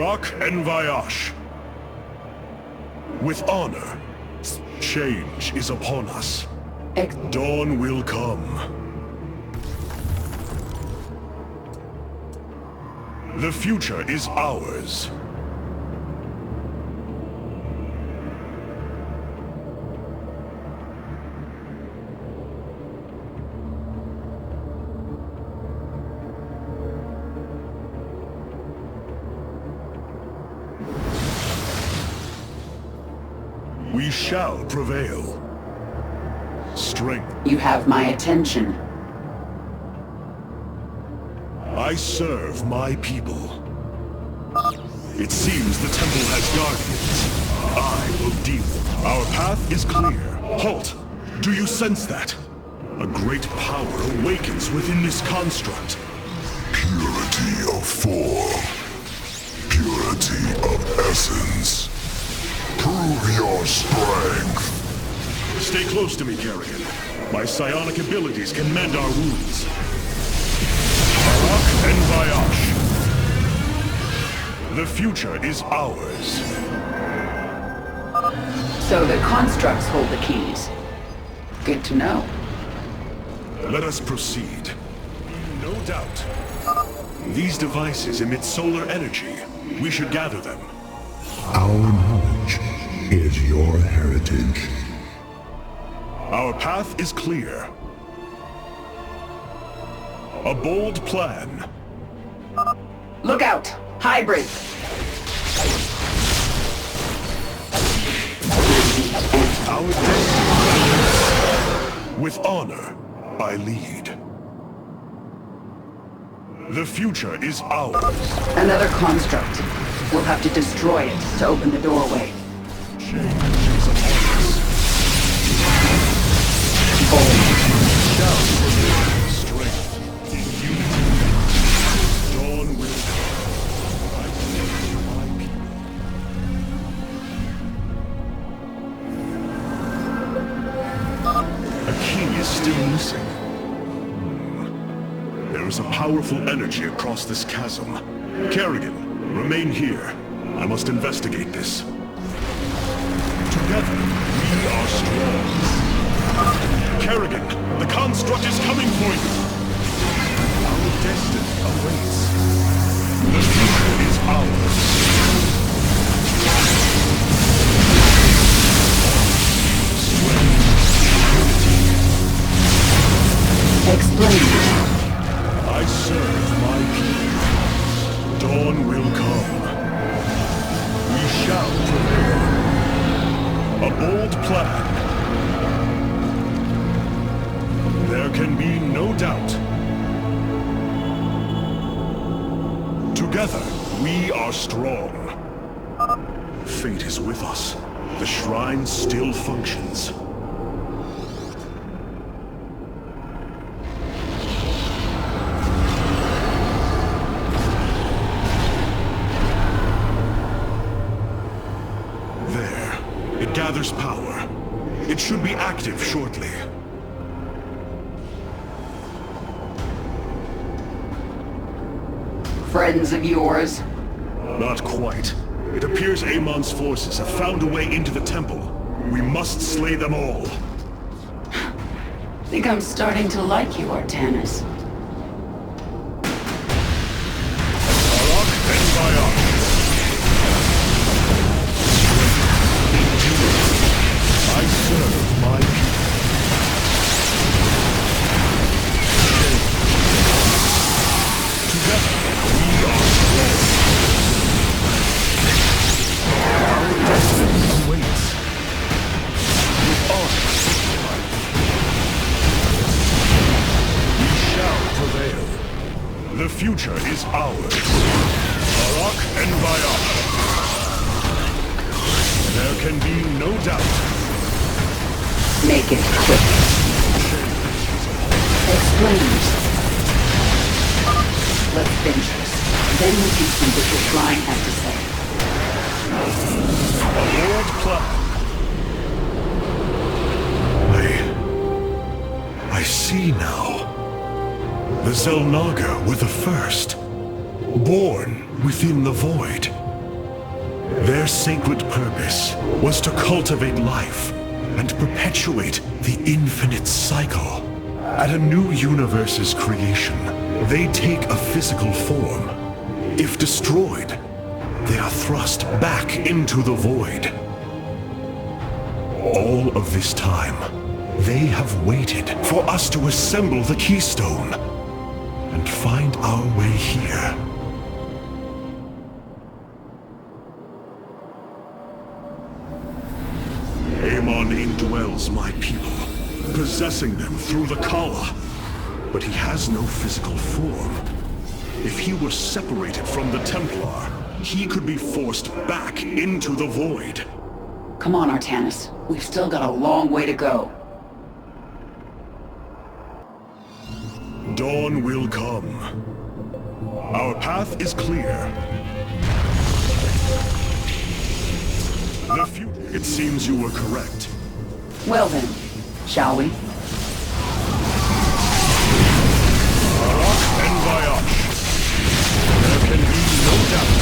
Arak and Vayash. With honor, change is upon us. Dawn will come. The future is ours. We shall prevail. Strength. You have my attention. I serve my people. It seems the temple has guardians. I will deal. Our path is clear. Halt! Do you sense that? A great power awakens within this construct. Purity of form. Purity of essence. Prove your strength. Stay close to me, Kerrigan. My psionic abilities can mend our wounds. Arak and Vayash. The future is ours. So the constructs hold the keys. Good to know. Let us proceed. No doubt. These devices emit solar energy. We should gather them. Our knowledge is your heritage. Our path is clear. A bold plan. Look out! Hybrid! Our destiny. With honor, I lead. The future is ours. Another construct. We'll have to destroy it to open the doorway. Change is upon us. Shall prevail. Strength in unity. Dawn will come. I serve my people. A key is still missing. There is a powerful energy across this chasm. Kerrigan, remain here. I must investigate this. Together, we are strong. Kerrigan, the construct is coming for you! Our destiny awaits. The future is ours. Strength, unity. Explain. I serve my people. Dawn will come. We shall prevail. A bold plan. There can be no doubt. Together, we are strong. Fate is with us. The shrine still functions. It gathers power. It should be active shortly. Friends of yours? Not quite. It appears Amon's forces have found a way into the temple. We must slay them all. Think I'm starting to like you, Artanis. Arak and Vayash. I serve my people. Together, we are strong. Our destiny awaits. With honor, we shall prevail. The future is ours. Arak and Vayash. There can be no doubt. Make it quick. Explain. Let's finish this. Then we can see what your shrine has to say. A bold plan. I see now. The Zelnaga were the first. Born within the void. Their sacred purpose was to cultivate life and perpetuate the infinite cycle. At a new universe's creation, they take a physical form. If destroyed, they are thrust back into the void. All of this time, they have waited for us to assemble the keystone and find our way here. Amon indwells my people, possessing them through the Kala. But he has no physical form. If he were separated from the Templar, he could be forced back into the void. Come on, Artanis. We've still got a long way to go. Dawn will come. Our path is clear. It seems you were correct. Well then, shall we? And Viosh. There can be no doubt.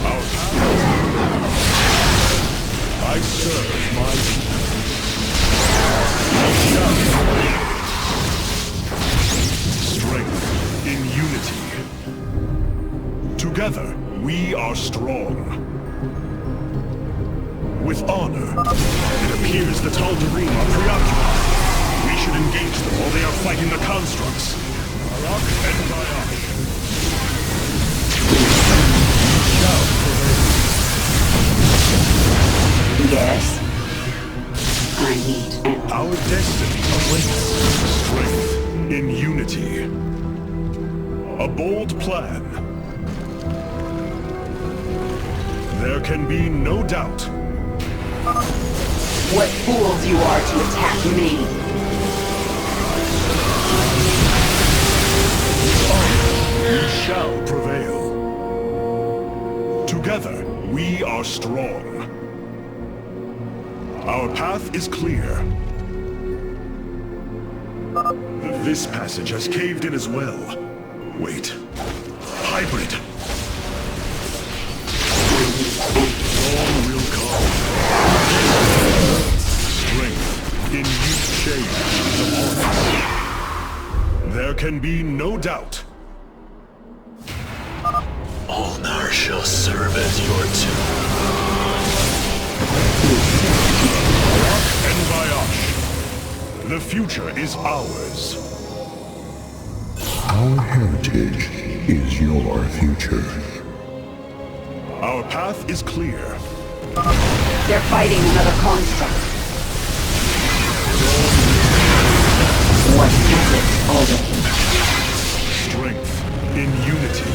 Our path. I serve my people. Strength in unity. Together, we are strong. With honor, it appears the Tal'Darim are preoccupied. We should engage them while they are fighting the constructs. Arak and Viosh. Yes. I need an... Our destiny awaits. Strength in unity. A bold plan. There can be no doubt. What fools you are to attack me! We shall prevail. Together, we are strong. Our path is clear. This passage has caved in as well. Wait. Hybrid. Dawn will come. Strength in youth shade is upon us. There can be no doubt. Ulnar shall serve as your tomb. And Viosh. The future is ours. Our heritage is your future. Our path is clear. They're fighting another construct. What is it already? Strength in unity.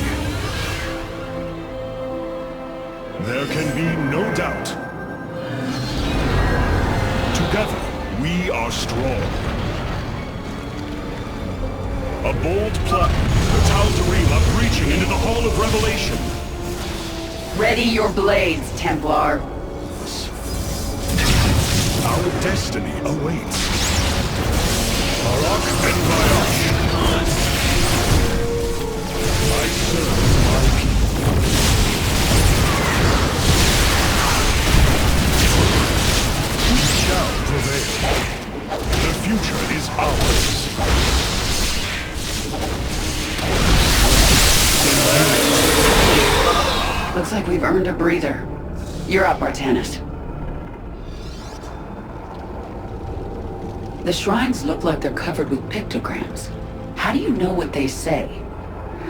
There can be no doubt. Together, we are strong. A bold plan. The Tal'Darim are breaching into the Hall of Revelation. Ready your blades, Templar. Our destiny awaits. Arak and Viosh. I serve my people. We shall prevail. The future is ours. Looks like we've earned a breather. You're up, Artanis. The shrines look like they're covered with pictograms. How do you know what they say?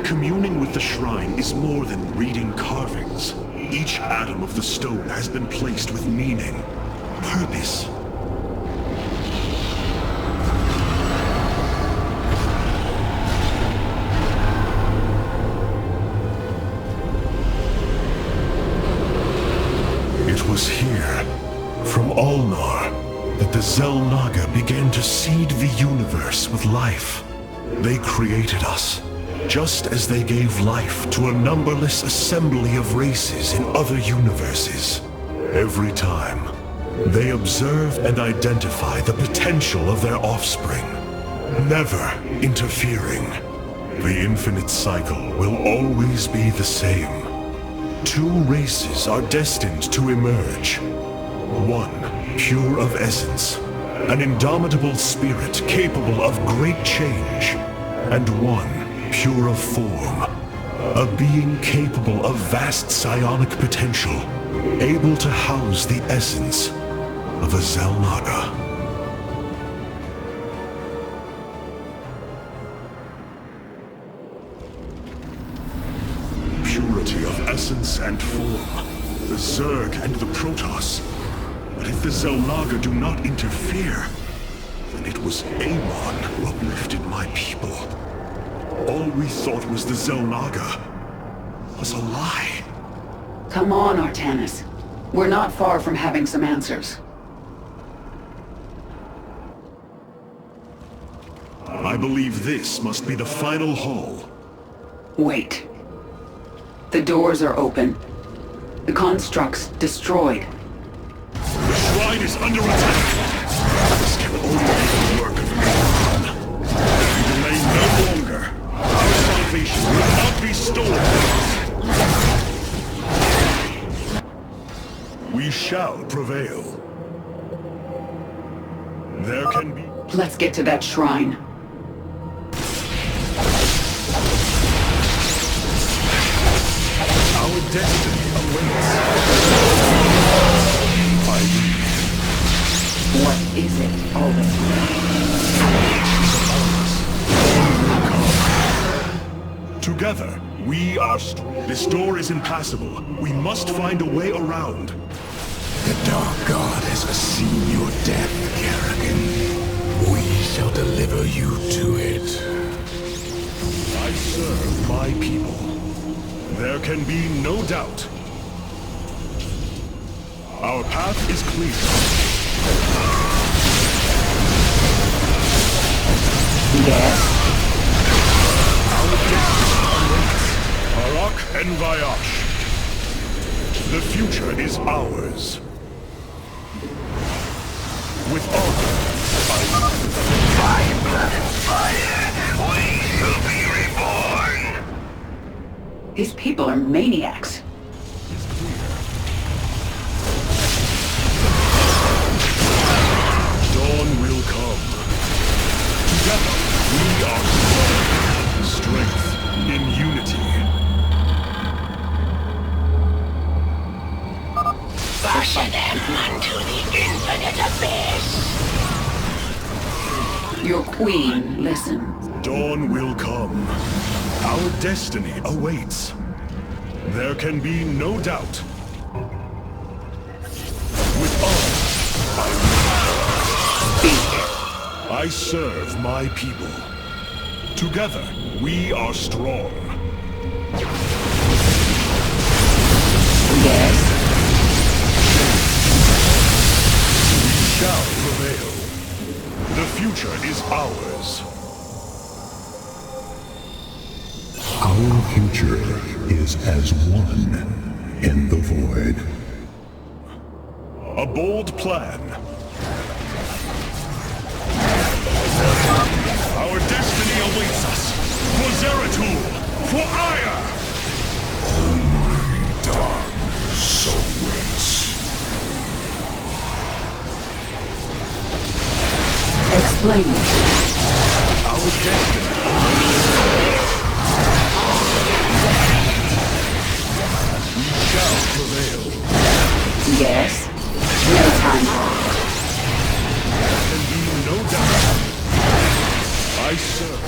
Communing with the shrine is more than reading carvings. Each atom of the stone has been placed with meaning, purpose. It was here, from Ulnar, that the Xel'Naga began to seed the universe with life. They created us, just as they gave life to a numberless assembly of races in other universes. Every time, they observe and identify the potential of their offspring, never interfering. The infinite cycle will always be the same. Two races are destined to emerge. One, pure of essence, an indomitable spirit capable of great change. And one, pure of form, a being capable of vast psionic potential, able to house the essence of a Xel'Naga. Purity of essence and form, the Zerg and the Protoss. But if the Xel'Naga do not interfere, then it was Amon who uplifted my people. All we thought was the Xel'Naga was a lie. Come on, Artanis. We're not far from having some answers. I believe this must be the final hall. Wait. The doors are open. The construct's destroyed. The shrine is under attack. This can only be the work of Amon. We delay no longer. Our salvation will not be stolen. We shall prevail. There can be... Let's get to that shrine. Our destiny awaits. I lead. What is it, Alden? Together, we are strong. This door is impassable. We must find a way around. The Dark God has seen your death, Kerrigan. We shall deliver you to it. I serve my people. There can be no doubt. Our path is clear. Yes? Our destiny awaits. Arak and Vayash. The future is ours. With honor, By blood and fire, we shall be reborn! These people are maniacs. dawn will come. Together, we are strong. Strength in unity. Usher them unto the infinite abyss. Your queen listens. Dawn will come. Our destiny awaits. There can be no doubt. With honor, I serve my people. Together, we are strong. Yes? We shall prevail. The future is ours. Our future is as one in the void. A bold plan. Our destiny awaits us. For Zeratul! For Aya! Dark souls. Explain. Our destiny. We shall prevail. Yes? No time for There can be no doubt. I serve.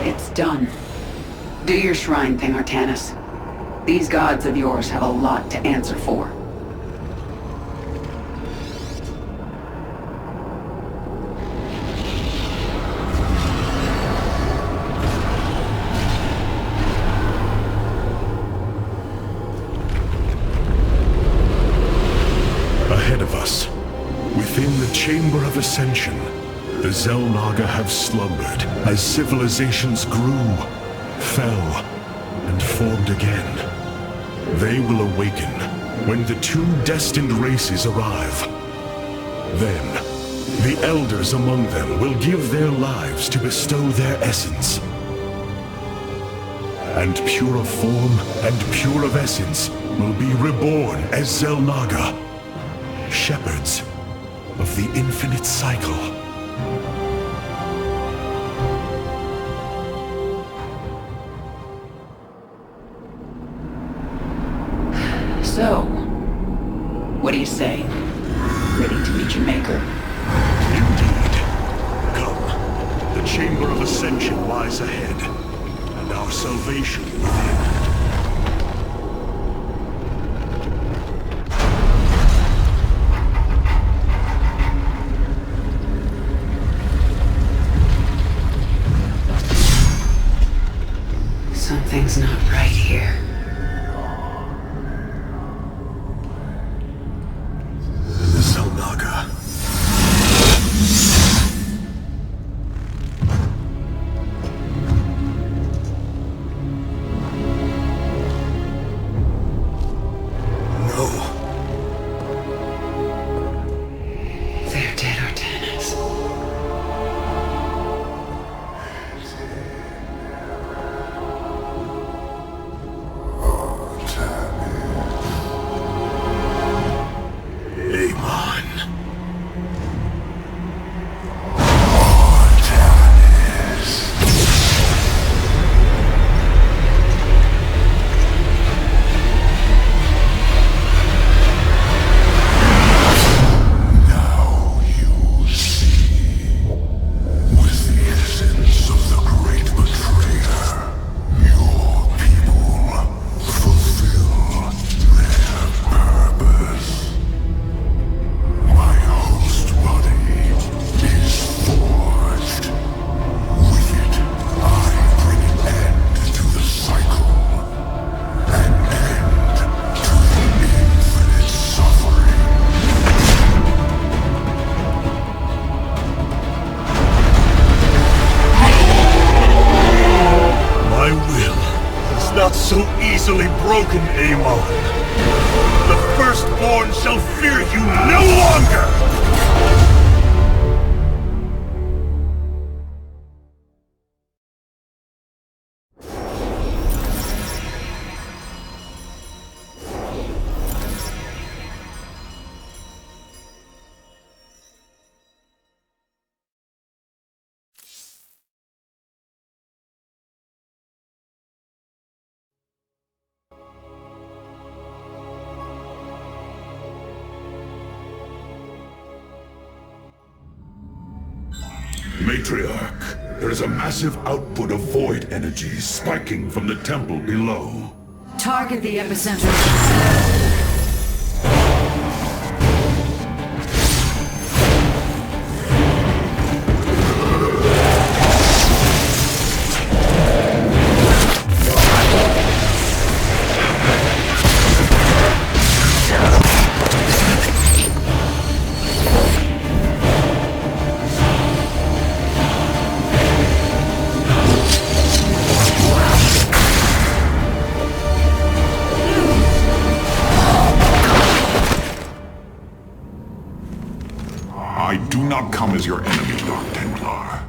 It's done. Do your shrine thing, Artanis. These gods of yours have a lot to answer for. Ahead of us, within the Chamber of Ascension, the Xel'Naga have slumbered as civilizations grew, fell, and formed again. They will awaken when the two destined races arrive. Then, The elders among them will give their lives to bestow their essence. And pure of form and pure of essence will be reborn as Xel'Naga, shepherds of the infinite cycle. So, what do you say? Ready to meet your maker? Indeed. Come. The Chamber of Ascension lies ahead, and our salvation within. Something's not right here. Xel'Naga. No. They're dead, Artanis. Not so easily broken, Amon. The Firstborn shall fear you no longer! Matriarch, there is a massive output of void energy spiking from the temple below. Target the epicenter. I do not come as your enemy, Dark Templar.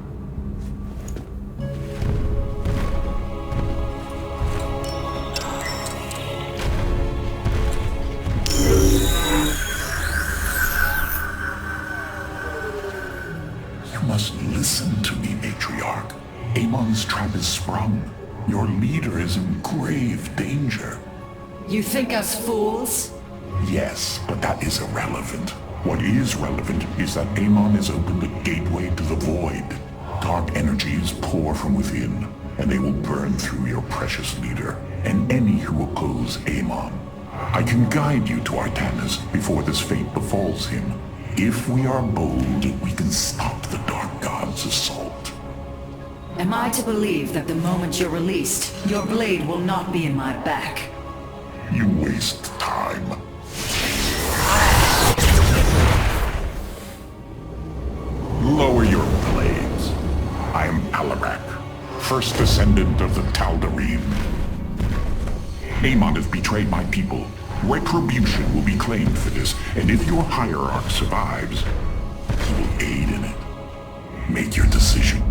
You must listen to me, Matriarch. Amon's trap is sprung. Your leader is in grave danger. You think us fools? Yes, but that is irrelevant. What is relevant is that Amon has opened a gateway to the void. Dark energies pour from within, and they will burn through your precious leader, and any who oppose Amon. I can guide you to Artanis before this fate befalls him. If we are bold, we can stop the Dark God's assault. Am I to believe that the moment you're released, your blade will not be in my back? You waste time. Lower your blades. I am Alarak, first descendant of the Tal'Darim. Amon has betrayed my people. Retribution will be claimed for this, and if your hierarch survives, He will aid in it. Make your decision.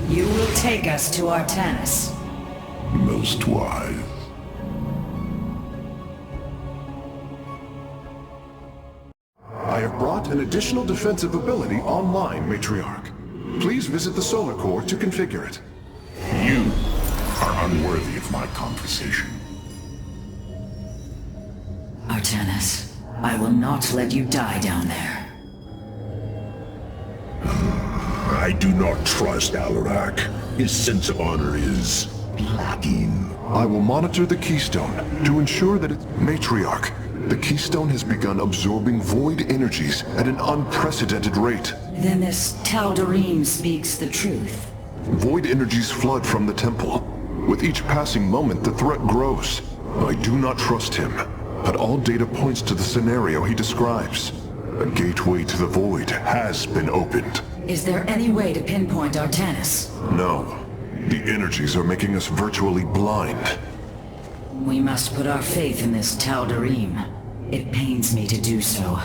You will take us to Artanis. Most wise. I have brought an additional defensive ability online, Matriarch. Please visit the Solar Core to configure it. You are unworthy of my conversation. Artanis, I will not let you die down there. I do not trust Alarak. His sense of honor is lacking. I will monitor the Keystone to ensure that it's... Matriarch, the Keystone has begun absorbing void energies at an unprecedented rate. Then this Tal'Darim speaks the truth. Void energies flood from the temple. With each passing moment, the threat grows. I do not trust him, but all data points to the scenario he describes. A gateway to the void has been opened. Is there any way to pinpoint Artanis? No. The energies are making us virtually blind. We must put our faith in this Tal'Darim. It pains me to do so.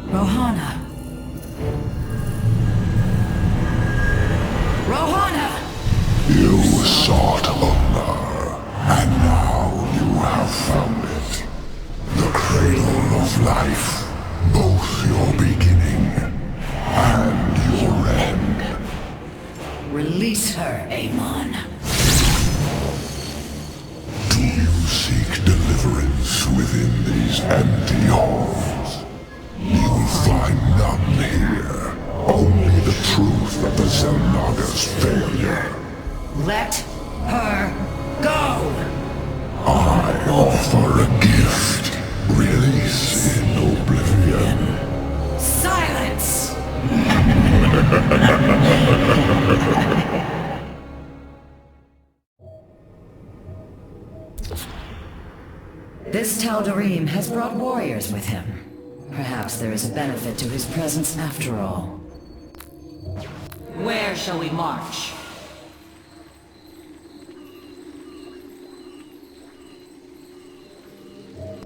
Rohana! Rohana! You sought honor, and now you have found it. The cradle of life, both your beginning and your end. Release her, Amon. Do you seek deliverance within these empty halls? You will find none here. Only the truth of the Xel'Naga's failure. Let her go! I offer a gift. Release in oblivion. Silence! This Tal'Darim has brought warriors with him. Perhaps there is a benefit to his presence after all. Where shall we march?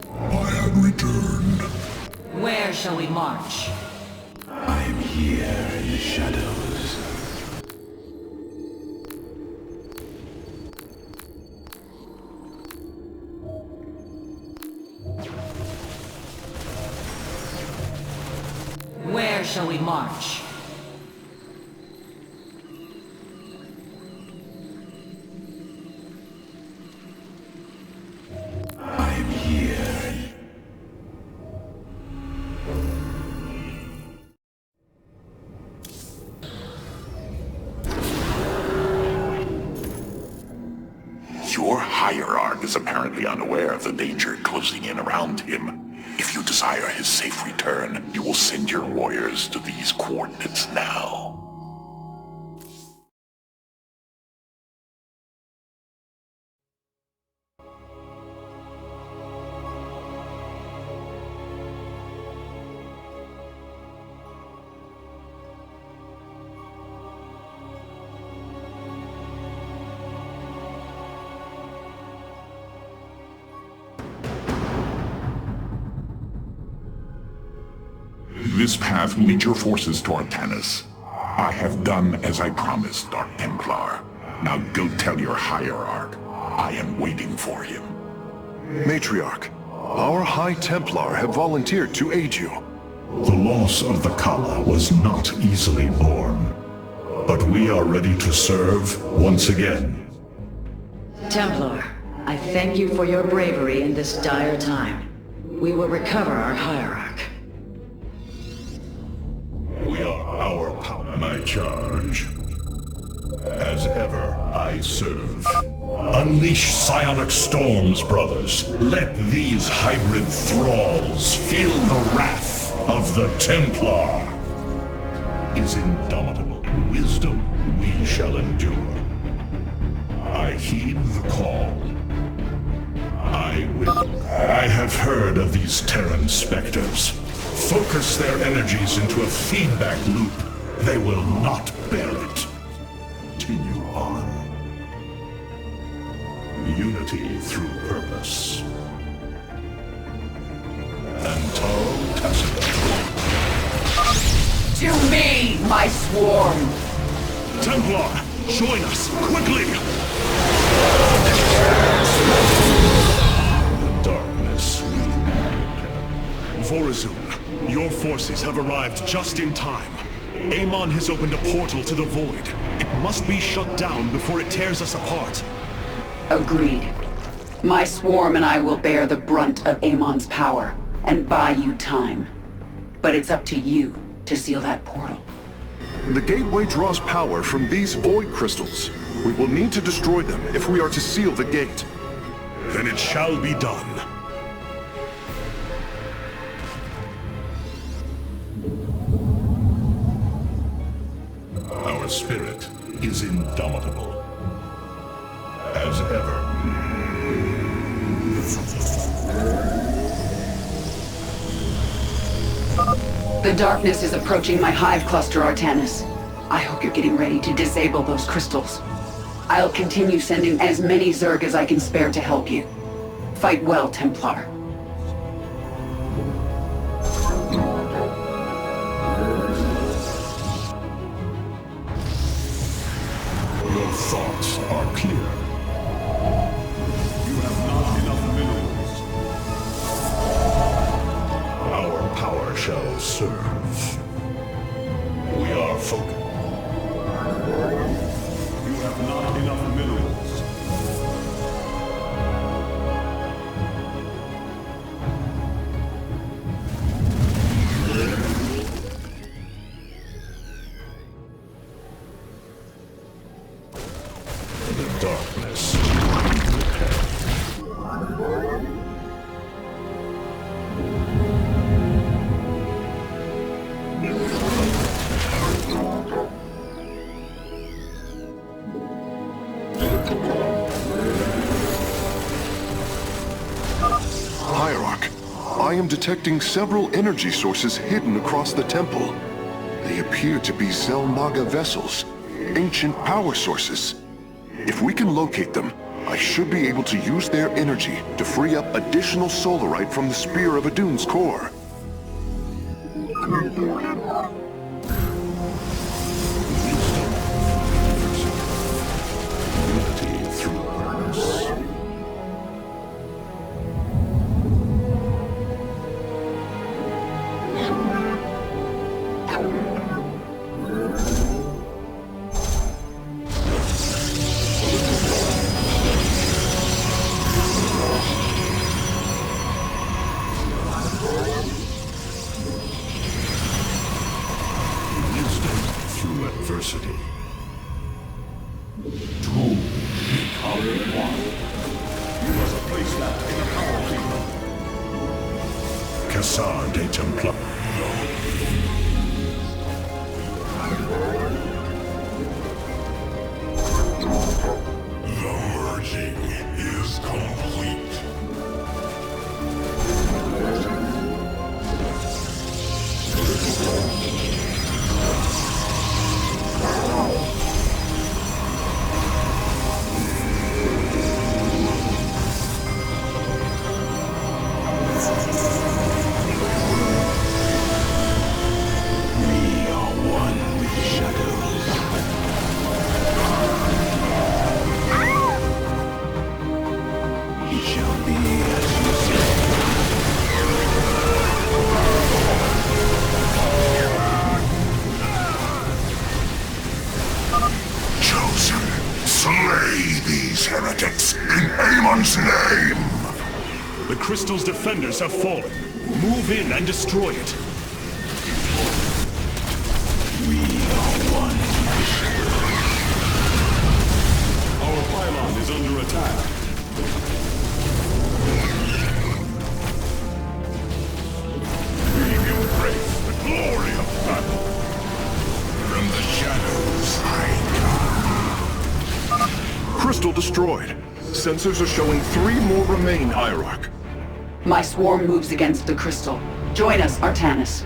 I have returned. Where shall we march? I am here in the shadows. Where shall we march? I am here. Your hierarch is apparently unaware of the danger closing in around him. If you desire his safe return, you will send your warriors to these coordinates now. this path meet your forces, Tortanus. I have done as I promised, Dark Templar. Now go tell your hierarch. I am waiting for him. Matriarch, our High Templar have volunteered to aid you. The loss of the Kala was not easily borne, but we are ready to serve once again. Templar, I thank you for your bravery in this dire time. We will recover our hierarch. We are our power, my charge. As ever, I serve. Unleash psionic storms, brothers. Let these hybrid thralls feel the wrath of the Templar. Is indomitable wisdom we shall endure. I heed the call. I will. I have heard of these Terran specters. Focus their energies into a feedback loop. They will not bear it. Continue on. Unity through purpose. Antaro Tassida. To me, my swarm! Templar, join us, quickly! The darkness will end. Vorazun, your forces have arrived just in time. Amon has opened a portal to the void. It must be shut down before it tears us apart. Agreed. My swarm and I will bear the brunt of Amon's power and buy you time. But it's up to you to seal that portal. The gateway draws power from these void crystals. We will need to destroy them if we are to seal the gate. Then it shall be done. Our spirit is indomitable. As ever. The darkness is approaching my hive cluster, Artanis. I hope you're getting ready to disable those crystals. I'll continue sending as many Zerg as I can spare to help you. Fight well, Templar. Your thoughts are clear. You have not enough minerals. Our power shall serve. We are focused. You have not enough minerals. The darkness. Hierarch, I am detecting several energy sources hidden across the temple. They appear to be Zelmaga vessels, ancient power sources. If we can locate them, I should be able to use their energy to free up additional solarite from the Spear of Adun's core. Unity through purpose. Wisdom through adversity. Two become one. You must place that in a power field. Cassar de Templar. The merging is complete. heretics in Amon's name! The crystal's defenders have fallen. Move in and destroy it. We are one. Our pylon is under attack. We embrace the glory of battle. From the shadows I come. Crystal destroyed. Sensors are showing 3 more remain, Hierarch. My swarm moves against the crystal. Join us, Artanis.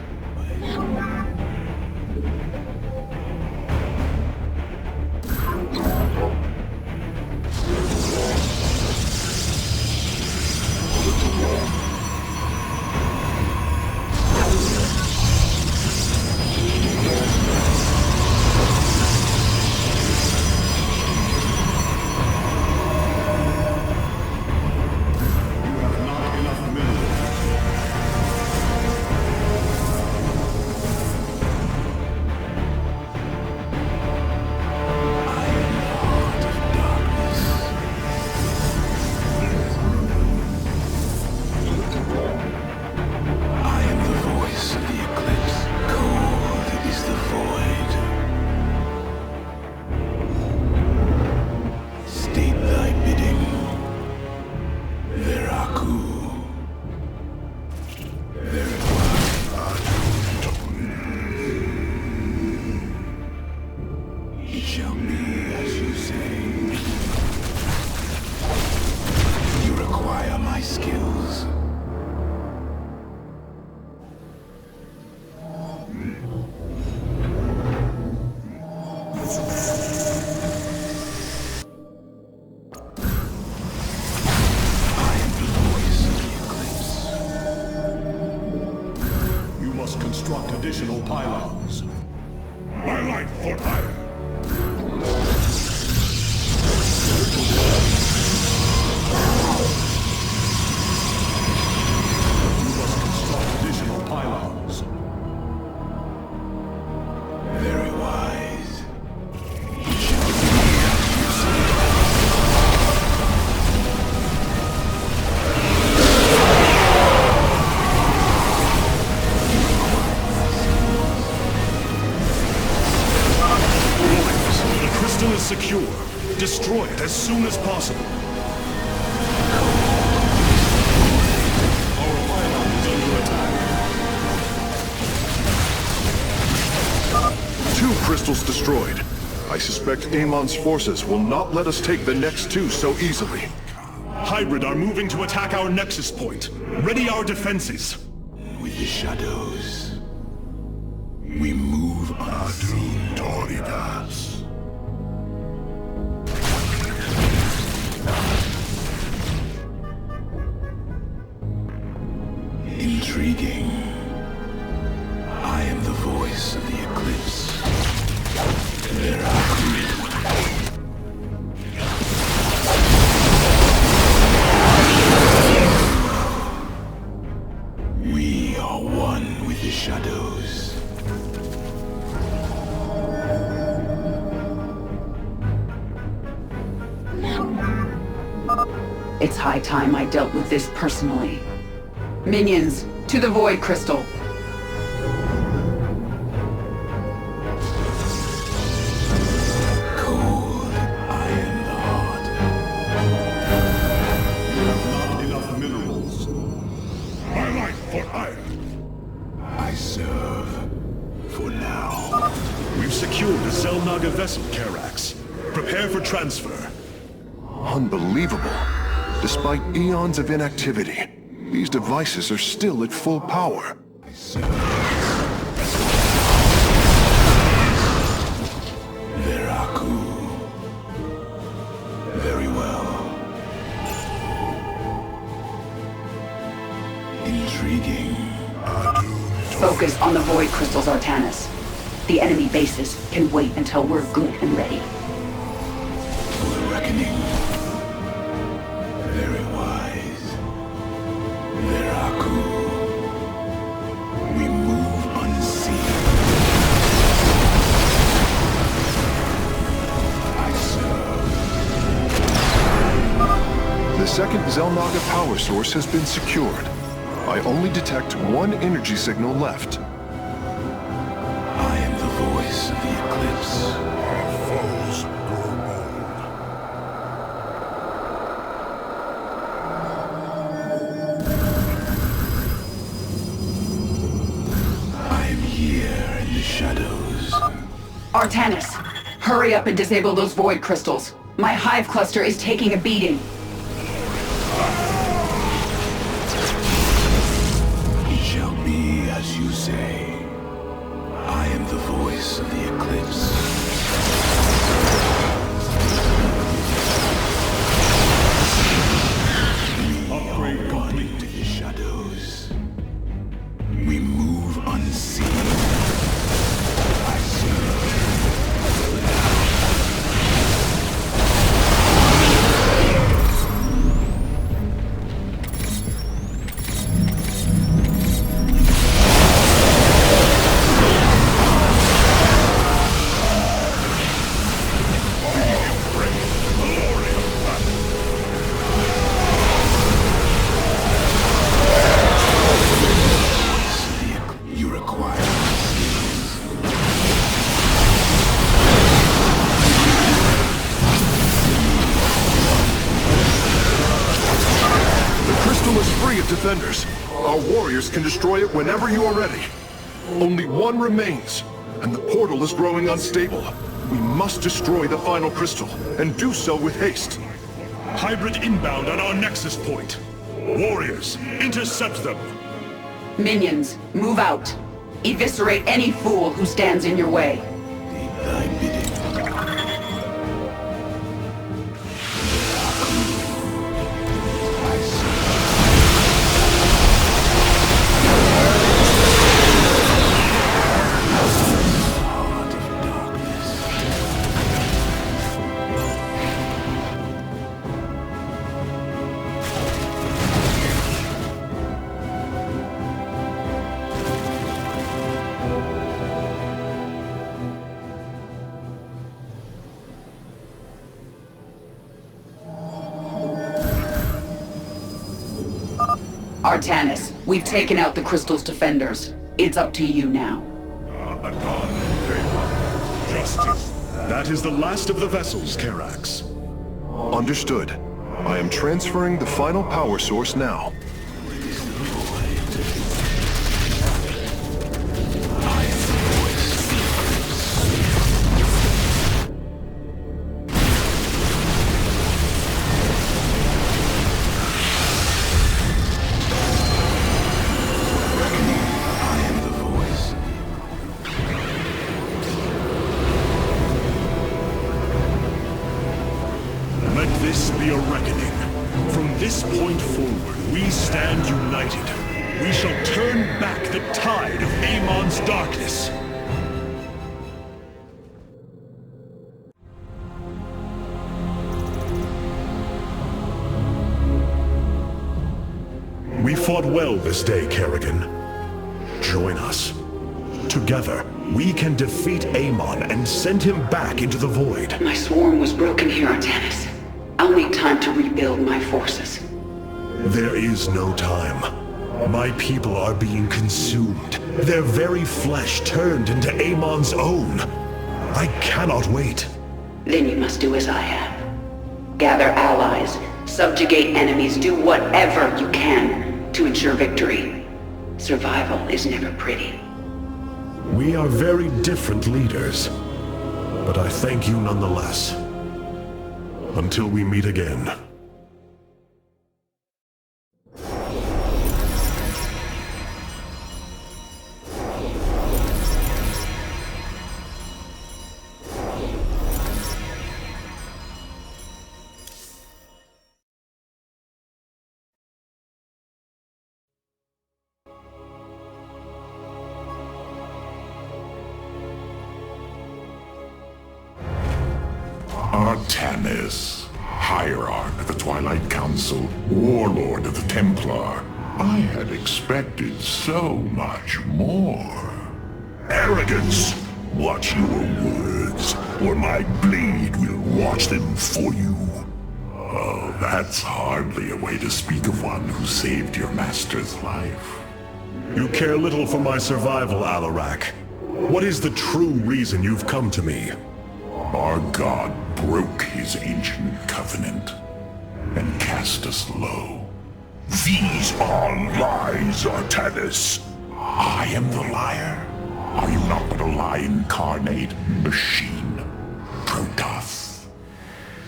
Construct additional pylons. My light for hire. You must construct additional pylons. Very wise. Is secure. Destroy it as soon as possible. Our pylon is under attack. 2 crystals destroyed. I suspect Amon's forces will not let us take the next 2 so easily. Hybrid are moving to attack our nexus point. Ready our defenses. With the shadows, we move unseen toward us. Intriguing. I am the voice of the eclipse. There are we are one with the shadows. It's high time I dealt with this personally. Minions, to the Void Crystal. Cold, I am the heart. You have not enough minerals. My life for hire. I serve for now. We've secured the Zelnaga vessel, Karax. Prepare for transfer. Unbelievable. Despite eons of inactivity, these devices are still at full power. Veraku. Very well. Intriguing. Focus on the Void Crystals, Artanis. The enemy bases can wait until we're good and ready. For the reckoning. Very wise. Veraku. We move unseen. I serve. second Zelnaga power source has been secured. I only detect one energy signal left. I am the voice of the Eclipse. Our foes grow bold. I am here in the shadows. Artanis, hurry up and disable those void crystals. My hive cluster is taking a beating. It shall be as you say. I am the voice of the Eclipse. Upgrade complete. The shadows. We move unseen. I serve. You require The crystal is free of defenders. Our warriors can destroy it whenever you are ready. Only one remains, and the portal is growing unstable. We must destroy the final crystal, and do so with haste. Hybrid inbound on our nexus point. Warriors, intercept them. Minions, move out. Eviscerate any fool who stands in your way. thy bidding. Artanis, we've taken out the crystal's defenders. It's up to you now. Justice. That is the last of the vessels, Karax. Understood. I am transferring the final power source now. Let this be a reckoning. From this point forward, we stand united. We shall turn back the tide of Amon's darkness. We fought well this day, Kerrigan. Join us. Together, we can defeat Amon and send him back into the void. My swarm was broken here, Artanis. I'll need time to rebuild my forces. There is no time. My people are being consumed. Their very flesh turned into Amon's own. I cannot wait. Then you must do as I have. Gather allies, subjugate enemies, do whatever you can to ensure victory. Survival is never pretty. We are very different leaders, but I thank you nonetheless. Until we meet again. Artanis, Hierarch of the Twilight Council, Warlord of the Templar. I had expected so much more. Arrogance! Watch your words, or my blade will watch them for you. Oh, that's hardly a way to speak of one who saved your master's life. You care little for my survival, Alarak. What is the true reason you've come to me? Our god broke his ancient covenant and cast us low. These are lies, Artanis. I am the liar. Are you not but a lie incarnate, machine? Protoss.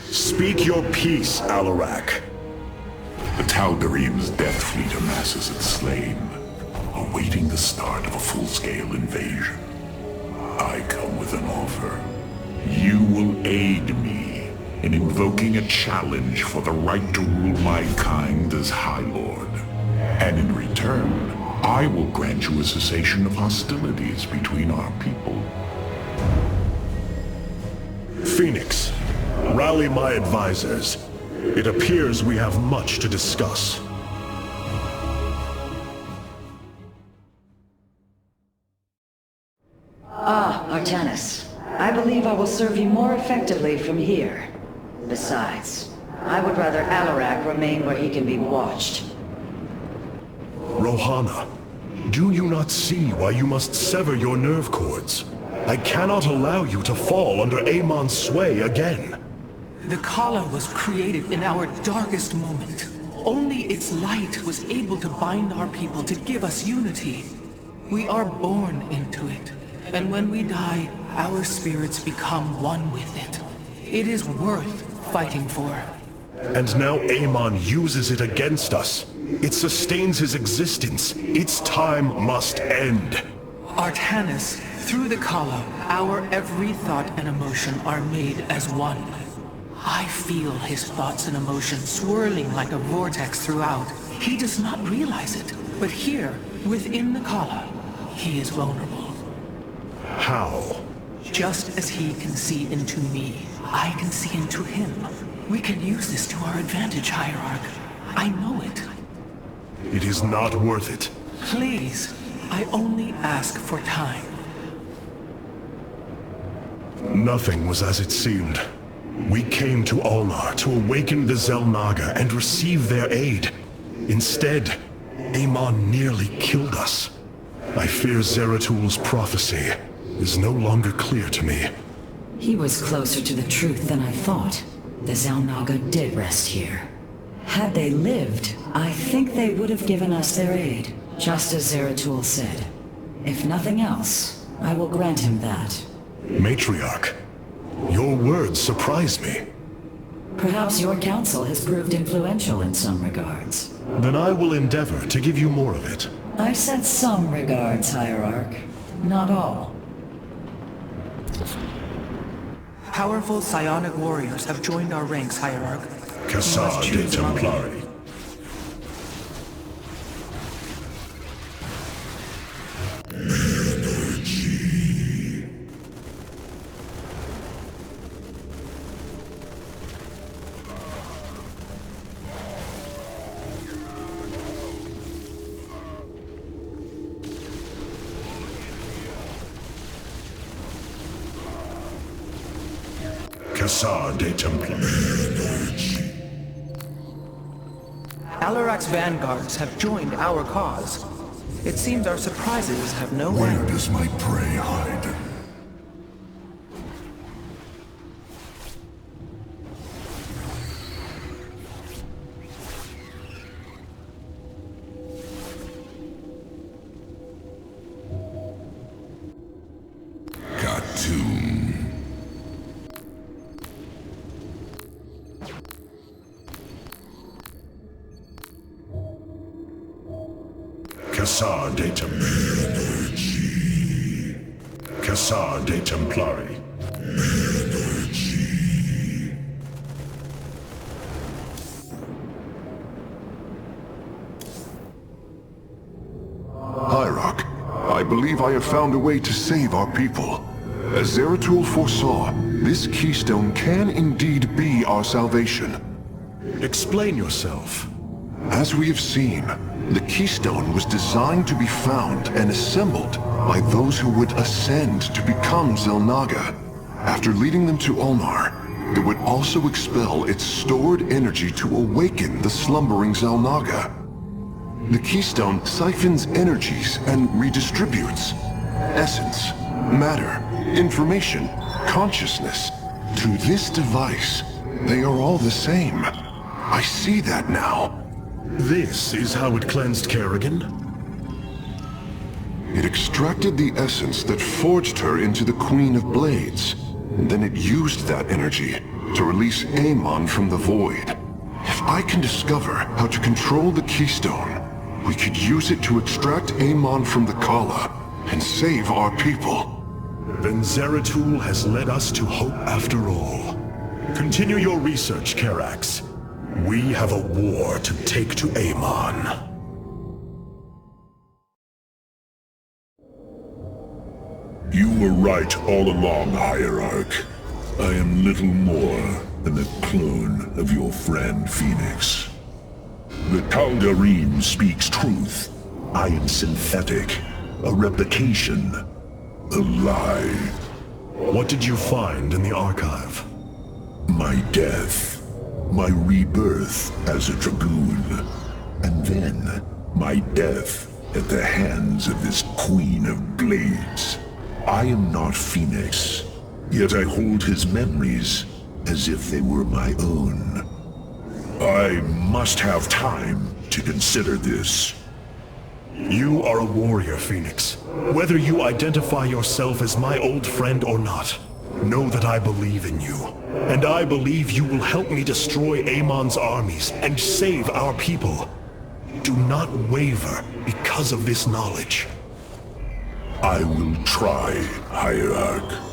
Speak your peace, Alarak. The Tal'Darim's death fleet amasses its slain, awaiting the start of a full-scale invasion. I come with an offer. You will aid me in invoking a challenge for the right to rule my kind as High Lord. And in return, I will grant you a cessation of hostilities between our people. Phoenix, rally my advisors. It appears we have much to discuss. Artanis, I believe I will serve you more effectively from here. Besides, I would rather Alarak remain where he can be watched. Rohana, do you not see why you must sever your nerve cords? I cannot allow you to fall under Amon's sway again. The Kala was created in our darkest moment. Only its light was able to bind our people to give us unity. We are born into it, and when we die, our spirits become one with it. It is worth fighting for. And now Amon uses it against us. It sustains his existence. Its time must end. Artanis, through the Kala, our every thought and emotion are made as one. I feel his thoughts and emotions swirling like a vortex throughout. He does not realize it, but here, within the Kala, he is vulnerable. How? Just as he can see into me, I can see into him. We can use this to our advantage, Hierarch. I know it. It is not worth it. Please, I only ask for time. Nothing was as it seemed. We came to Ulnar to awaken the Xel'Naga and receive their aid. Instead, Amon nearly killed us. I fear Zeratul prophecy is no longer clear to me. He was closer to the truth than I thought. The Xel'Naga did rest here. Had they lived, I think they would have given us their aid, just as Zeratul said. If nothing else, I will grant him that. Matriarch, your words surprise me. Perhaps your counsel has proved influential in some regards. Then I will endeavor to give you more of it. I said some regards, Hierarch. Not all. Powerful psionic warriors have joined our ranks, Hierarch. Cassar de Templari. Cassar de Templari. Alarak's vanguards have joined our cause. It seems our surprises have no Where end. does my prey hide? Cassar de Templari. Cassar de Templari. Hierarch, I believe I have found a way to save our people. As Zeratul foresaw, this keystone can indeed be our salvation. Explain yourself. As we have seen, the keystone was designed to be found and assembled by those who would ascend to become Xel'Naga. After leading them to Ulnar, it would also expel its stored energy to awaken the slumbering Xel'Naga. The keystone siphons energies and redistributes essence, matter, information, consciousness. To this device, they are all the same. I see that now. This is how it cleansed Kerrigan? It extracted the essence that forged her into the Queen of Blades. And then it used that energy to release Amon from the void. If I can discover how to control the keystone, we could use it to extract Amon from the Kala and save our people. Then Zeratul has led us to hope after all. Continue your research, Karax. We have a war to take to Amon. You were right all along, Hierarch. I am little more than a clone of your friend Phoenix. The Tal'Darim speaks truth. I am synthetic, a replication, a lie. What did you find in the archive? My death, my rebirth as a Dragoon, and then my death at the hands of this Queen of Blades. I am not Phoenix, yet I hold his memories as if they were my own. I must have time to consider this. You are a warrior, Phoenix. Whether you identify yourself as my old friend or not, know that I believe in you. And I believe you will help me destroy Amon's armies and save our people. Do not waver because of this knowledge. I will try, Hierarch.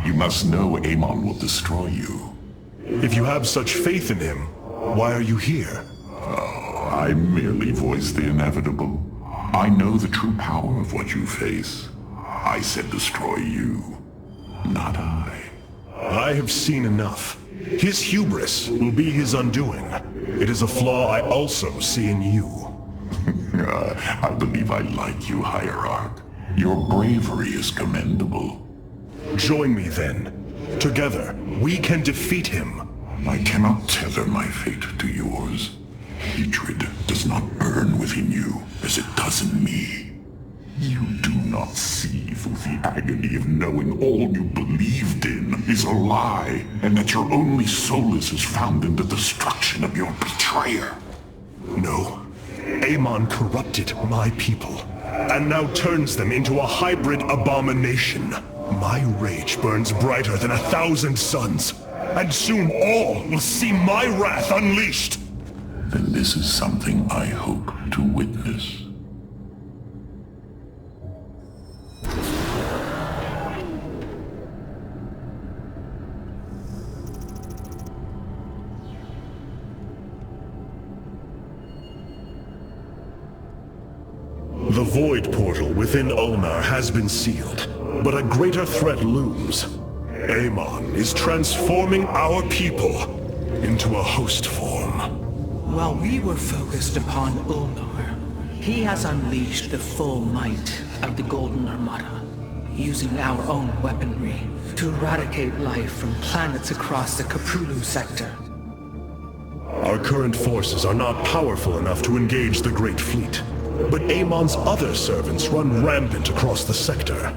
You must know Amon will destroy you. If you have such faith in him, why are you here? Oh, I merely voice the inevitable. I know the true power of what you face. I said destroy you, not I. I have seen enough. His hubris will be his undoing. It is a flaw I also see in you. I believe I like you, Hierarch. Your bravery is commendable. Join me then. Together, we can defeat him. I cannot tether my fate to yours. Hatred does not burn within you as it does in me. You do not see through the agony of knowing all you believed in is a lie, and that your only solace is found in the destruction of your betrayer. No. Amon corrupted my people, and now turns them into a hybrid abomination. My rage burns brighter than 1,000 suns, and soon all will see my wrath unleashed. Then this is something I hope to witness. The Void Portal within Ulnar has been sealed, but a greater threat looms. Amon is transforming our people into a host form. While we were focused upon Ulnar, he has unleashed the full might of the Golden Armada, using our own weaponry to eradicate life from planets across the Caprulu sector. Our current forces are not powerful enough to engage the Great Fleet, but Amon's other servants run rampant across the sector.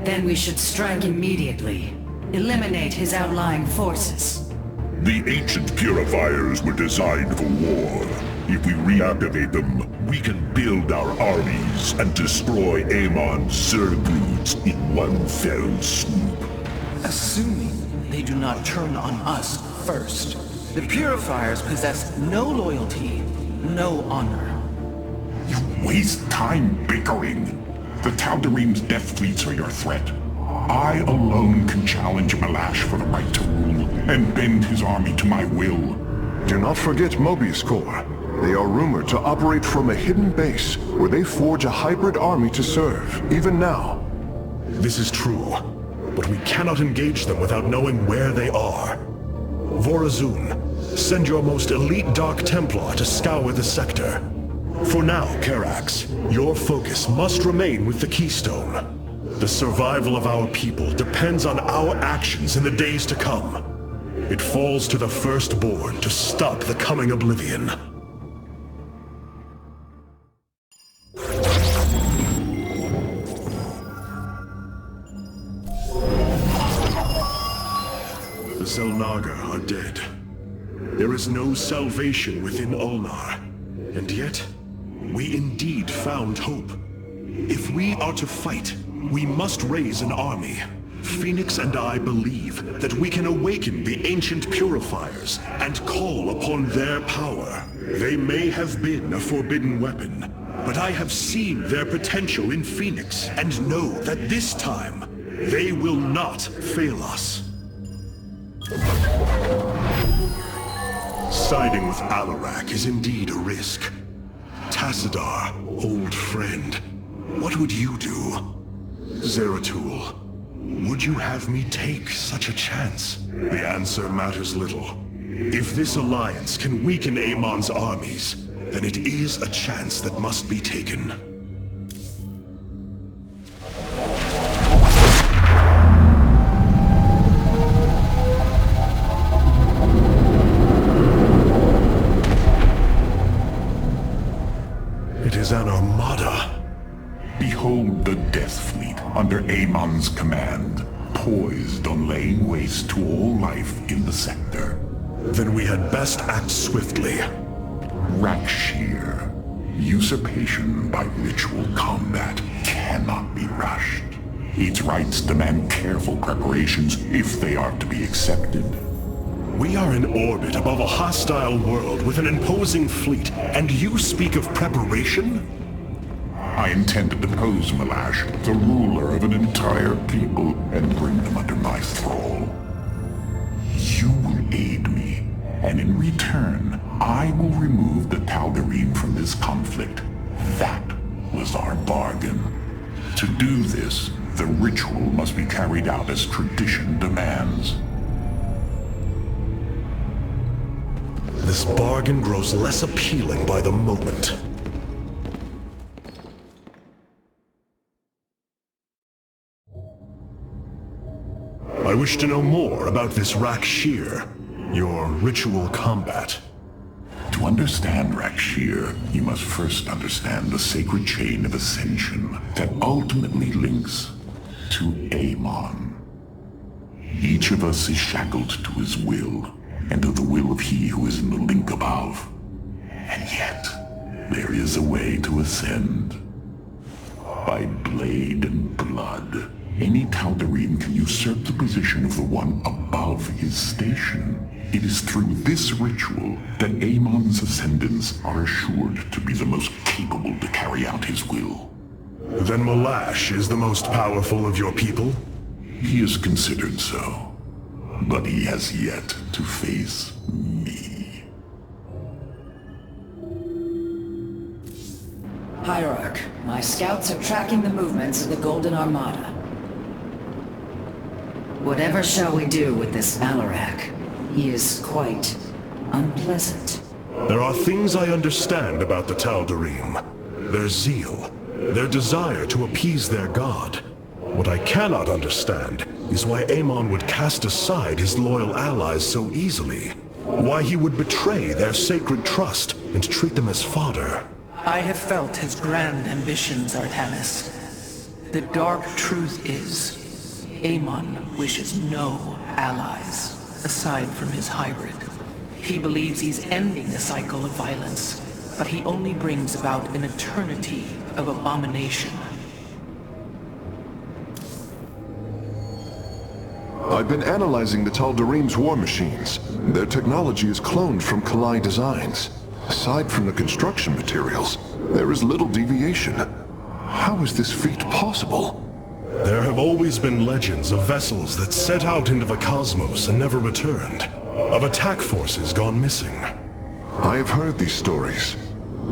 Then we should strike immediately. Eliminate his outlying forces. The ancient purifiers were designed for war. If we reactivate them, We can build our armies and destroy Amon's Zerglings in one fell swoop. Assuming they do not turn on us first. The Purifiers possess no loyalty, no honor. You waste time bickering. The Tal'Darim's death fleets are your threat. I alone can challenge Malash for the right to rule and bend his army to my will. Do not forget Mobius Corps. They are rumored to operate from a hidden base where they forge a hybrid army to serve, even now. This is true, but we cannot engage them without knowing where they are. Vorazun, send your most elite Dark Templar to scour the sector. For now, Karax, your focus must remain with the Keystone. The survival of our people depends on our actions in the days to come. It falls to the Firstborn to stop the coming oblivion. The Xel'Naga are dead. There is no salvation within Ulnar, and yet, we indeed found hope. If we are to fight, we must raise an army. Phoenix and I believe that we can awaken the ancient purifiers and call upon their power. They may have been a forbidden weapon, but I have seen their potential in Phoenix and know that this time, they will not fail us. Siding with Alarak is indeed a risk. Tassadar, old friend, what would you do? Zeratul, would you have me take such a chance? The answer matters little. If this alliance can weaken Amon's armies, then it is a chance that must be taken. It is an armada. Behold the Death Fleet under Amon's command, poised on laying waste to all life in the sector. Then we had best act swiftly. Rakshir. Usurpation by ritual combat cannot be rushed. Its rites demand careful preparations if they are to be accepted. We are in orbit above a hostile world with an imposing fleet, and you speak of preparation? I intend to depose Malash, the ruler of an entire people, and bring them under my thrall. You will aid me, and in return, I will remove the Tal'Darim from this conflict. That was our bargain. To do this, the ritual must be carried out as tradition demands. This bargain grows less appealing by the moment. I wish to know more about this Rakshir, your ritual combat. To understand Rakshir, you must first understand the sacred chain of ascension that ultimately links to Amon. Each of us is shackled to his will, and to the will of he who is in the link above. And yet, there is a way to ascend. By blade and blood, any Tal'Darim can usurp the position of the one above his station. It is through this ritual that Amon's ascendants are assured to be the most capable to carry out his will. Then Malash is the most powerful of your people? He is considered so, but he has yet to face me. Hierarch, my scouts are tracking the movements of the Golden Armada. Whatever shall we do with this Alarak? He is quite unpleasant. There are things I understand about the Tal'Darim. Their zeal, their desire to appease their god. What I cannot understand is why Amon would cast aside his loyal allies so easily. Why he would betray their sacred trust and treat them as fodder. I have felt his grand ambitions, Artanis. The dark truth is, Amon wishes no allies, aside from his hybrid. He believes he's ending the cycle of violence, but he only brings about an eternity of abomination. I've been analyzing the Tal'Darim's war machines. Their technology is cloned from Kalai designs. Aside from the construction materials, there is little deviation. How is this feat possible? There have always been legends of vessels that set out into the cosmos and never returned. Of attack forces gone missing. I have heard these stories.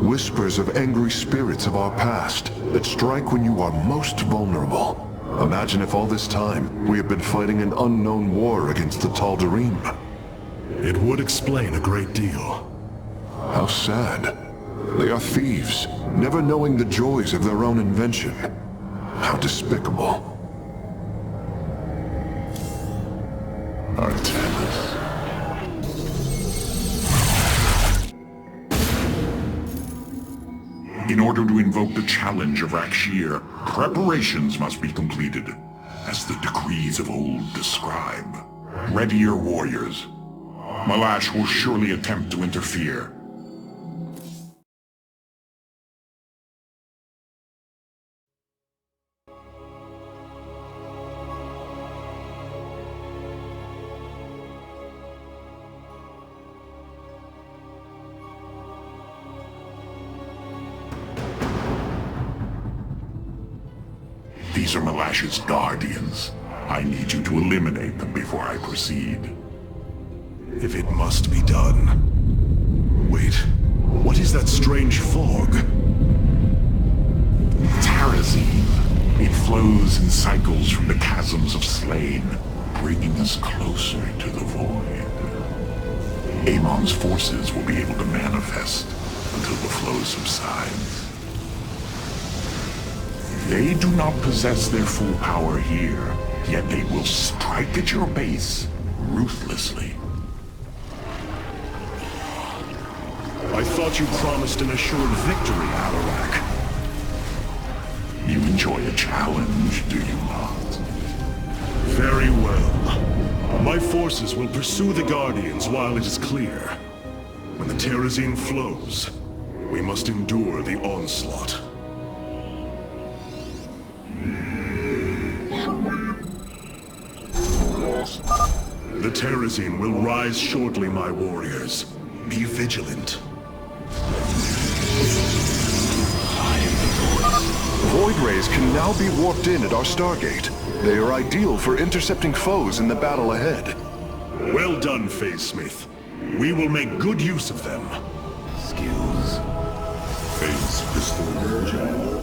Whispers of angry spirits of our past that strike when you are most vulnerable. Imagine if all this time we have been fighting an unknown war against the Tal'Darim. It would explain a great deal. How sad. They are thieves, never knowing the joys of their own invention. How despicable. Artanis. In order to invoke the challenge of Rakshir, preparations must be completed, as the decrees of old describe. Ready your warriors. Malash will surely attempt to interfere. These are Malash's guardians. I need you to eliminate them before I proceed. If it must be done. Wait, what is that strange fog? Terrazine. It flows in cycles from the chasms of Slain, bringing us closer to the void. Amon's forces will be able to manifest until the flow subsides. They do not possess their full power here, yet they will strike at your base ruthlessly. I thought you promised an assured victory, Alarak. You enjoy a challenge, do you not? Very well. My forces will pursue the Guardians while it is clear. When the Terrazine flows, we must endure the onslaught. The Terrazine will rise shortly, my warriors. Be vigilant. Void rays can now be warped in at our Stargate. They are ideal for intercepting foes in the battle ahead. Well done, Phase Smith. We will make good use of them. Skills. Phase pistol charged.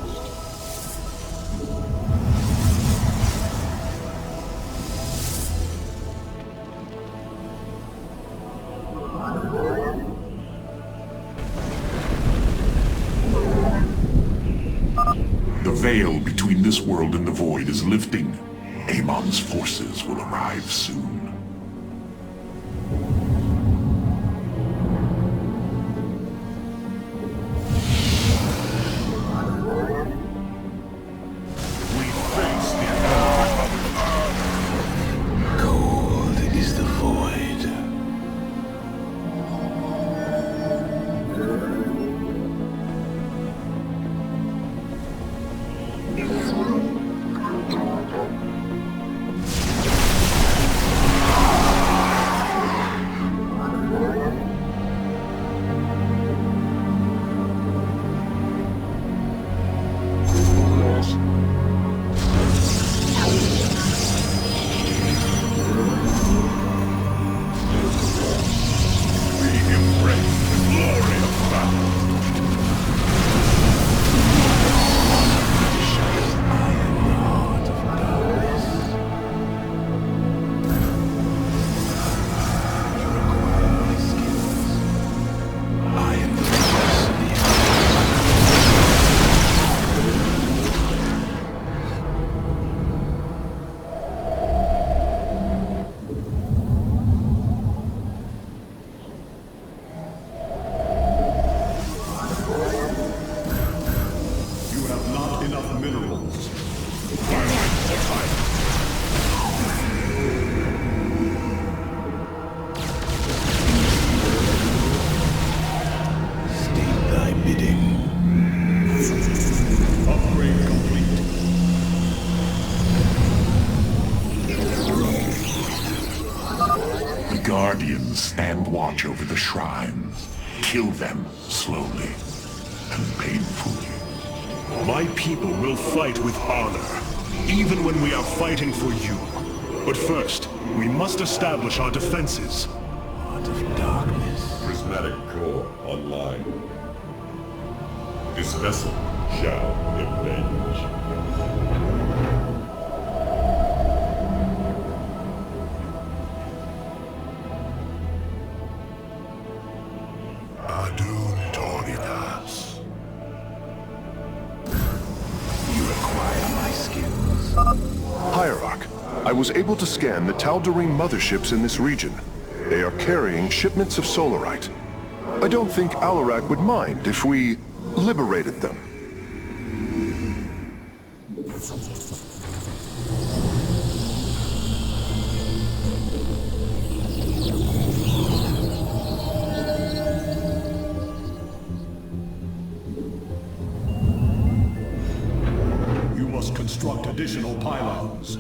The veil between this world and the void is lifting. Amon's forces will arrive soon. We face the Cold is the void. Thy Humans stand watch over the shrines. Kill them slowly and painfully. My people will fight with honor, even when we are fighting for you. But first, we must establish our defenses. Heart of darkness. Prismatic core online. This vessel shall avenge. Adun Toritas. You require my skills. Hierarch, I was able to scan the Tal'Darim motherships in this region. They are carrying shipments of solarite. I don't think Alarak would mind if we liberated them. You must construct additional pylons.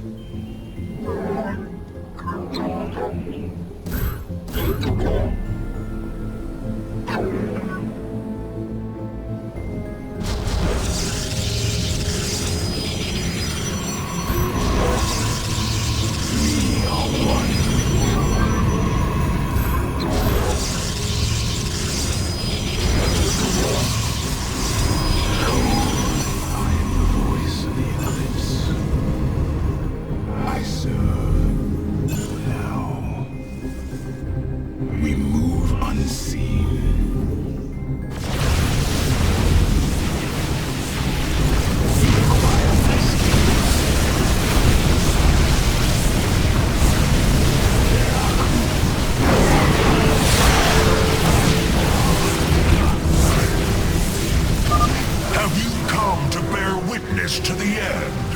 To the end.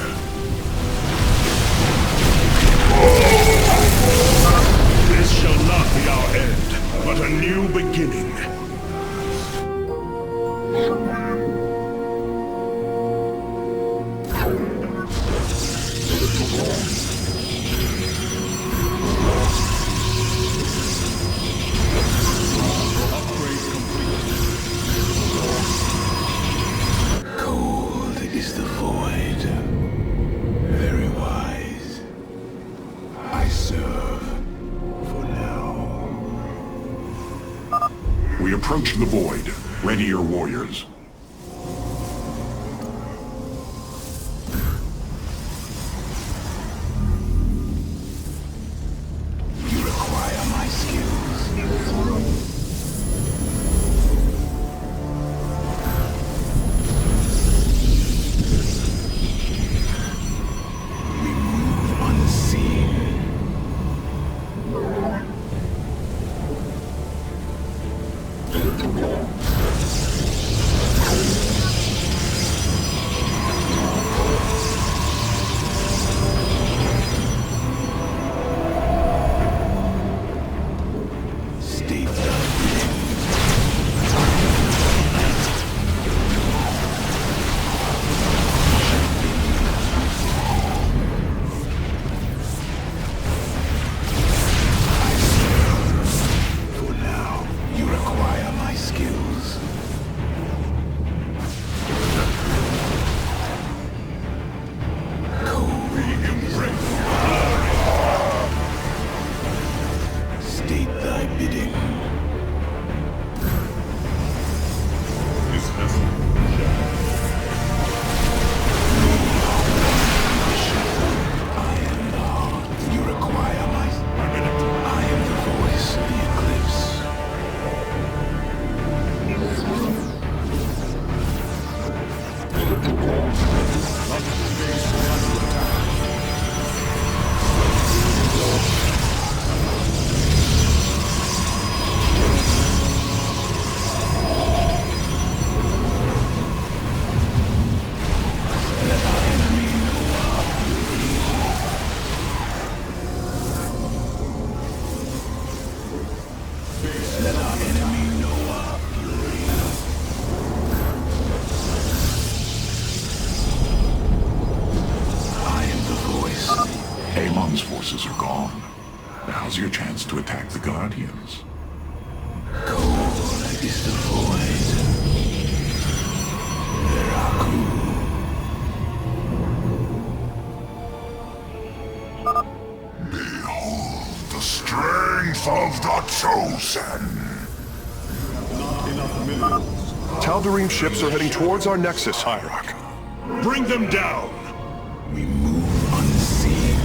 This shall not be our end, but a new beginning. Upgrade complete. Cold is the void. Very wise. I serve for now. We approach the void. Ready your warriors. You require my skills. We move unseen. State for now, you require my skills. State thy bidding. This vessel I am the heart. You require my... I am the voice of the eclipse. Let our enemy know our fury. I am the voice. Amon's forces are gone. Now Now's your chance to attack the Guardians. Cold is the void. Veraku. Behold the strength of the Chosen. Not enough minerals. Tal'Darim ships are heading towards our nexus, Hierarch. Bring them down! We move unseen.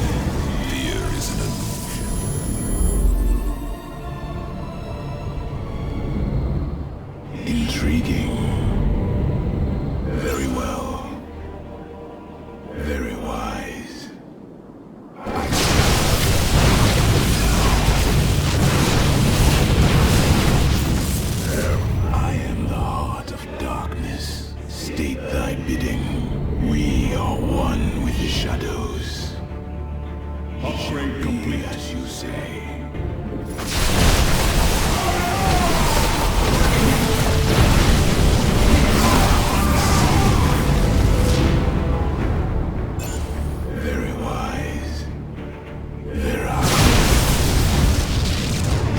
Fear is an illusion. Intriguing. Very well. Very wise. I am the heart of darkness. State thy bidding. We are one with the shadows. Upgrade complete. As you say. Very wise. There are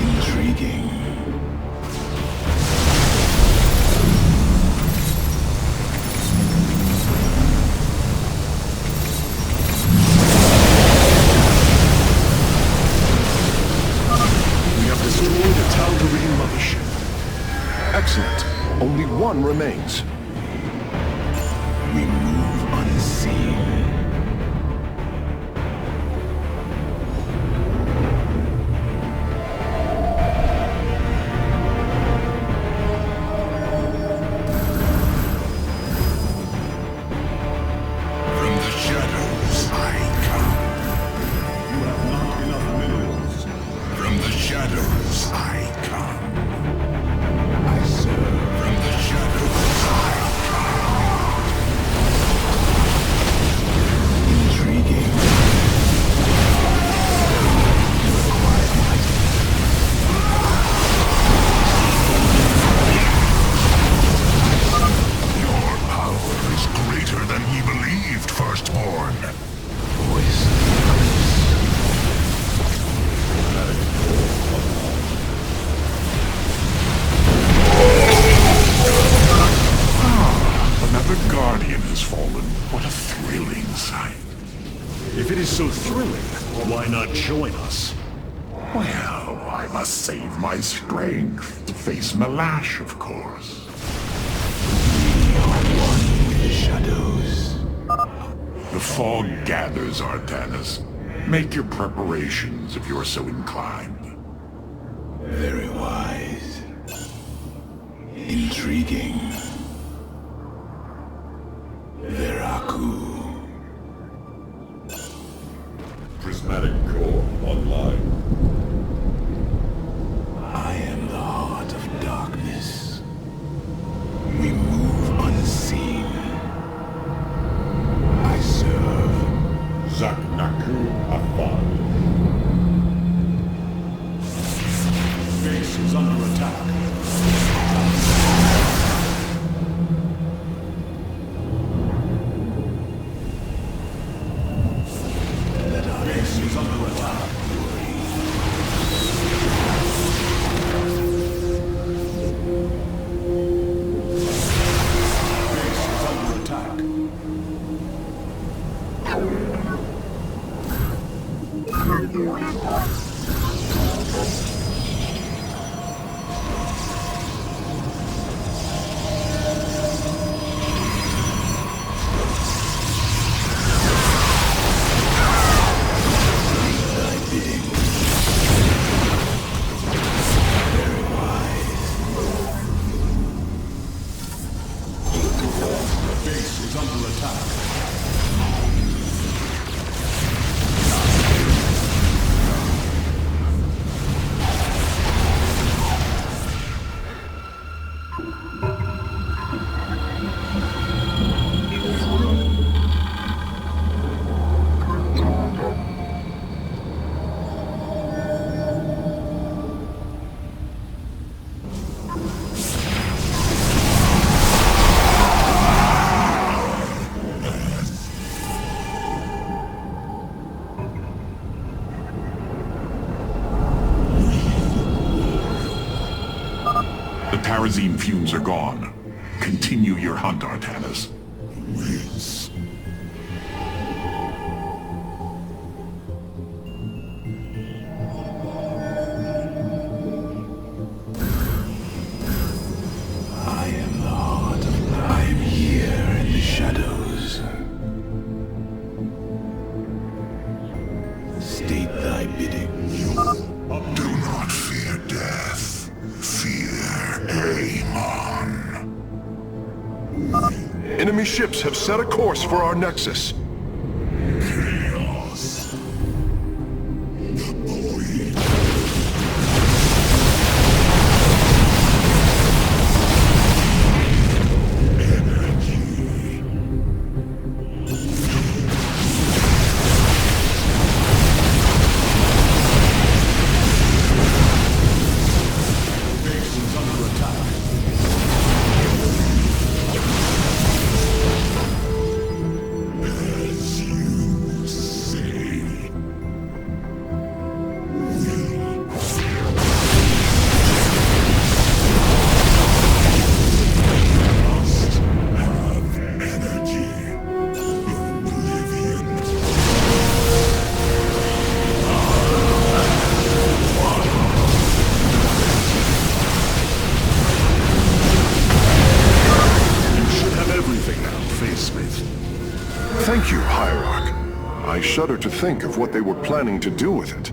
intriguing. We have destroyed a Tal'Darim mothership. Excellent. Only one remains. We move unseen. From the shadows I come. You have not enough minerals. From the shadows I come. I serve. From the shadows I come. Intriguing. Your power is greater than he believed, Firstborn. Voice Another Guardian has fallen. What a thrilling sight. If it is so thrilling, why not join us? Well, I must save my strength to face Malash, of course. the shadows. The fog gathers, Artanis. Make your preparations if you're so inclined. Very wise. Intriguing. Veraku. Prismatic core online. I am the heart of darkness. We move unseen. I serve. Zaknaku Afad. Base is under attack. Base is under attack. Base is under attack. Thy bidding. Very wise. Base is under attack. Kerosene fumes are gone. Continue your hunt, Artanis. I am the heart of I am here in the shadows. State thy bidding. Do not fear death. Fear Amon. Enemy ships have set a course for our nexus. Chaos. The void. Thank you, Hierarch. I shudder to think of what they were planning to do with it.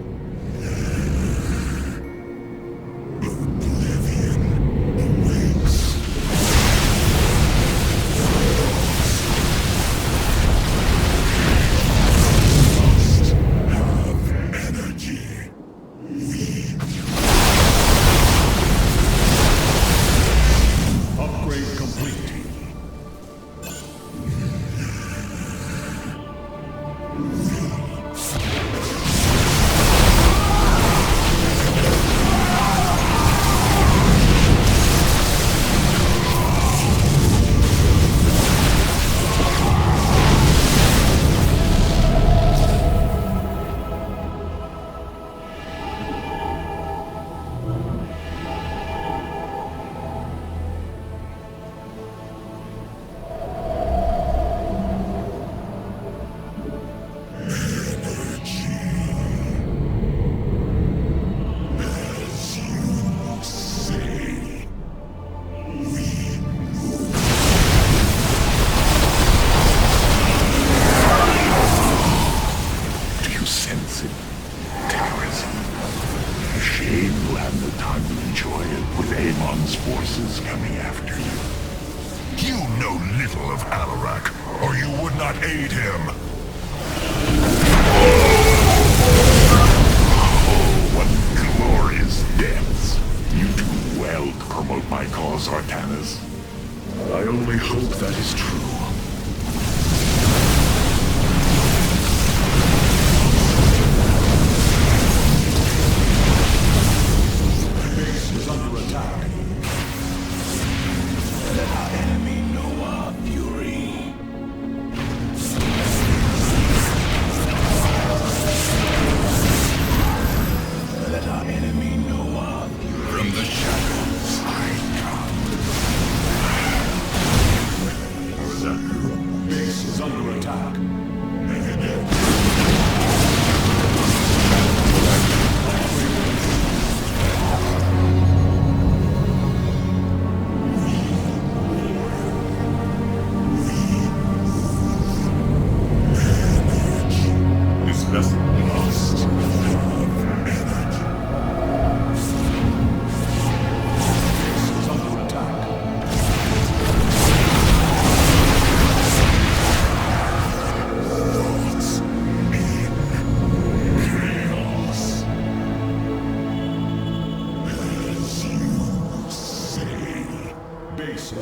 Upgrade complete. Amon's forces coming after you. You know little of Alarak, or you would not aid him. Oh, what glorious deaths. You do well to promote my cause, Artanis. I only hope that is true.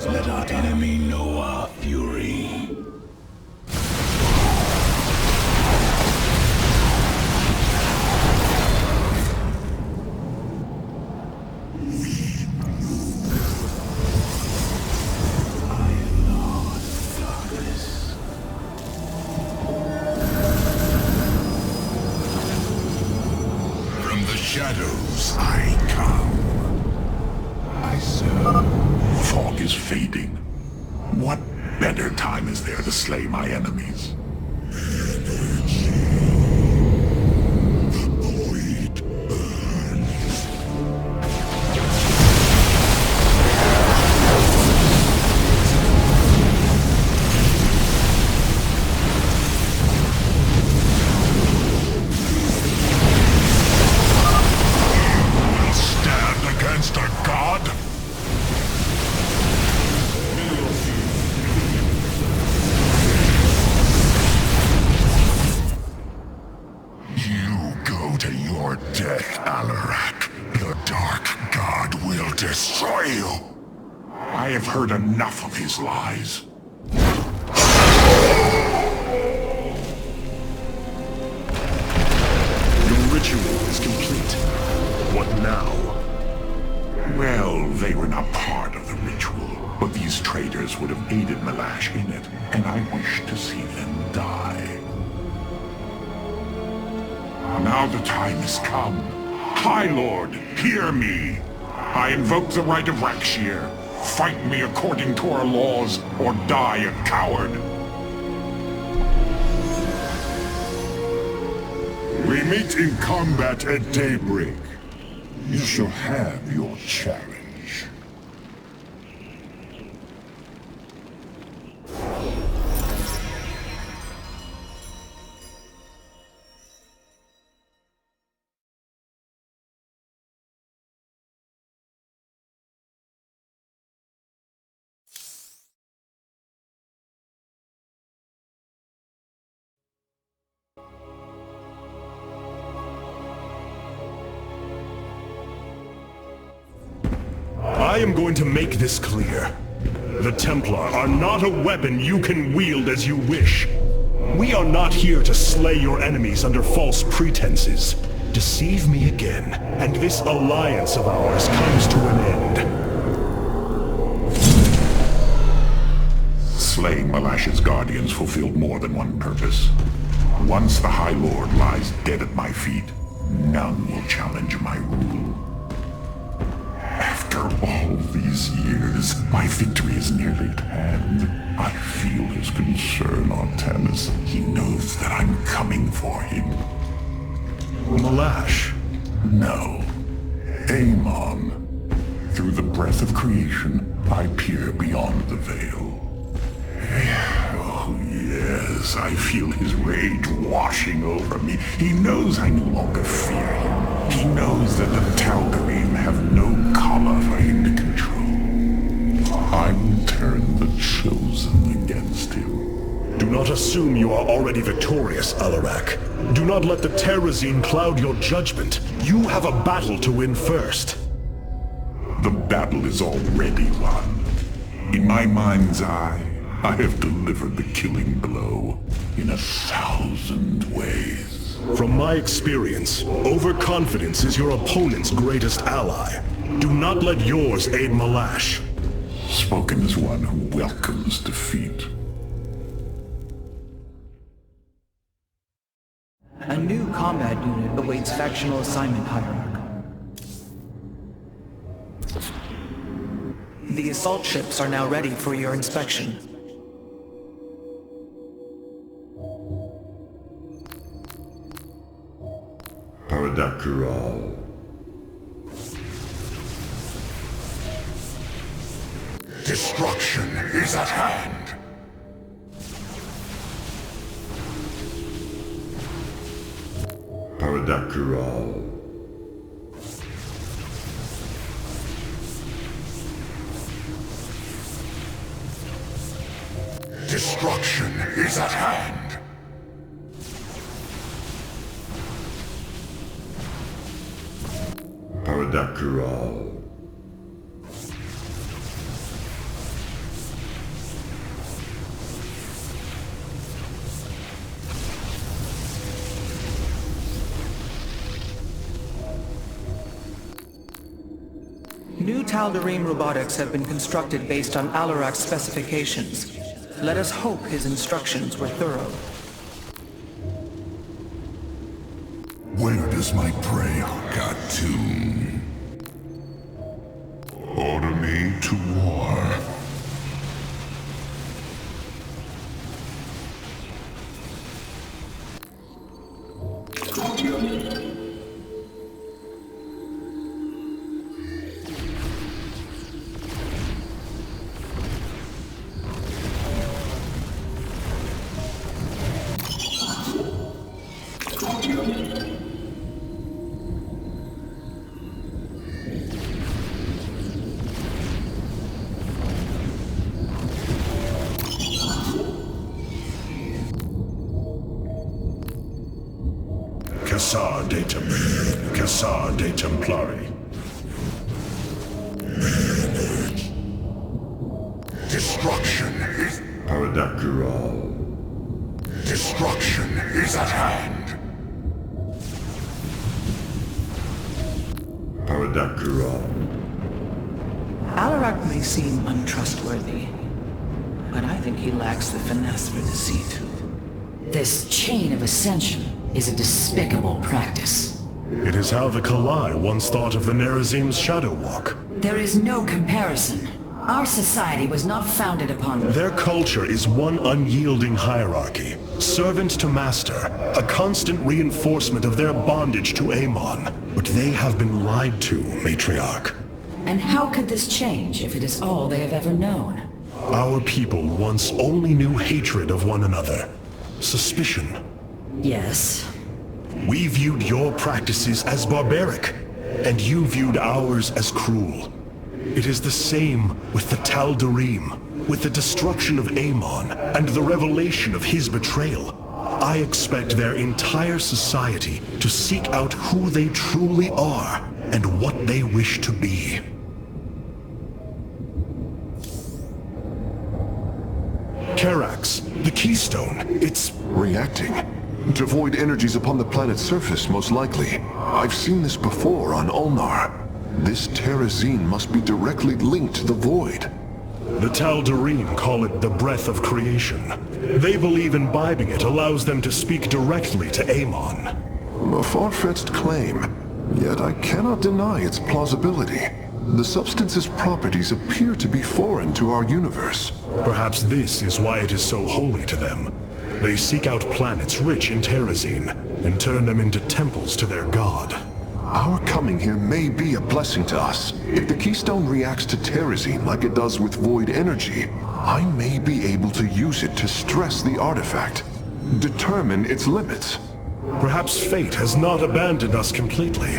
Let our enemy know our fury. From the shadows I come. I serve. is fading. What better time is there to slay my enemies? I have heard enough of his lies. Your ritual is complete. What now? Well, they were not part of the ritual, but these traitors would have aided Malash in it, and I wish to see them die. Now the time has come. High Lord, hear me! I invoke the right of Rakshir. Fight me according to our laws, or die a coward. We meet in combat at daybreak. You shall have your challenge. I am going to make this clear. The Templar are not a weapon you can wield as you wish. We are not here to slay your enemies under false pretenses. Deceive me again, and this alliance of ours comes to an end. Slaying Malash's guardians fulfilled more than one purpose. Once the High Lord lies dead at my feet, none will challenge my rule. After all these years, my victory is nearly at hand. I feel his concern, Artanis. He knows that I'm coming for him. Malash? No. Amon. Through the breath of creation, I peer beyond the veil. Oh, yes, I feel his rage washing over me. He knows I no longer fear him. He knows that the Tal'Darim have no collar for him to control. I will turn the Chosen against him. Do not assume you are already victorious, Alarak. Do not let the Terrazine cloud your judgment. You have a battle to win first. The battle is already won. In my mind's eye, I have delivered the killing blow in 1,000 ways. From my experience, overconfidence is your opponent's greatest ally. Do not let yours aid Malash. Spoken as one who welcomes defeat. A new combat unit awaits factional assignment, Hierarch. The assault ships are now ready for your inspection. Paradakural. Destruction is at hand. Paradakural. Destruction is at hand. Paradakural. New Tal'Darim robotics have been constructed based on Alarak's specifications. Let us hope his instructions were thorough. Where does my prey got to? Order me to war. Cassar de Templari. Destruction is... Paradactyral. Destruction is at hand. Paradactyral. Alarak may seem untrustworthy, but I think he lacks the finesse for deceit. This chain of ascension is a despicable practice. It is how the Kalai once thought of the Nerazim's Shadow Walk. There is no comparison. Our society was not founded upon... Their culture is one unyielding hierarchy, servant to master, a constant reinforcement of their bondage to Amon. But they have been lied to, Matriarch. And how could this change if it is all they have ever known? Our people once only knew hatred of one another, suspicion. Yes. We viewed your practices as barbaric, and you viewed ours as cruel. It is the same with the Tal'Darim, with the destruction of Amon, and the revelation of his betrayal. I expect their entire society to seek out who they truly are, and what they wish to be. Karax, the Keystone, it's... Reacting to void energies upon the planet's surface, most likely. I've seen this before on Ulnar. This Terrazine must be directly linked to the void. The Tal'Darim call it the breath of creation. They believe imbibing it allows them to speak directly to Amon. A far-fetched claim, yet I cannot deny its plausibility. The substance's properties appear to be foreign to our universe. Perhaps this is why it is so holy to them. They seek out planets rich in Terrazine, and turn them into temples to their god. Our coming here may be a blessing to us. If the Keystone reacts to Terrazine like it does with void energy, I may be able to use it to stress the artifact, determine its limits. Perhaps fate has not abandoned us completely.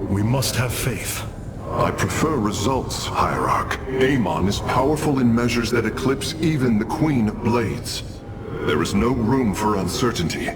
We must have faith. I prefer results, Hierarch. Amon is powerful in measures that eclipse even the Queen of Blades. There is no room for uncertainty.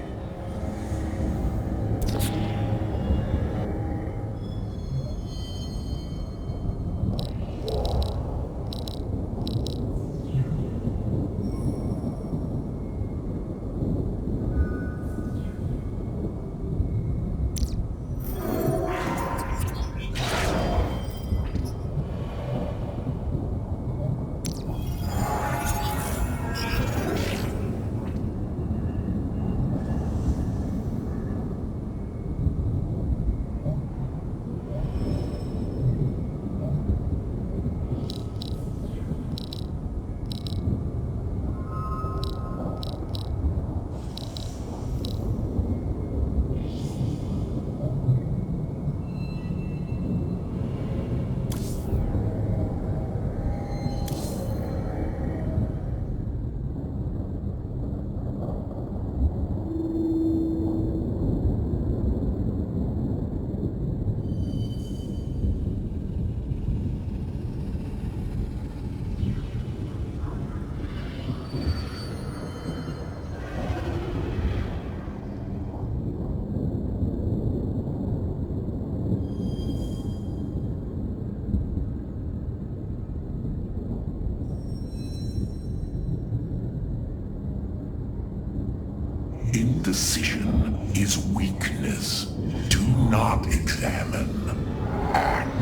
Indecision is weakness. Do not examine. Act.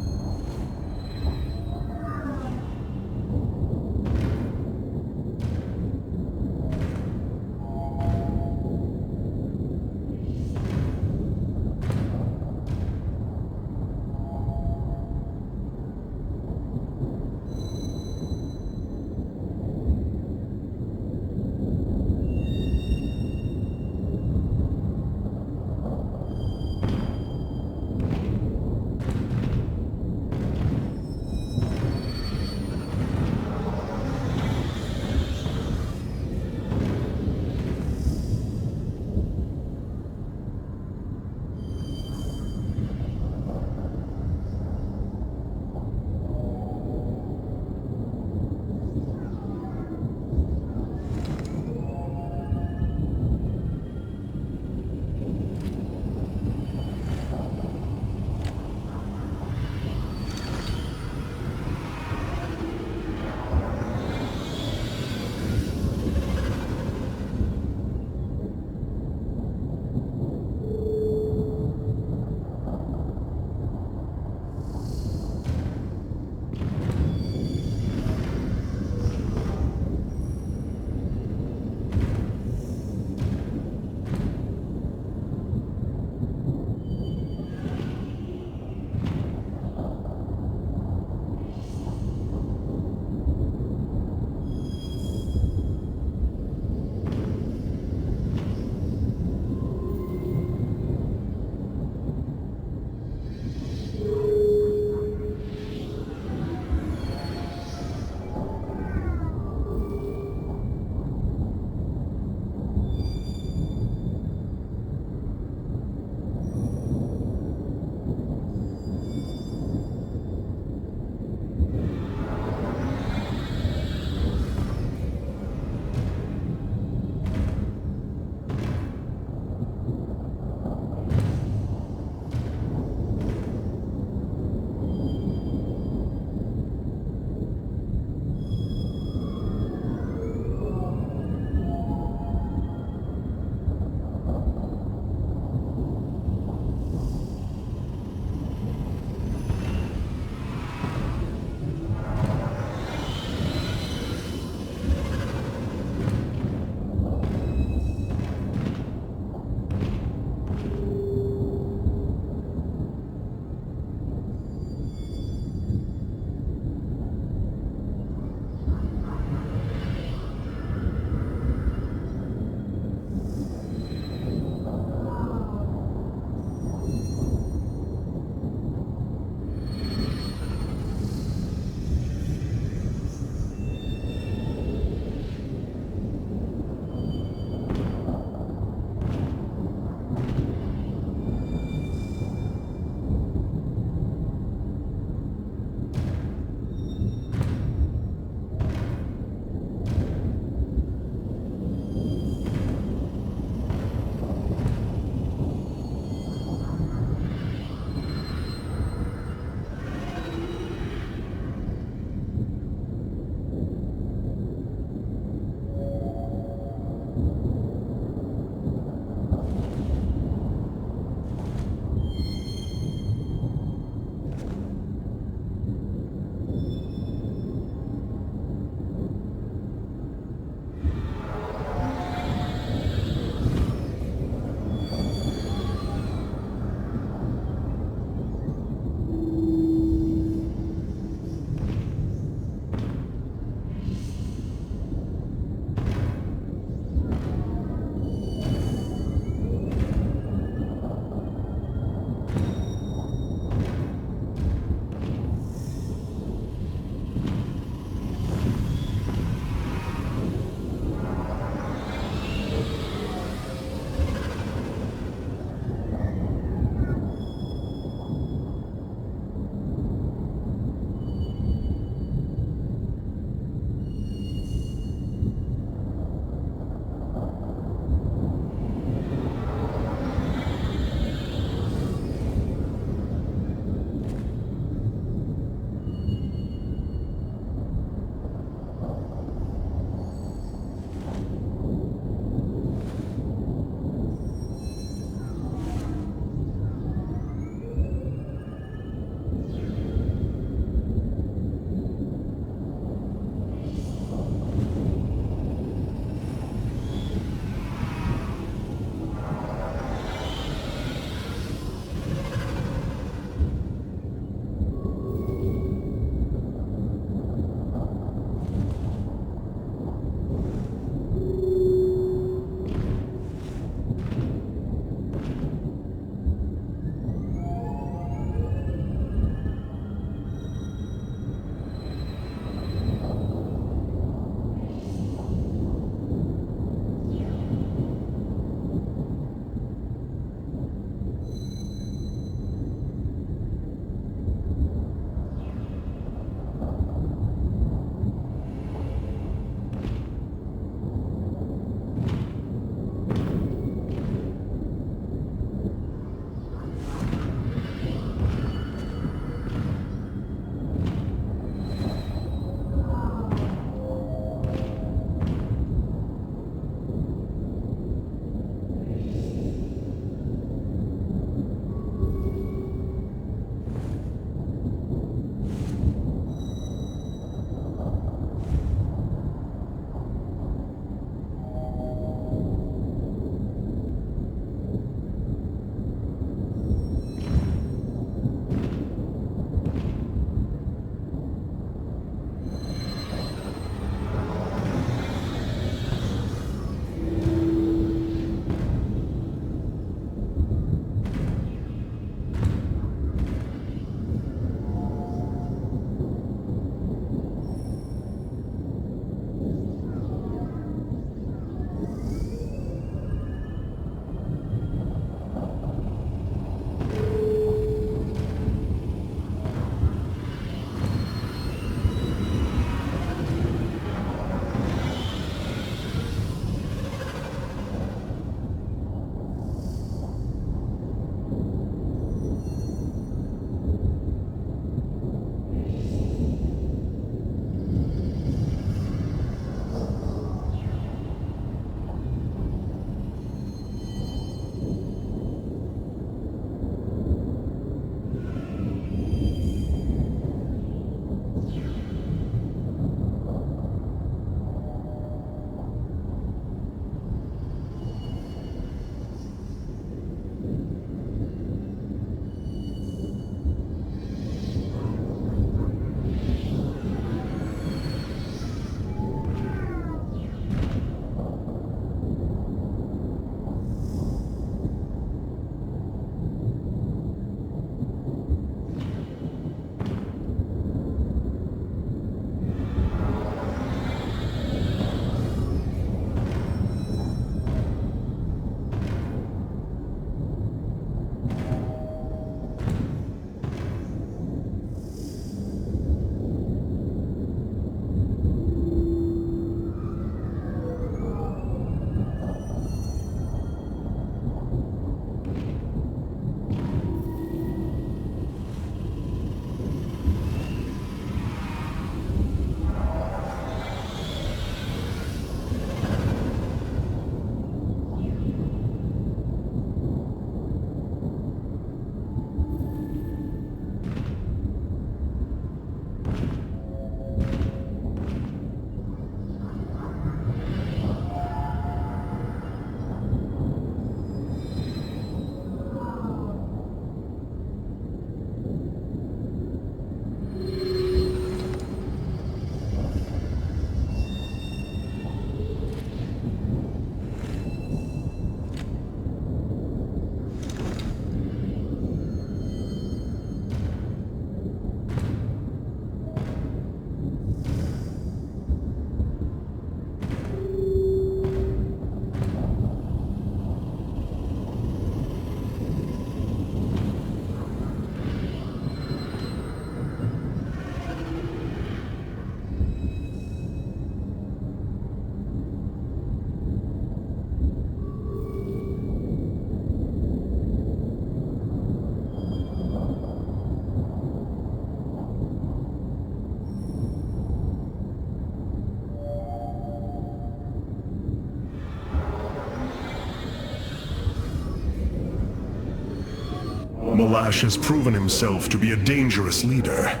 Malash has proven himself to be a dangerous leader.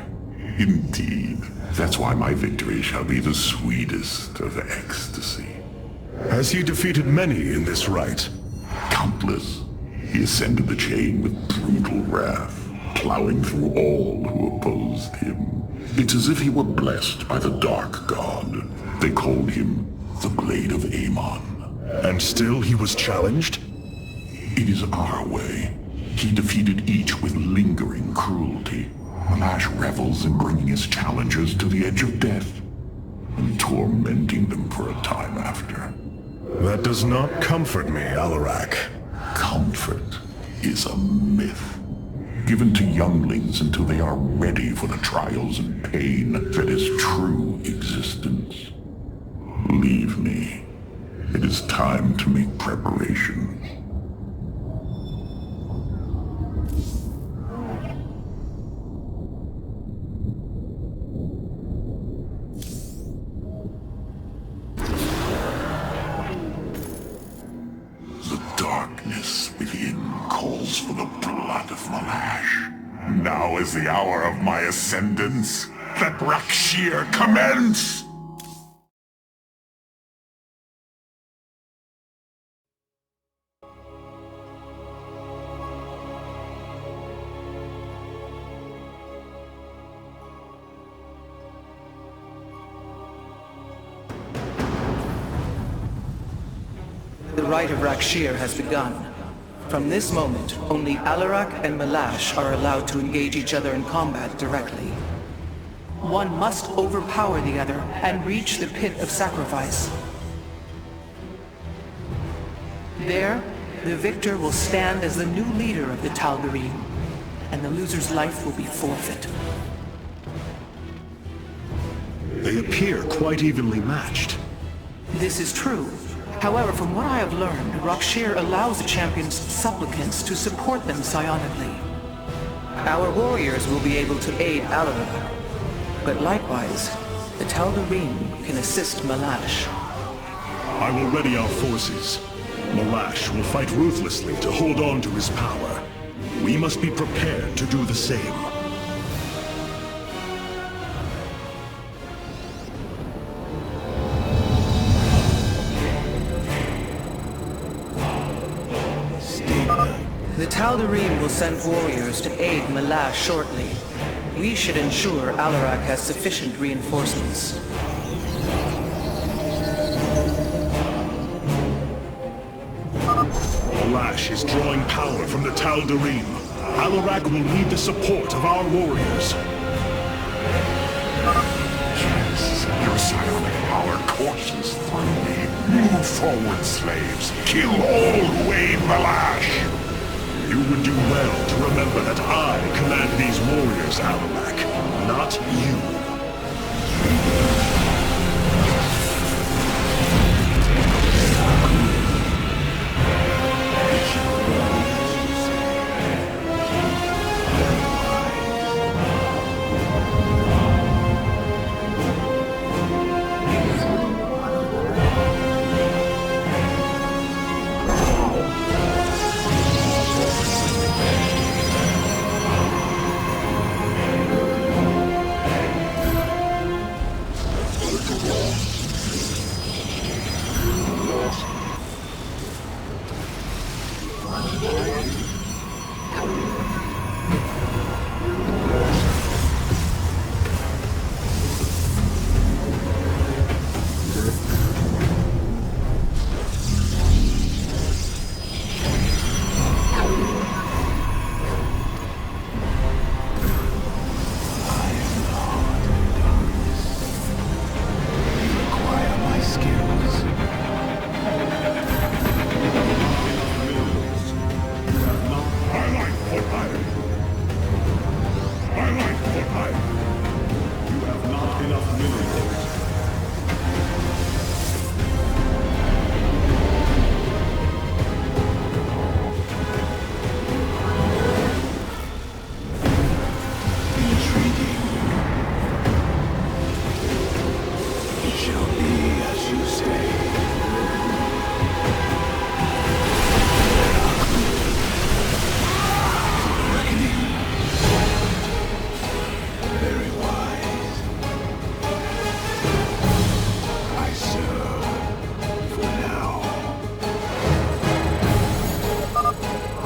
Indeed. That's why my victory shall be the sweetest of ecstasy. Has he defeated many in this rite? Countless. He ascended the chain with brutal wrath, plowing through all who opposed him. It's as if he were blessed by the Dark God. They called him the Blade of Amon. And still he was challenged? It is our way. He defeated each with lingering cruelty. Malash revels in bringing his challengers to the edge of death, and tormenting them for a time after. That does not comfort me, Alarak. Comfort is a myth, given to younglings until they are ready for the trials and pain that is true existence. Leave me. It is time to make preparations. Calls for the blood of Malash. Now is the hour of my ascendance. Let Rakshir commence! The rite of Rakshir has begun. From this moment, only Alarak and Malash are allowed to engage each other in combat directly. One must overpower the other and reach the pit of sacrifice. There, the victor will stand as the new leader of the Tal'Darim, and the loser's life will be forfeit. They appear quite evenly matched. This is true. However, from what I have learned, Rakshir allows the champion's supplicants to support them psionically. Our warriors will be able to aid Alarak, but likewise, the Tal'Darim can assist Malash. I will ready our forces. Malash will fight ruthlessly to hold on to his power. We must be prepared to do the same. The Tal'Darim will send warriors to aid Malash shortly. We should ensure Alarak has sufficient reinforcements. Malash is drawing power from the Tal'Darim. Alarak will need the support of our warriors. Yes, your psionic power courses through me. Move forward, slaves. Kill all who aid Malash. You would do well to remember that I command these warriors, Alarak, not you.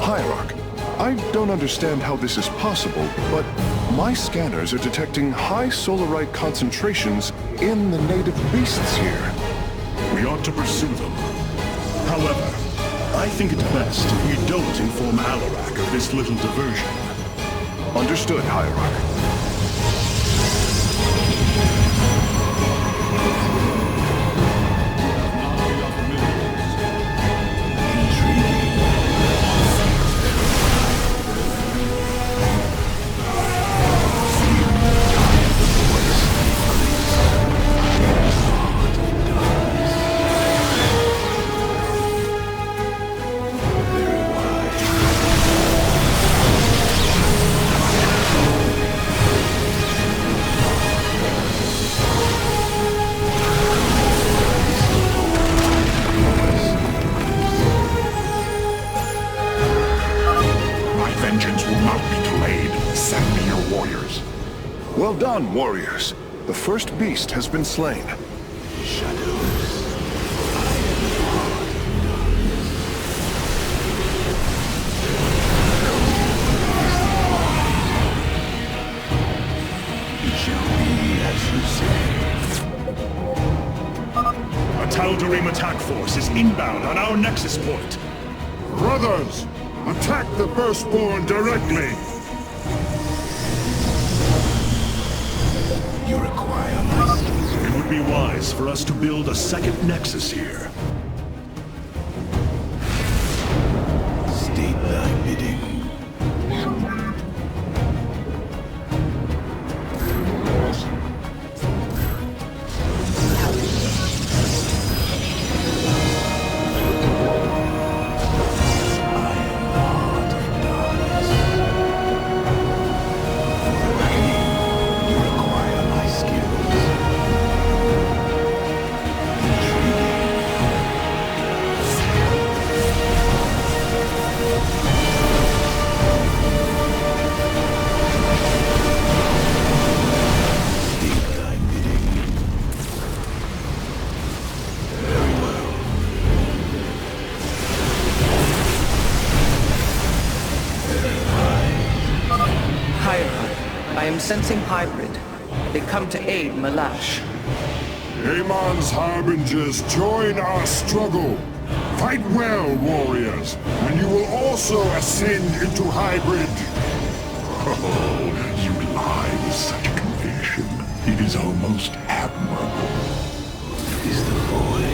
Hierarch, I don't understand how this is possible, but my scanners are detecting high solarite concentrations in the native beasts here. We ought to pursue them. However, I think it best if we don't inform Alarak of this little diversion. Understood, Hierarch. Well done, warriors. The first beast has been slain. A Tal'Darim attack force is inbound on our nexus point. Brothers, attack the Firstborn directly! You require my skill. It would be wise for us to build a second nexus here. State thy bidding. I am sensing hybrid. They come to aid Malash. Amon's harbingers, join our struggle. Fight well, warriors, and you will also ascend into hybrid. Oh, you lie with such conviction. It is almost admirable. It is the void.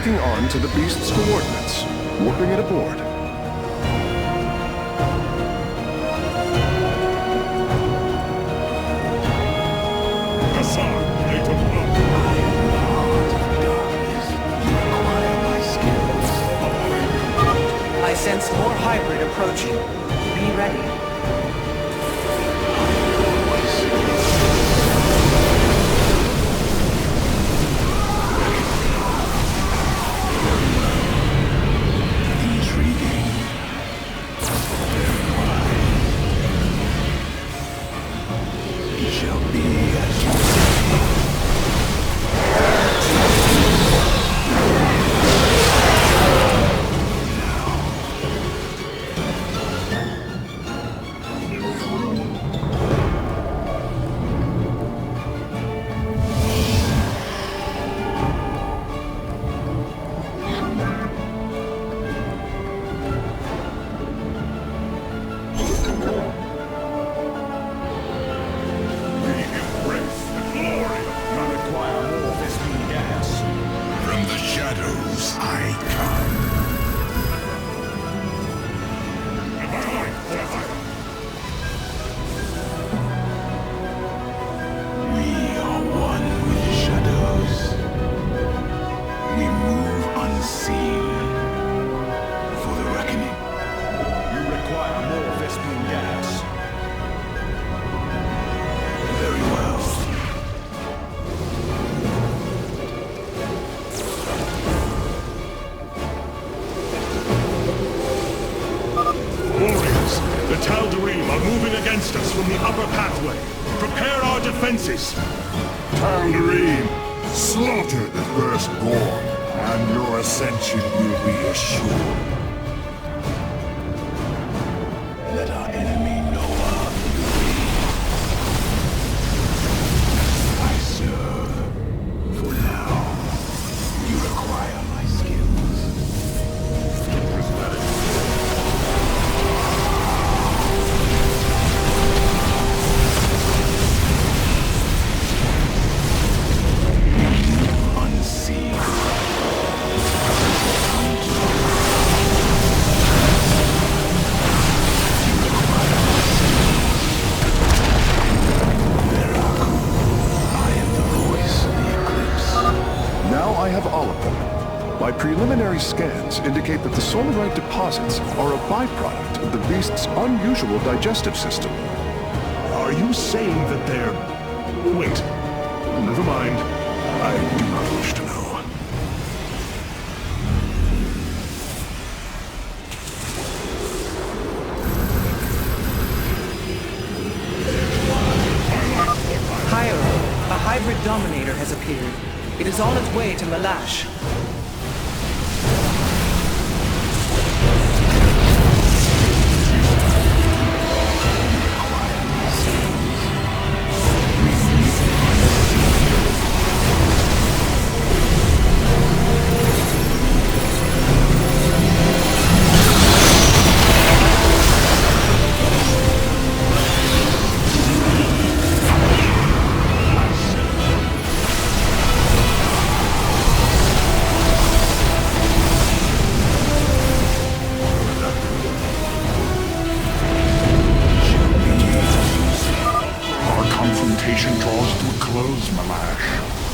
Locking on to the beast's coordinates. Warping it aboard. Hassan, they took low. I sense more hybrid approaching. Be ready. Tal'Darim, slaughter the firstborn, and your ascension will be assured. Let our enemy know our fury. I serve. For now, you require my skills. My preliminary scans indicate that the solarite deposits are a byproduct of the beast's unusual digestive system. Are you saying that they're... Wait. Never mind. I do not wish to know. Cairo, a hybrid dominator has appeared. It is on its way to Malash.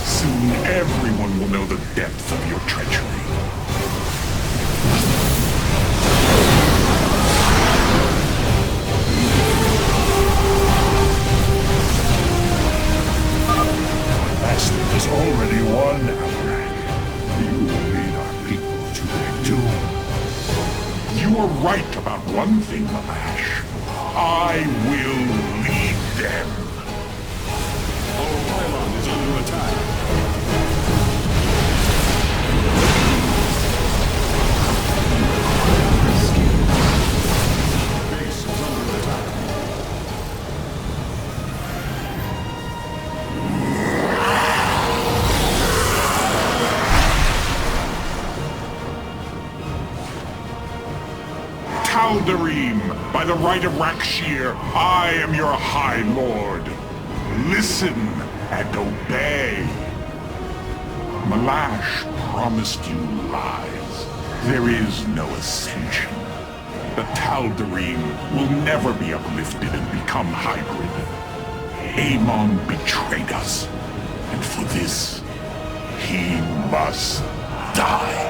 Soon everyone will know the depth of your treachery. Master has already won, Amarak. You will lead our people to their doom. You are right about one thing, Malash. I will lead them. Our pylon is under attack. Base is under attack. Tal'Darim, by the right of Rakshir, I am your High Lord. Listen and obey. Malash promised you lies. There is no ascension. The Tal'Darim will never be uplifted and become hybrid. Amon betrayed us, and for this, he must die.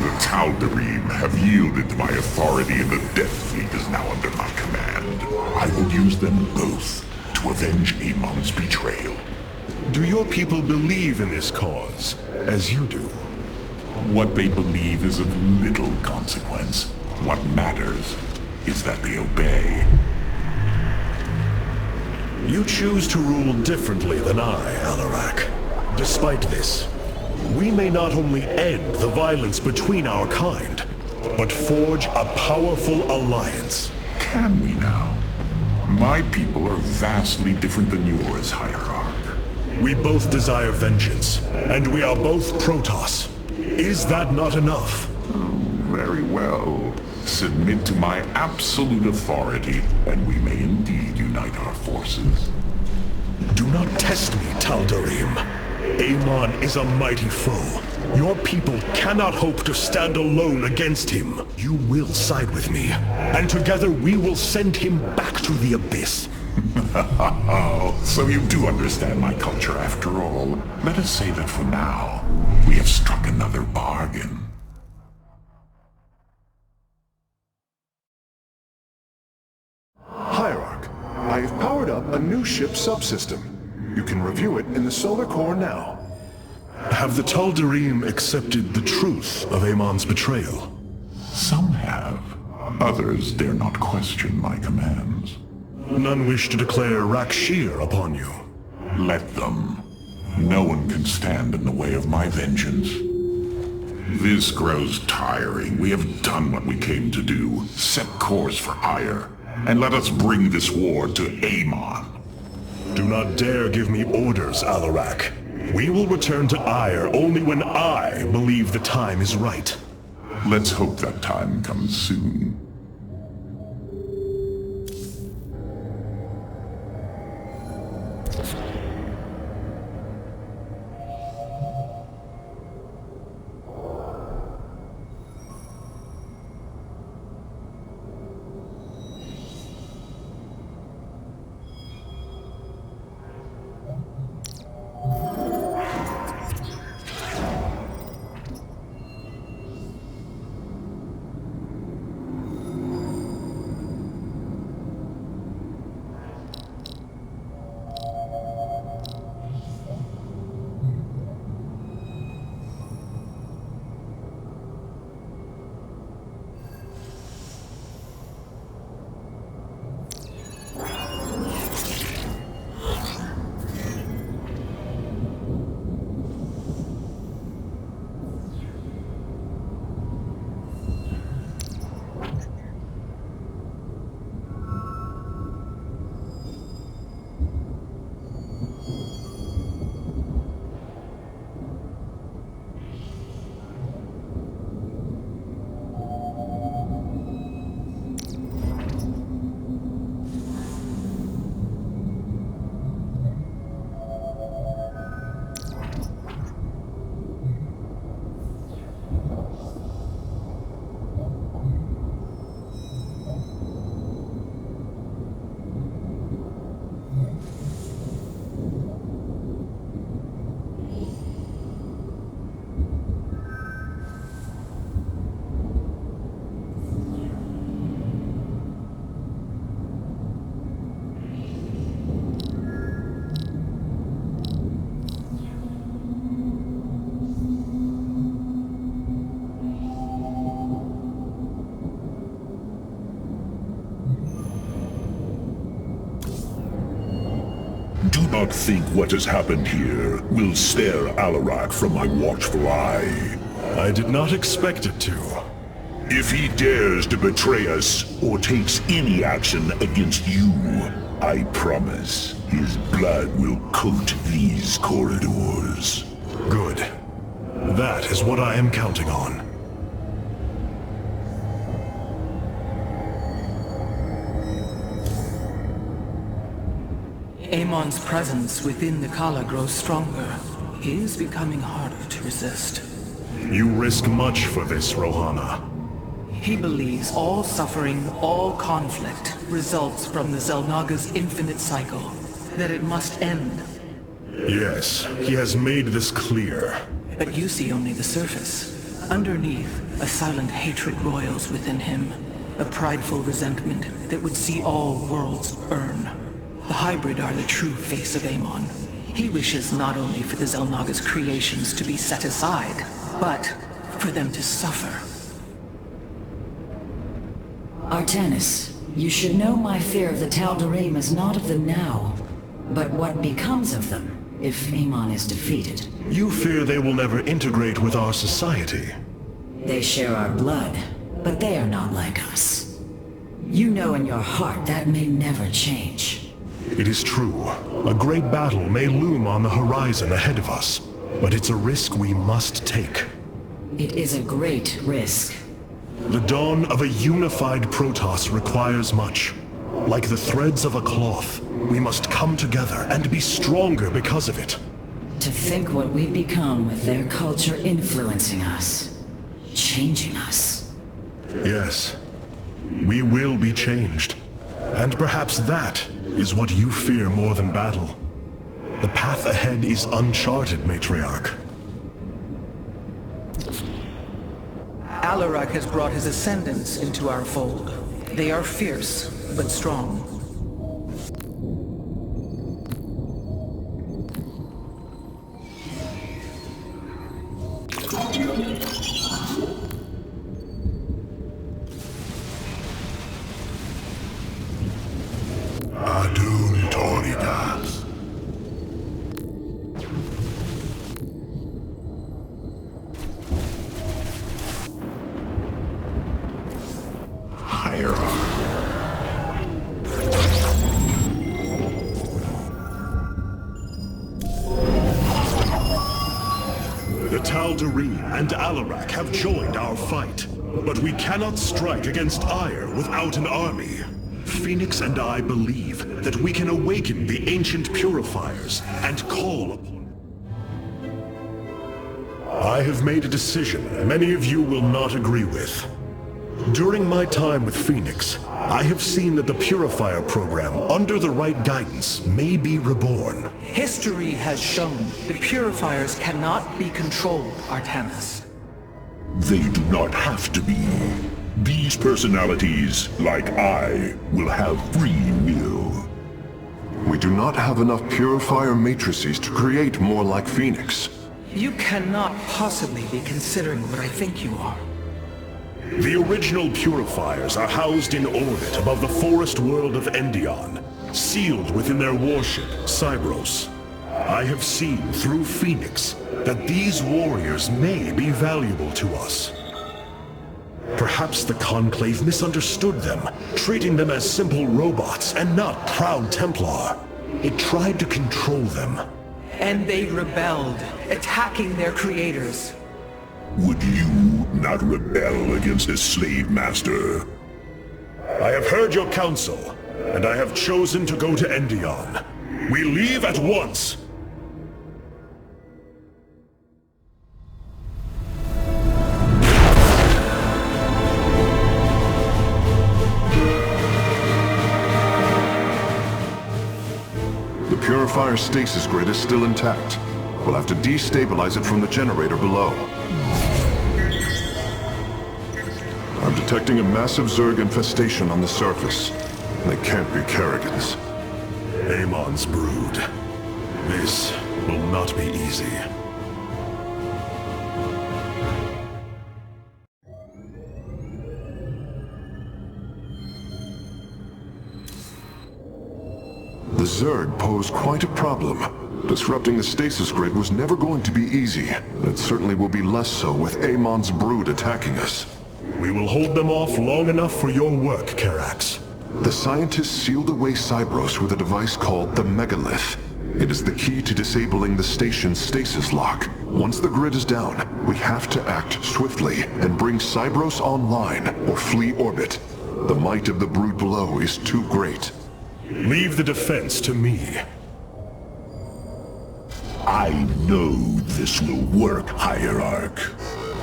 The Tal'Darim have yielded to my authority, and the Death Fleet is now under my command. I will use them both to avenge Amon's betrayal. Do your people believe in this cause, as you do? What they believe is of little consequence. What matters is that they obey. You choose to rule differently than I, Alarak. Despite this, we may not only end the violence between our kind, but forge a powerful alliance. Can we now? My people are vastly different than yours, Hierarch. We both desire vengeance, and we are both Protoss. Is that not enough? Very well. Submit to my absolute authority, and we may indeed unite our forces. Do not test me, Tal'Darim. Amon is a mighty foe. Your people cannot hope to stand alone against him. You will side with me, and together we will send him back to the abyss. Oh, so you do understand my culture after all. Let us say that for now, we have struck another bargain. Hierarch, I have powered up a new ship subsystem. You can review it in the solar core now. Have the Tal'Darim accepted the truth of Amon's betrayal? Some have. Others dare not question my commands. None wish to declare Rakshir upon you. Let them. No one can stand in the way of my vengeance. This grows tiring. We have done what we came to do. Set course for Ire, and let us bring this war to Amon. Do not dare give me orders, Alarak. We will return to Ire only when I believe the time is right. Let's hope that time comes soon. do not think what has happened here will spare Alarak from my watchful eye. I did not expect it to. If he dares to betray us or takes any action against you, I promise his blood will coat these corridors. Good. That is what I am counting on. Amon's presence within the Kala grows stronger. He is becoming harder to resist. You risk much for this, Rohana. He believes all suffering, all conflict, results from the Xel'Naga's infinite cycle. That it must end. Yes, he has made this clear. But you see only the surface. Underneath, a silent hatred roils within him. A prideful resentment that would see all worlds burn. The hybrid are the true face of Amon. He wishes not only for the Xel'Naga's creations to be set aside, but for them to suffer. Artanis, you should know my fear of the Tal'Darim is not of the now, but what becomes of them if Amon is defeated. You fear they will never integrate with our society. They share our blood, but they are not like us. You know in your heart that may never change. It is true. A great battle may loom on the horizon ahead of us, but it's a risk we must take. It is a great risk. The dawn of a unified Protoss requires much. Like the threads of a cloth, we must come together and be stronger because of it. To think what we become with their culture influencing us, changing us. Yes, we will be changed. And perhaps that is what you fear more than battle. The path ahead is uncharted, Matriarch. Alarak has brought his ascendants into our fold. They are fierce, but strong. Adun Torida. The Tal'Darim and Alarak have joined our fight, but we cannot strike against Ire without an army. Phoenix and I believe that we can awaken the ancient purifiers and call upon... I have made a decision many of you will not agree with. During my time with Phoenix, I have seen that the Purifier program, under the right guidance, may be reborn. History has shown the Purifiers cannot be controlled, Artanis. They do not have to be. These personalities, like I, will have free will. We do not have enough Purifier matrices to create more like Phoenix. You cannot possibly be considering what I think you are. The original Purifiers are housed in orbit above the forest world of Endion, sealed within their warship, Cybros. I have seen through Phoenix that these warriors may be valuable to us. Perhaps the Conclave misunderstood them, treating them as simple robots and not proud Templar. It tried to control them. And they rebelled, attacking their creators. Would you not rebel against a slave master? I have heard your counsel, and I have chosen to go to Endion. We leave at once! The Purifier stasis grid is still intact. We'll have to destabilize it from the generator below. I'm detecting a massive Zerg infestation on the surface. They can't be Kerrigans. Amon's brood. This will not be easy. The The Zerg pose quite a problem. Disrupting the stasis grid was never going to be easy. It certainly will be less so with Amon's brood attacking us. We will hold them off long enough for your work, Karax. The scientists sealed away Cybros with a device called the Megalith. It is the key to disabling the station's stasis lock. Once the grid is down, we have to act swiftly and bring Cybros online or flee orbit. The might of the brood below is too great. Leave the defense to me. I know this will work, Hierarch.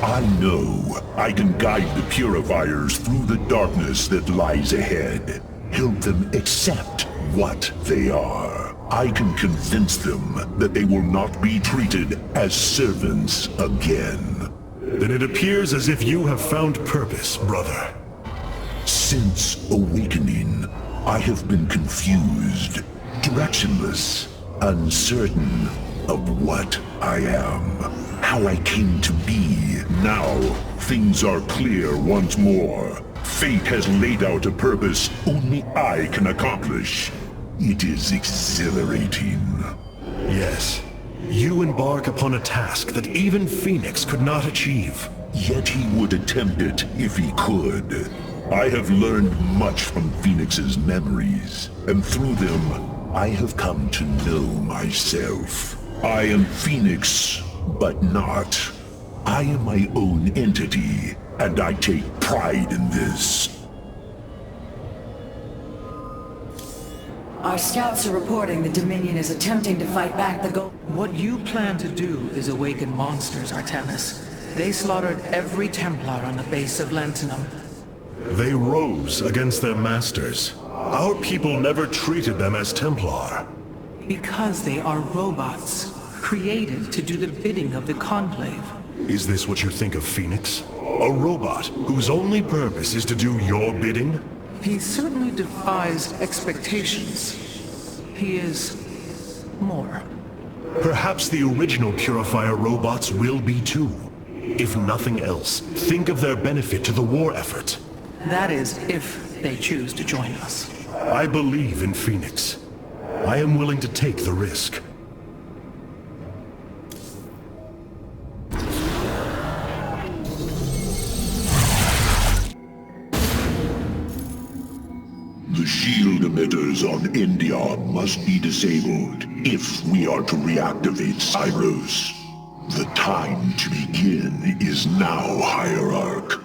I know I can guide the Purifiers through the darkness that lies ahead. Help them accept what they are. I can convince them that they will not be treated as servants again. Then it appears as if you have found purpose, brother. Since awakening, I have been confused, directionless, uncertain of what I am, how I came to be. Now, things are clear once more. Fate has laid out a purpose only I can accomplish. It is exhilarating. Yes. You embark upon a task that even Phoenix could not achieve. Yet he would attempt it if he could. I have learned much from Phoenix's memories, and through them, I have come to know myself. I am Phoenix, but not. I am my own entity, and I take pride in this. Our scouts are reporting the Dominion is attempting to fight back the gold. What you plan to do is awaken monsters, Artemis. They slaughtered every Templar on the base of Lentinum. They rose against their masters. Our people never treated them as Templar. Because they are robots, created to do the bidding of the Conclave. Is this what you think of Phoenix? A robot whose only purpose is to do your bidding? He certainly defies expectations. He is more. Perhaps the original Purifier robots will be too. If nothing else, think of their benefit to the war effort. That is, if they choose to join us. I believe in Phoenix. I am willing to take the risk. The shield emitters on Endion must be disabled if we are to reactivate Cybros. The time to begin is now, Hierarch.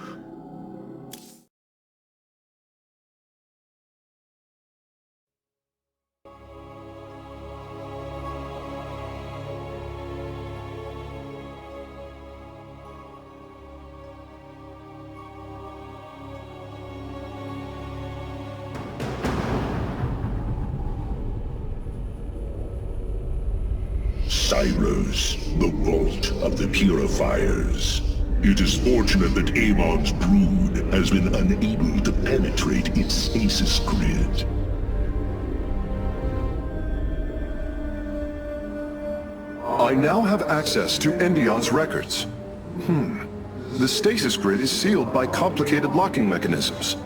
Cybros, the vault of the Purifiers. It is fortunate that Amon's brood has been unable to penetrate its stasis grid. I now have access to Endion's records. The stasis grid is sealed by complicated locking mechanisms.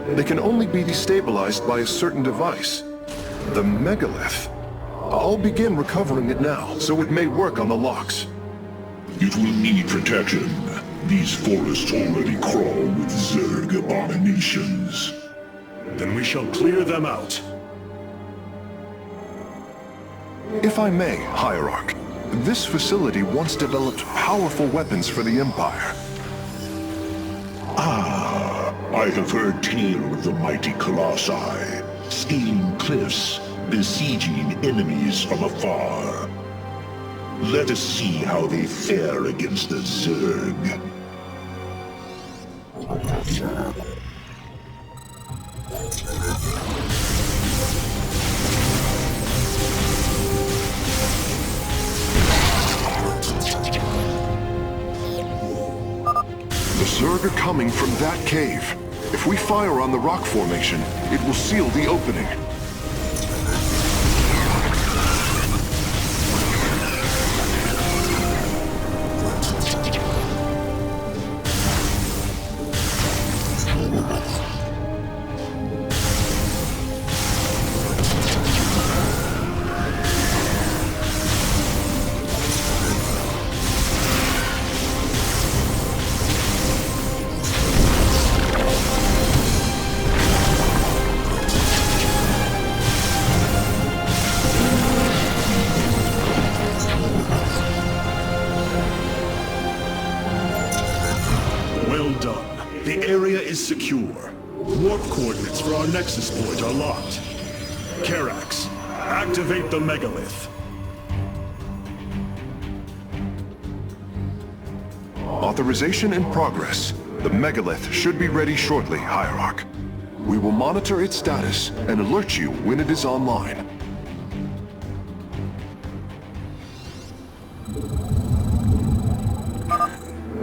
They can only be destabilized by a certain device. The Megalith. I'll begin recovering it now, so it may work on the locks. It will need protection. These forests already crawl with Zerg abominations. Then we shall clear them out. If I may, Hierarch, this facility once developed powerful weapons for the Empire. I have heard tale of the mighty Colossi, scaling cliffs, besieging enemies from afar. Let us see how they fare against the Zerg. The Zerg are coming from that cave. If we fire on the rock formation, it will seal the opening. is secure. Warp coordinates for our Nexus point are locked. Karax, activate the megalith. Authorization in progress. The megalith should be ready shortly, Hierarch. We will monitor its status and alert you when it is online.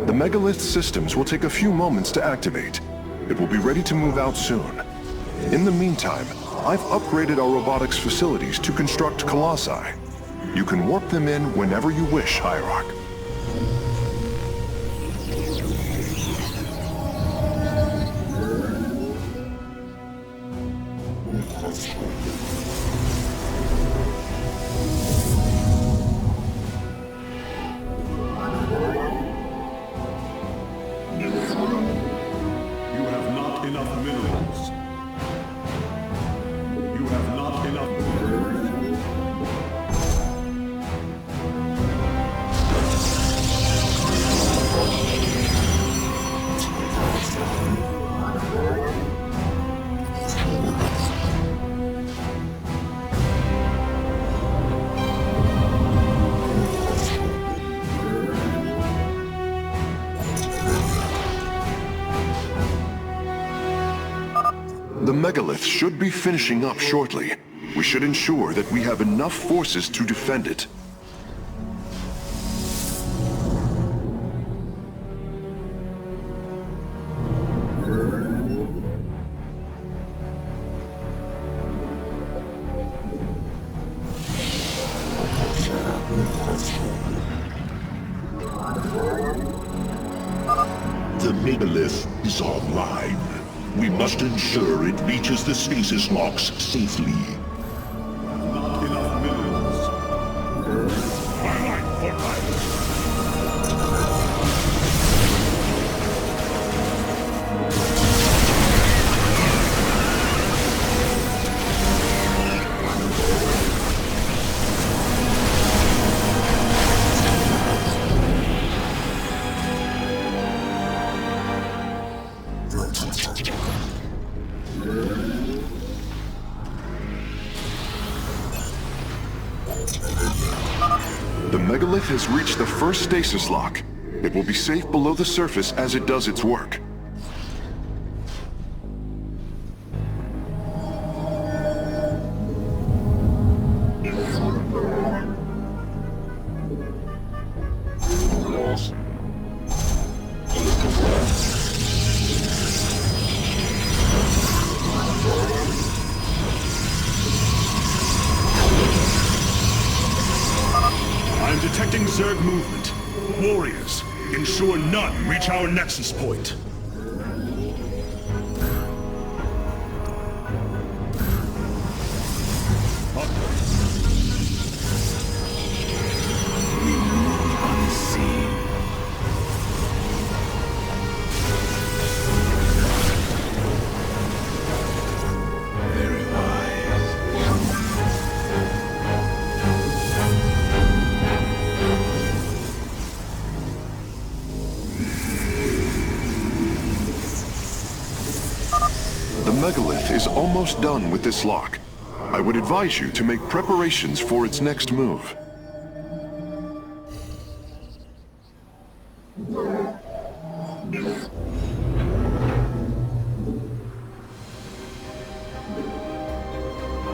The megalith systems will take a few moments to activate. It will be ready to move out soon. In the meantime, I've upgraded our robotics facilities to construct colossi. You can warp them in whenever you wish, Hierarch. You have not enough minerals. You have not enough minerals. The megalith should be finishing up shortly. We should ensure that we have enough forces to defend it. The megalith is online. We must ensure it reaches the stasis locks safely. Not enough minerals. Twilight for life. The megalith has reached the first stasis lock. It will be safe below the surface as it does its work. I'm detecting Zerg movement. Warriors, ensure none reach our nexus point. We move unseen. Very wise. The megalith is almost done with this lock. I would advise you to make preparations for its next move.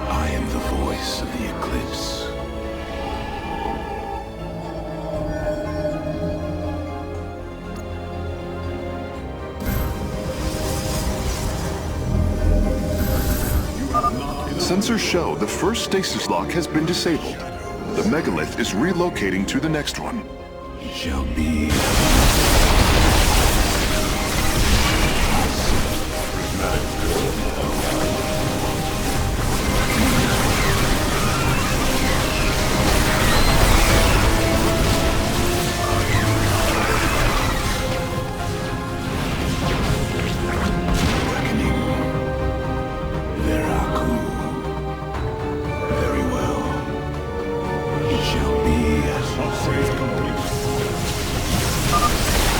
I am the voice of the eclipse. Sensors show the first stasis lock has been disabled. The megalith is relocating to the next one. Shall be.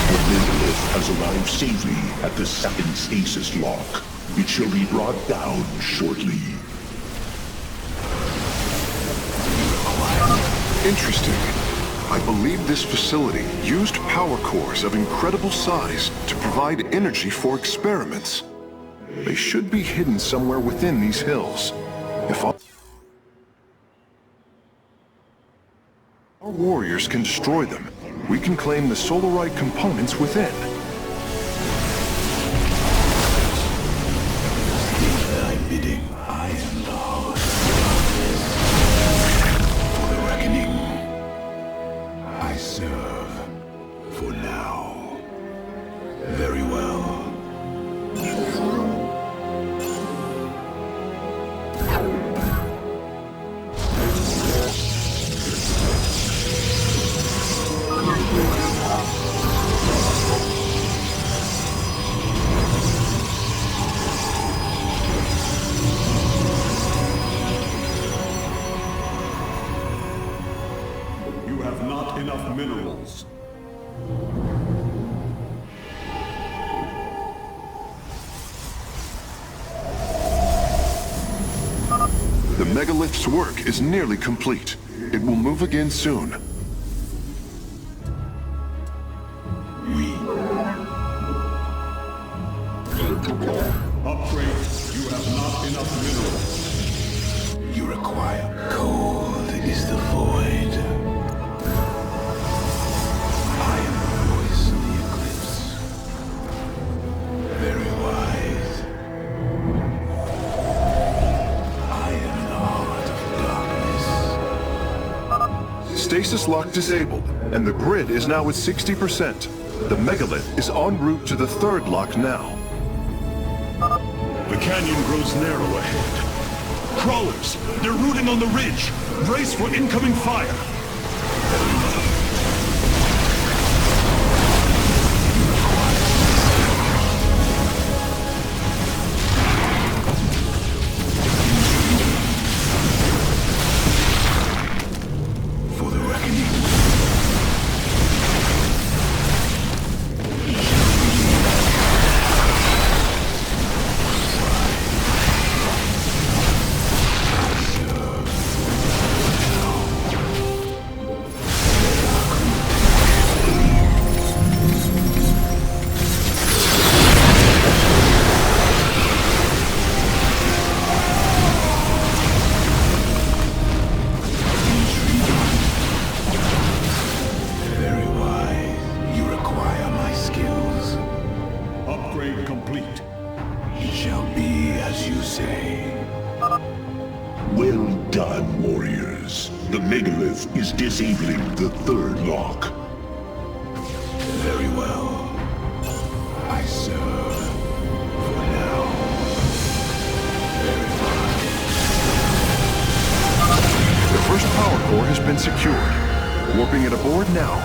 The megalith has arrived safely at the second stasis lock. It shall be brought down shortly. Interesting. I believe this facility used power cores of incredible size to provide energy for experiments. They should be hidden somewhere within these hills. If our warriors can destroy them, we can claim the Solarite components within. Thy bidding, I am the heart. For the reckoning, I serve. For now. Very well. You have not enough minerals. The megalith's work is nearly complete. It will move again soon. Upgrade. You have not enough minerals. You require. Cold is the void. I am the voice of the eclipse. Very wise. I am the heart of darkness. Stasis lock disabled, and the grid is now at 60%. The megalith is en route to the third lock now. The canyon grows narrow ahead. Crawlers! They're rooting on the ridge! Brace for incoming fire! For the reckoning. Very wise. You require my skills. Upgrade complete. It shall be as you say. Well done, warriors. The megalith is disabling the third lock. Very well. I serve. For now. Very wise. The first power core has been secured. Warping it aboard now.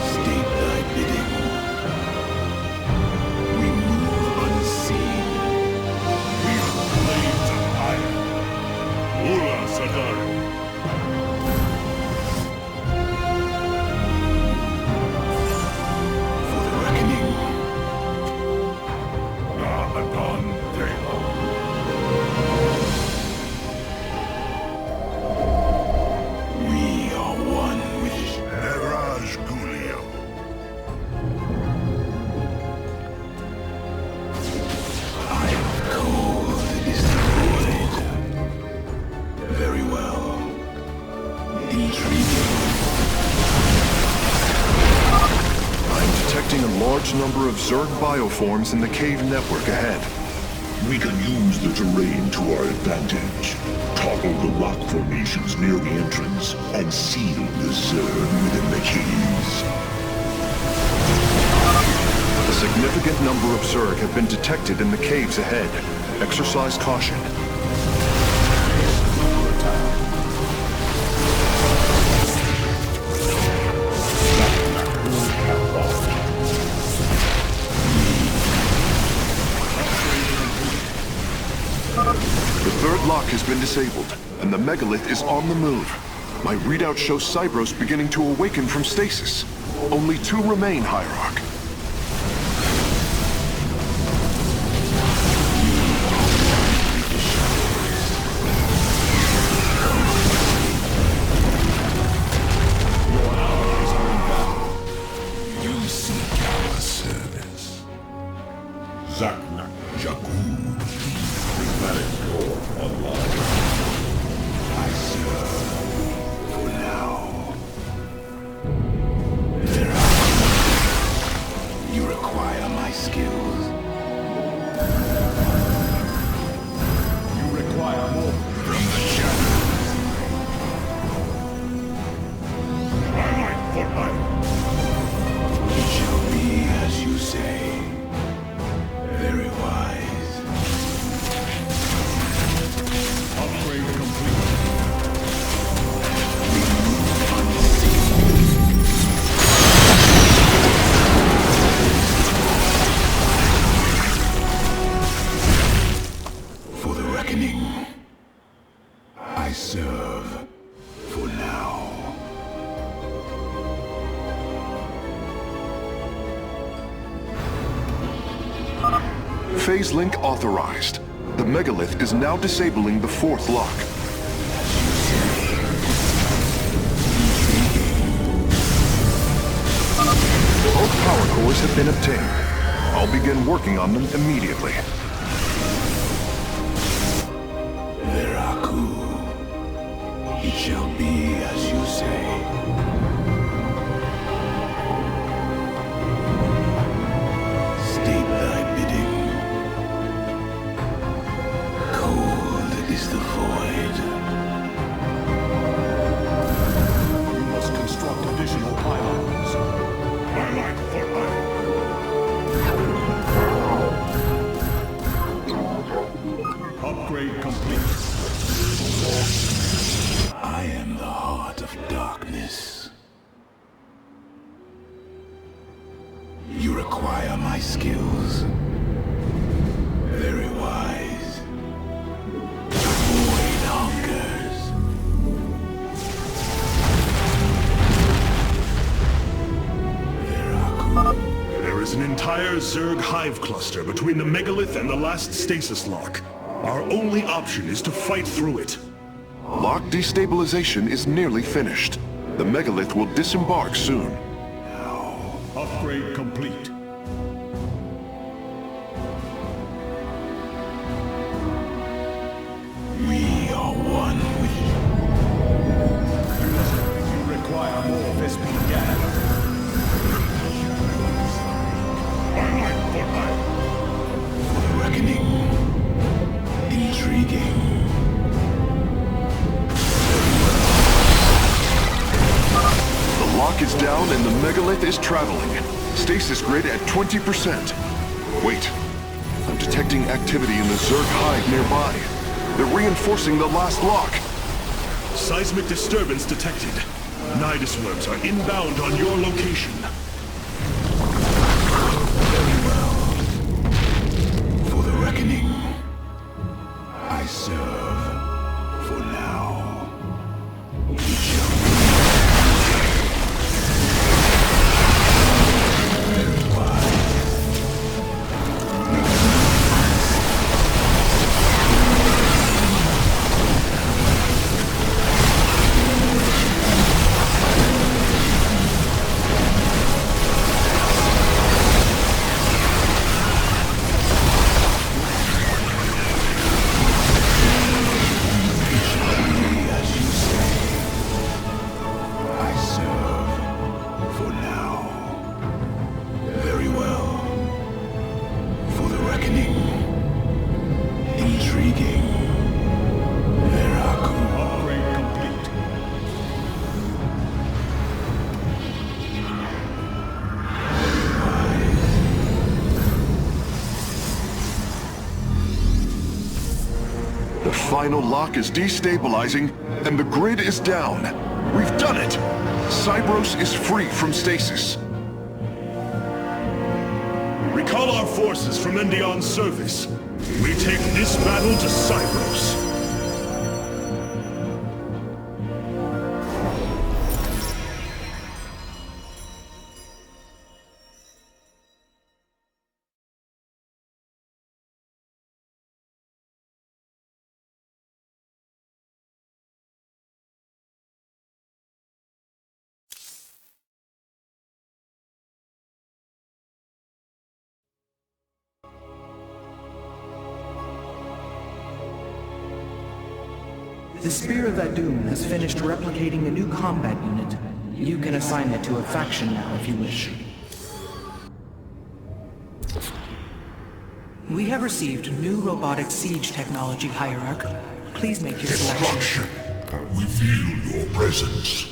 State thy bidding. We move unseen. We are blades of iron. Ula Sadar. For the reckoning. We are one with I am cold is the void. Very well. Intriguing. I'm detecting a large number of Zerg bioforms in the cave network ahead. We can use the terrain to our advantage. Topple the rock formations near the entrance and seal the Zerg within the caves. A significant number of Zerg have been detected in the caves ahead. Exercise caution. The third lock has been disabled. and the megalith is on the move. My readout shows Cybros beginning to awaken from stasis. Only 2 remain, Hierarch. Zaknak Jakku. Prismatic core online. I serve for now. There are... You require my skills. You require more from the shadows. My light for life. It shall be as you say. Very wise. Upgrade complete. For the reckoning, I serve for now. Phase link authorized. The megalith is now disabling the 4th lock. Both power cores have been obtained. I'll begin working on them immediately. Veraku, it shall be as you say. State thy bidding. Cold is the void. You must construct additional pylons. My light for life. Upgrade complete. I am the heart of darkness. You require my skills. Very wise. The void hungers. Veraku. There is an entire Zerg hive cluster between the megalith and the last stasis lock. Our only option is to fight through it. Lock destabilization is nearly finished. The megalith will disembark soon. Upgrade complete. We are one with you. You require more Vespene gas. My light for life. For the reckoning. Intriguing. The lock is down and the megalith is traveling. Stasis grid at 20%. Wait. I'm detecting activity in the Zerg hive nearby. They're reinforcing the last lock. Seismic disturbance detected. Nidus worms are inbound on your location. Very well. For the reckoning. I serve for now. It shall be. Very wise. The final lock is destabilizing, and the grid is down. We've done it! Cybros is free from stasis. Recall our forces from Endion's surface. We take this battle to Cybros. The Spear of Adun has finished replicating a new combat unit. You can assign it to a faction now if you wish. We have received new robotic siege technology, Hierarch. Please make your selection. Destruction. We feel your presence.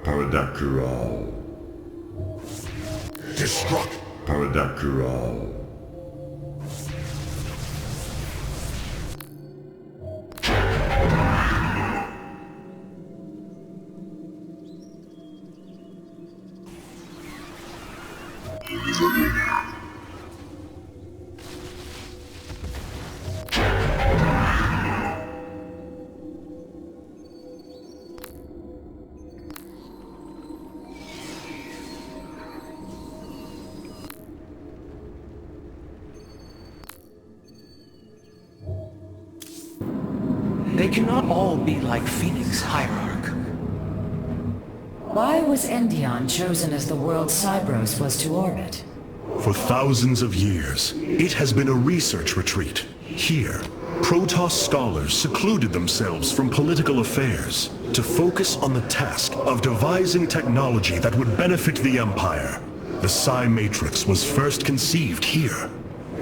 Paradakral. Destruct. Paradakral. They cannot all be like Phoenix, Hierarch. Why was Endion chosen as the world Cybros was to orbit? For thousands of years, it has been a research retreat. Here, Protoss scholars secluded themselves from political affairs to focus on the task of devising technology that would benefit the Empire. The Psi Matrix was first conceived here.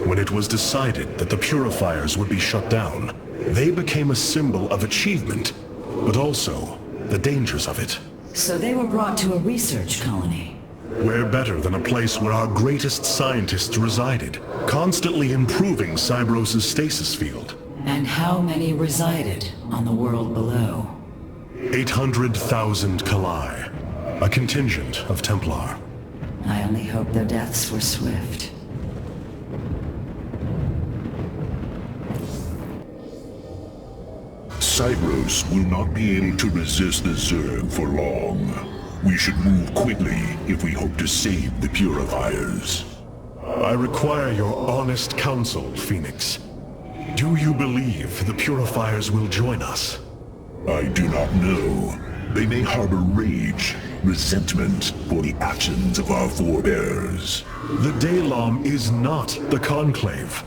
When it was decided that the purifiers would be shut down, they became a symbol of achievement, but also the dangers of it. So they were brought to a research colony. Where better than a place where our greatest scientists resided, constantly improving Cybros' stasis field. And how many resided on the world below? 800,000 Kalai, a contingent of Templar. I only hope their deaths were swift. Cybros will not be able to resist the Zerg for long. We should move quickly if we hope to save the Purifiers. I require your honest counsel, Phoenix. Do you believe the Purifiers will join us? I do not know. They may harbor rage, resentment for the actions of our forebears. The Daylom is not the Conclave.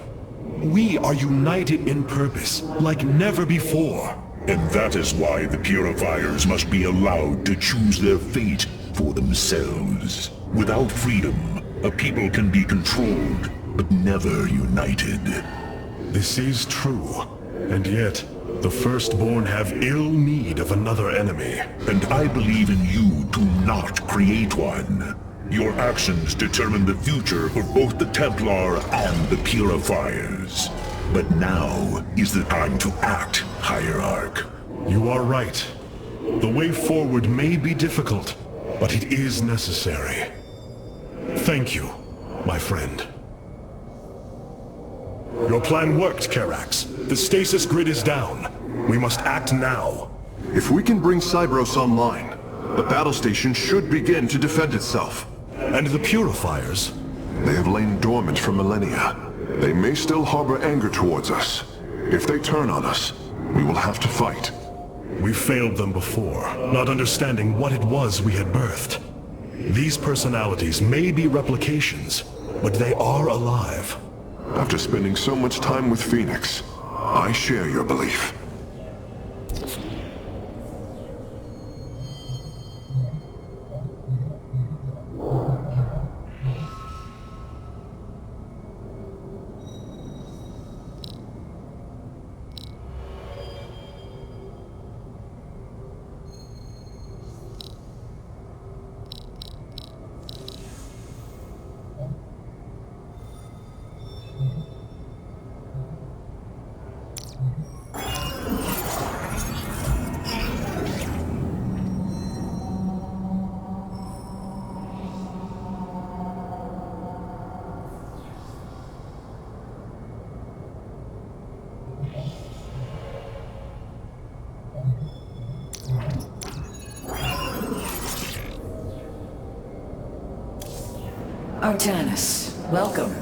We are united in purpose, like never before. And that is why the Purifiers must be allowed to choose their fate for themselves. Without freedom, a people can be controlled, but never united. This is true, and yet, the Firstborn have ill need of another enemy. And I believe in you to not create one. Your actions determine the future for both the Templar and the Purifiers. But now is the time to act, Hierarch. You are right. The way forward may be difficult, but it is necessary. Thank you, my friend. Your plan worked, Karax. The stasis grid is down. We must act now. If we can bring Cybros online, the battle station should begin to defend itself. And the Purifiers? They have lain dormant for millennia. They may still harbor anger towards us. If they turn on us, we will have to fight. We failed them before, not understanding what it was we had birthed. These personalities may be replications, but they are alive. After spending so much time with Phoenix, I share your belief. Artanis, welcome.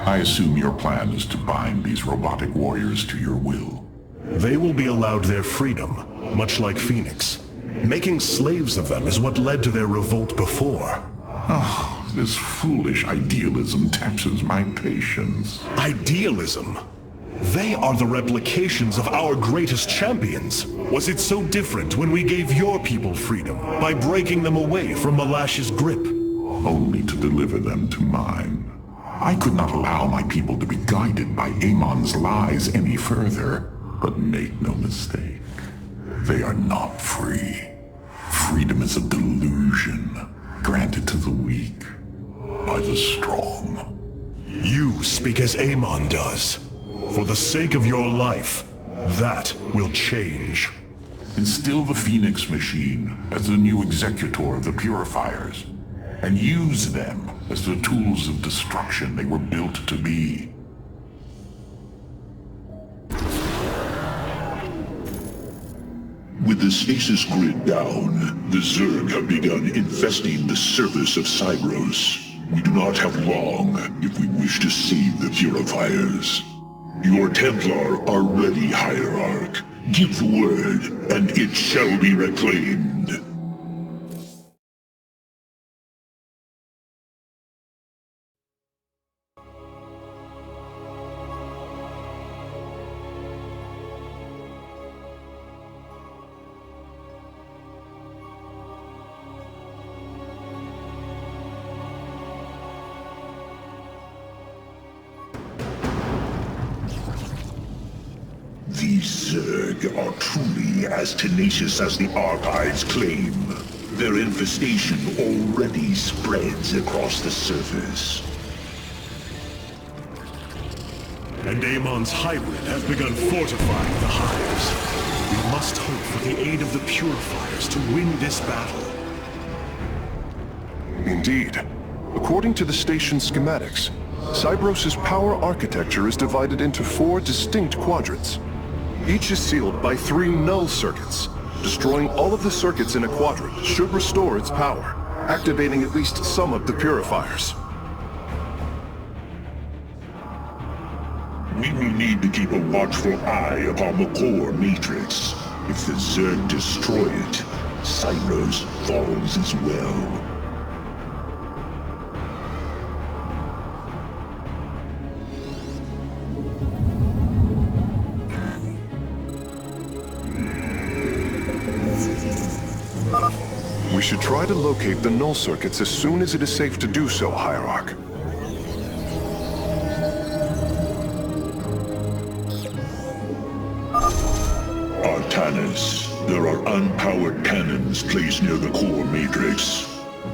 I assume your plan is to bind these robotic warriors to your will. They will be allowed their freedom, much like Phoenix. Making slaves of them is what led to their revolt before. Oh, this foolish idealism taxes my patience. Idealism? They are the replications of our greatest champions. Was it so different when we gave your people freedom by breaking them away from Malash's grip? Only to deliver them to mine. I could not allow my people to be guided by Amon's lies any further. But make no mistake, they are not free. Freedom is a delusion granted to the weak by the strong. You speak as Amon does. For the sake of your life, that will change. Instill the Phoenix machine as the new executor of the Purifiers, and use them as the tools of destruction they were built to be. With the stasis grid down, the Zerg have begun infesting the surface of Cybros. We do not have long if we wish to save the Purifiers. Your Templar are ready, Hierarch. Give the word, and it shall be reclaimed. These Zerg are truly as tenacious as the archives claim. Their infestation already spreads across the surface. And Amon's hybrid have begun fortifying the hives. We must hope for the aid of the Purifiers to win this battle. Indeed. According to the station's schematics, Cybros' power architecture is divided into 4 distinct quadrants. Each is sealed by 3 null circuits. Destroying all of the circuits in a quadrant should restore its power, activating at least some of the purifiers. We will need to keep a watchful eye upon the core matrix. If the Zerg destroy it, Cybros falls as well. We should try to locate the null circuits as soon as it is safe to do so, Hierarch. Artanis, there are unpowered cannons placed near the core matrix.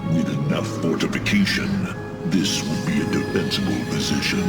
With enough fortification, this would be a defensible position.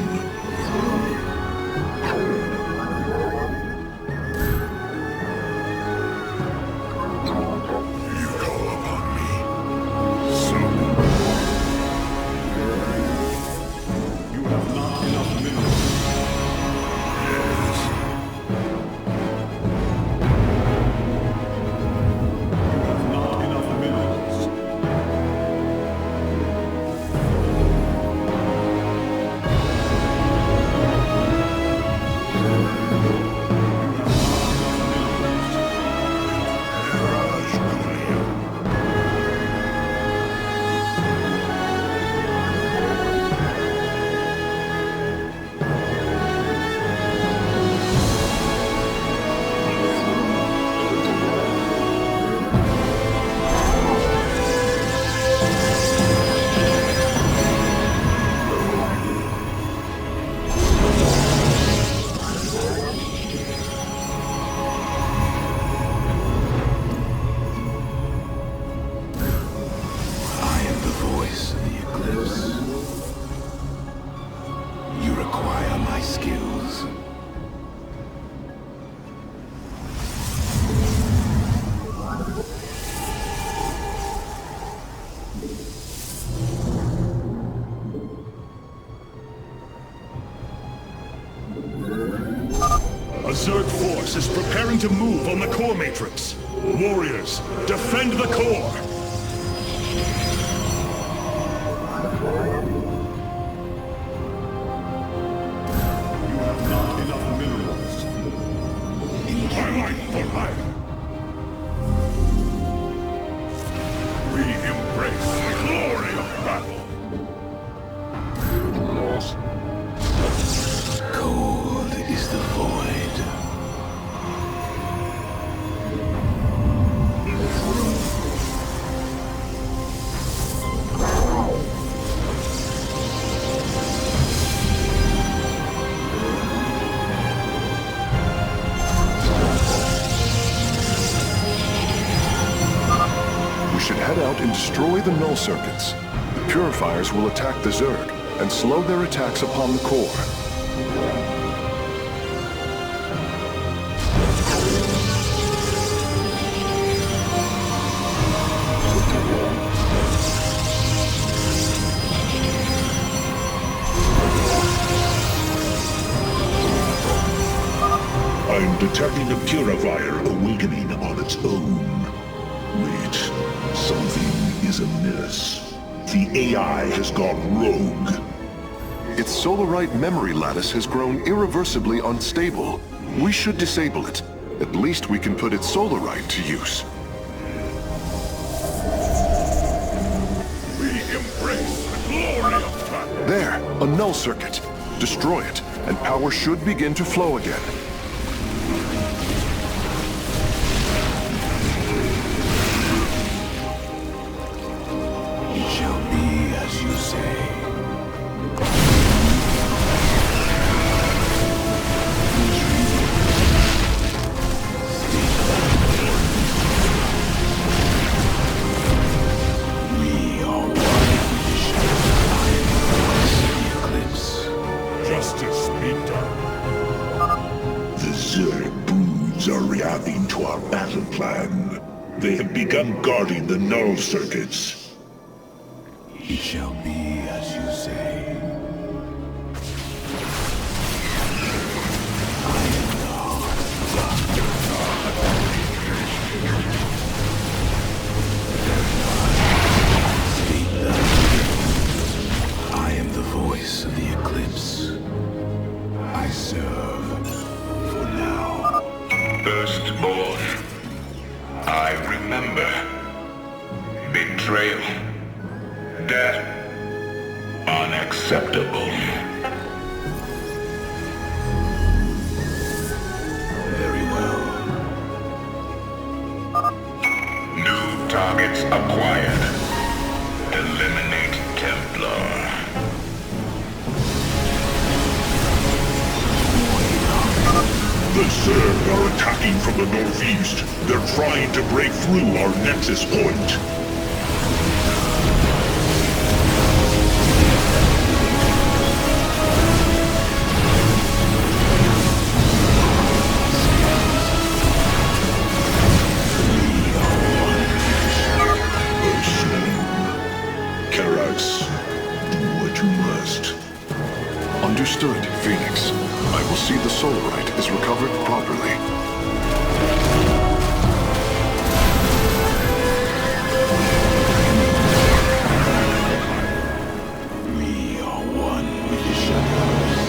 A Zerg force is preparing to move on the core matrix. Warriors, defend the core! should head out and destroy the null circuits. The purifiers will attack the Zerg and slow their attacks upon the core. I'm detecting a purifier awakening on its own. Wait, something is amiss. The AI has gone rogue. Its Solarite memory lattice has grown irreversibly unstable. We should disable it. At least we can put its Solarite to use. We embrace the glory of battle. There, a null circuit. Destroy it, and power should begin to flow again. It shall be as you say. We are one eclipse. Justice be done. The Zerg broods are reacting to our battle plan. They have begun guarding the null circuits. It shall be as you say. I am the voice of the eclipse. I serve for now. Firstborn, I remember. Betrayal. Death. Unacceptable. Very well. New targets acquired. Eliminate Templar. The Zerg are attacking from the northeast. They're trying to break through our nexus point. Understood, Phoenix. I will see the Solarite is recovered properly. We are one with the shadows.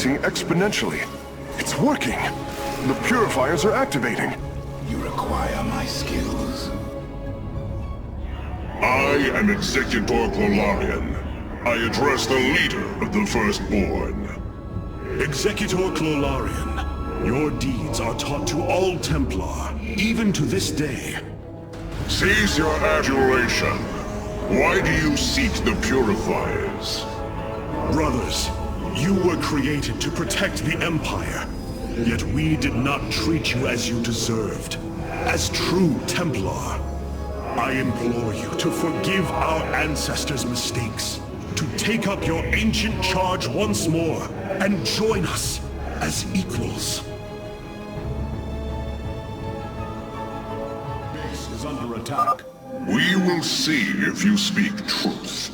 increasing exponentially. It's working. The purifiers are activating. You require my skills. I am Executor Clolarian. I address the leader of the Firstborn. Executor Clolarian, your deeds are taught to all Templar, even to this day. Cease your adulation. Why do you seek the Purifiers? Brothers, you were created to protect the Empire. Yet we did not treat you as you deserved. As true Templar. I implore you to forgive our ancestors' mistakes, to take up your ancient charge once more, and join us as equals. Base is under attack. We will see if you speak truth.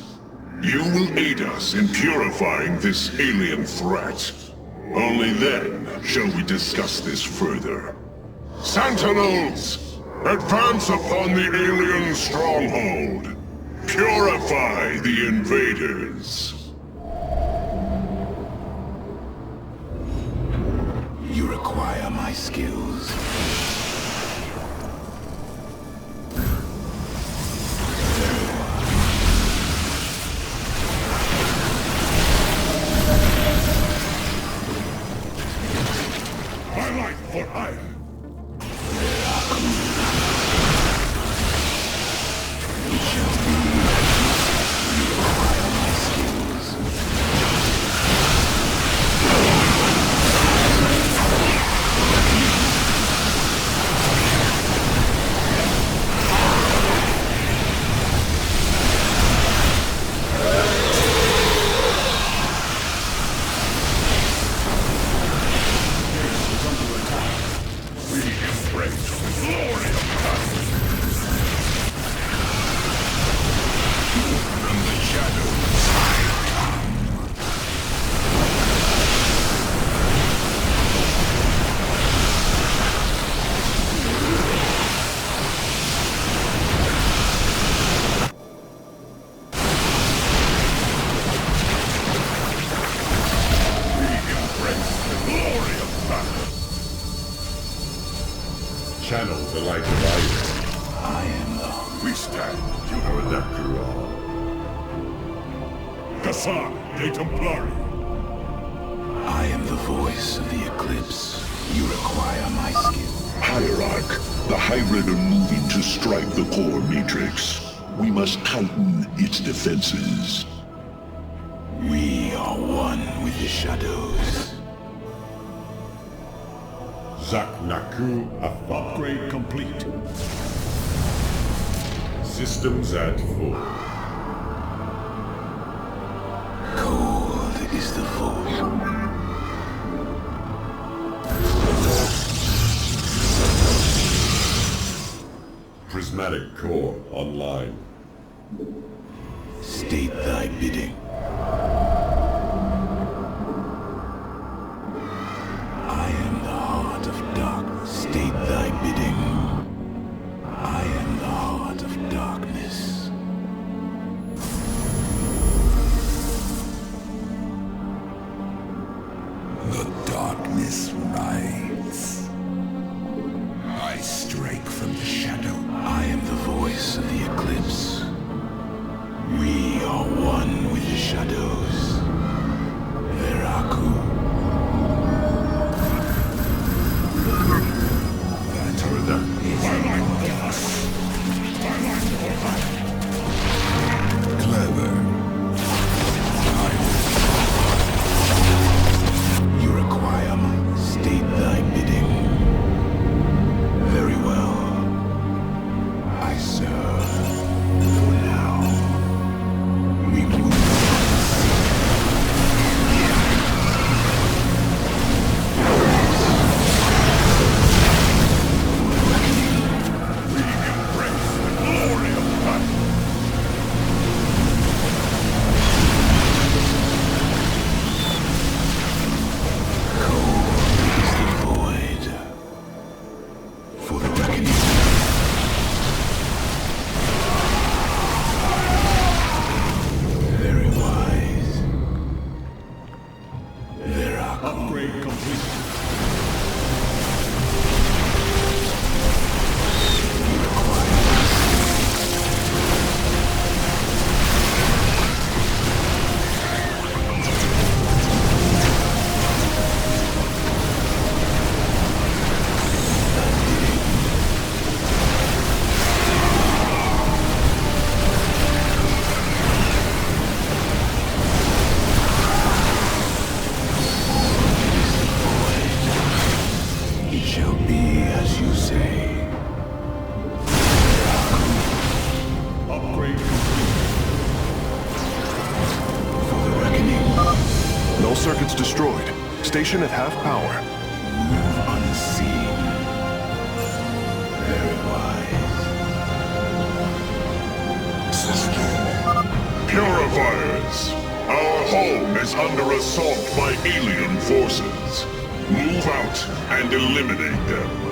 You will aid us in purifying this alien threat. Only then shall we discuss this further. Sentinels! Advance upon the alien stronghold. Purify the invaders. You require my skills. My life for hire. Channel the light of life. I am the... We stand Pterodactyl. Kassan de Templari. I am the voice of the Eclipse. You require my skill. Hierarch, the hybrid are moving to strike the core matrix. We must tighten its defenses. We are one with the shadows. Zaknaku Afa. Upgrade complete. Systems at full. Cold is the foe. Prismatic core online. State thy bidding. I am the heart of dark. State thy bidding. I am the heart of darkness. The darkness rides. I strike from the shadow. I am the voice of the Eclipse. We are one with the shadows. Veraku. Clever. You require my state thy bidding. Very well. I serve. For now. We move. circuits destroyed. Station at half power. Move unseen. Very wise. Purifiers! Our home is under assault by alien forces. Move out and eliminate them.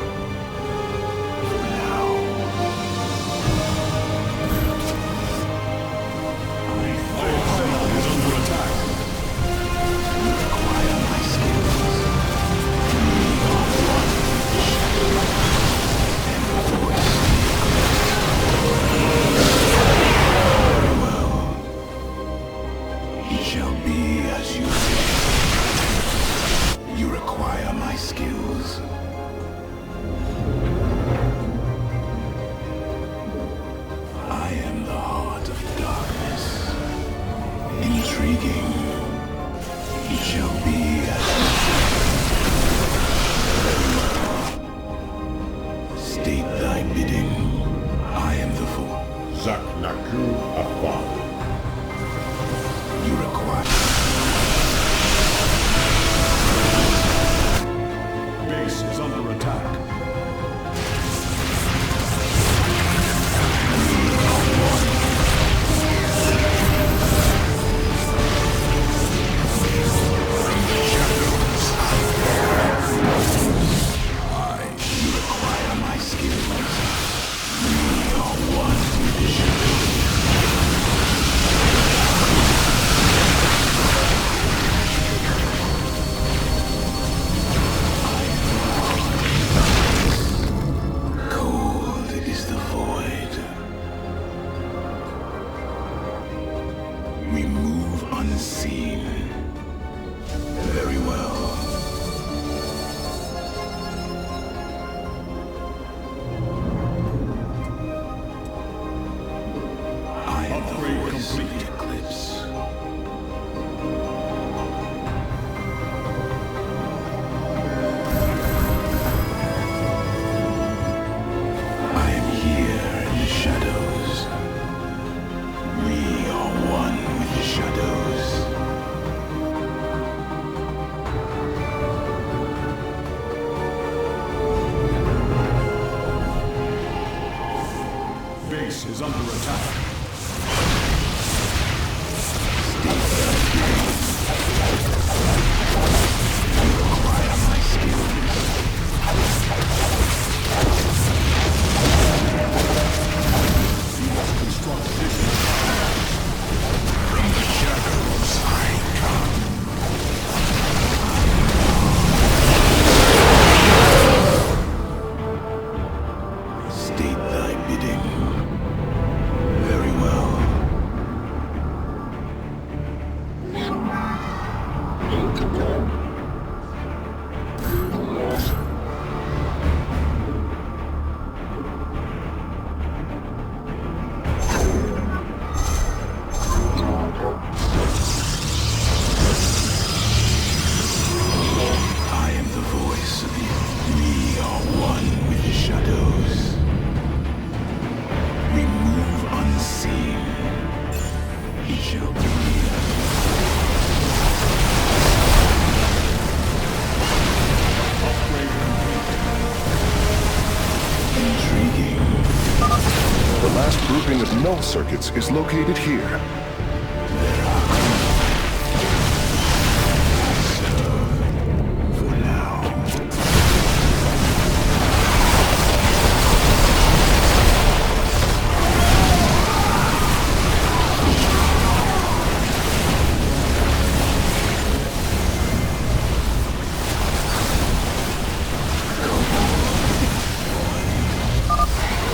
Is under attack. Null circuits is located here.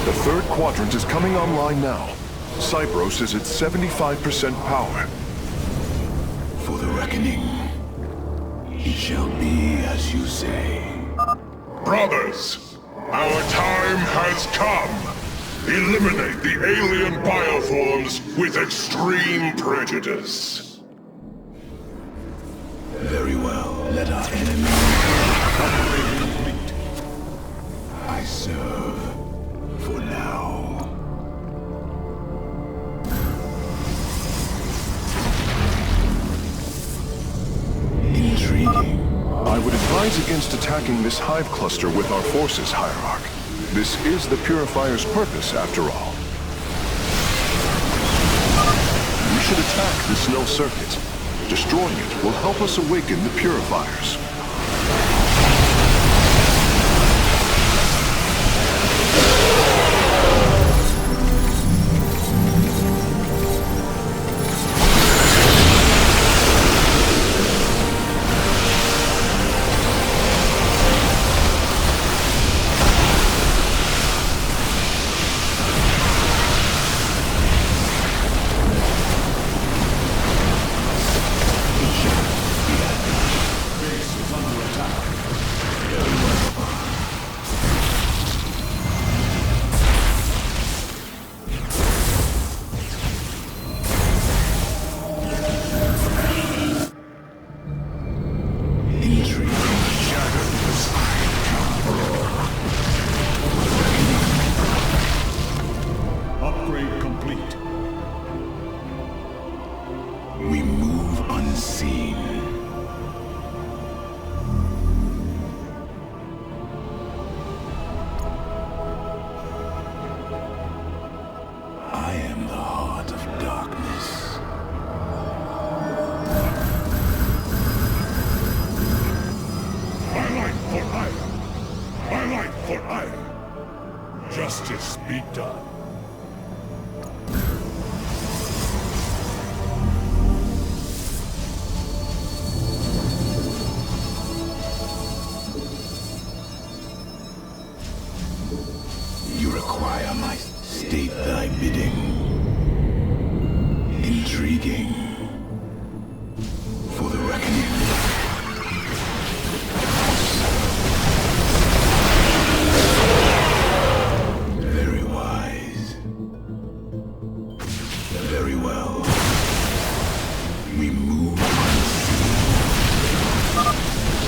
The third quadrant is coming online now. Cypros is at 75% power. For the reckoning, it shall be as you say. Brothers, our time has come. Eliminate the alien bioforms with extreme prejudice. Very well, let our enemy... Upgrade complete. I serve for now. advise against attacking this hive cluster with our forces, Hierarch. This is the Purifier's purpose, after all. We should attack this null circuit. Destroying it will help us awaken the Purifiers. Justice be done. You require my state thy bidding. Intriguing. For the reckoning. Very wise. Very well. We move unseen.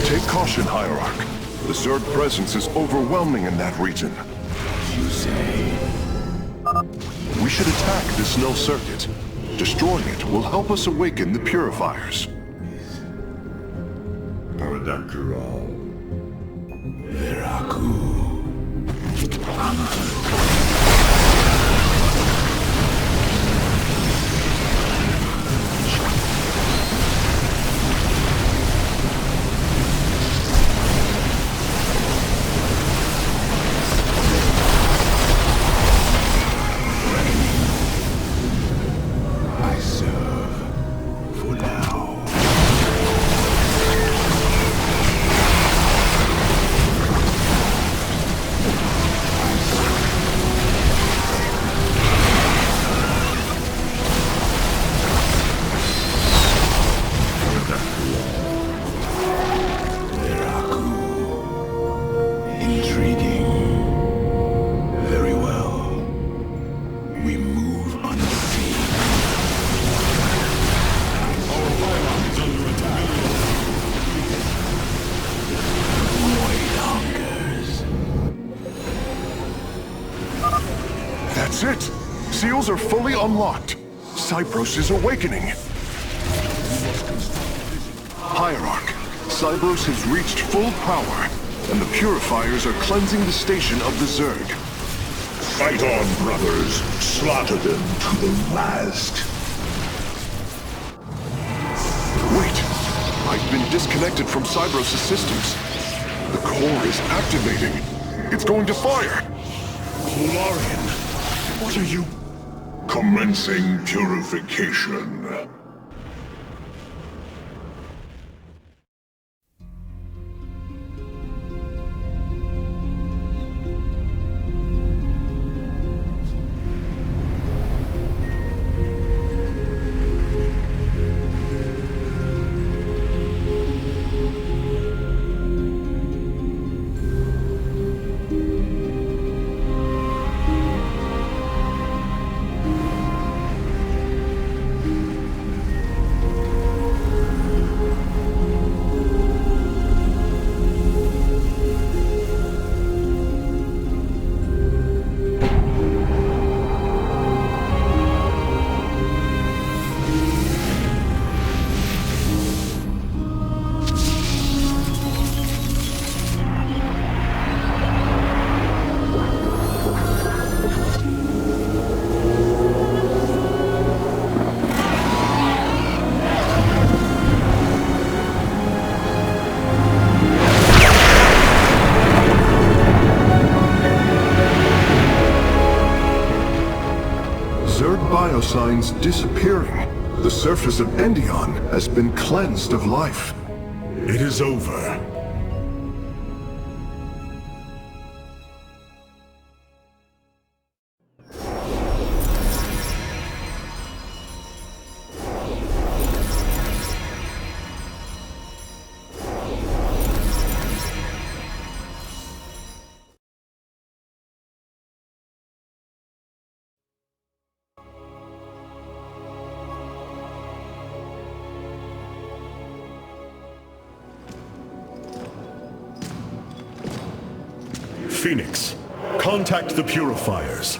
Take caution, Hierarch. The Zerg presence is overwhelming in that region. You say? We should attack this null circuit. Destroying it will help us awaken the Purifiers. Veraku. I serve for now. Intriguing. Very well. We move unseen. Void hungers. That's it! Seals are fully unlocked. Cybros is awakening. Hierarch, Cybros has reached full power, and the Purifiers are cleansing the station of the Zerg. Fight on, brothers. Slaughter them to the last. Wait! I've been disconnected from Cybros' systems. The core is activating. It's going to fire! Lorian, what are you... Commencing purification. biosigns disappearing. The surface of Endion has been cleansed of life. It is over. Phoenix, contact the Purifiers.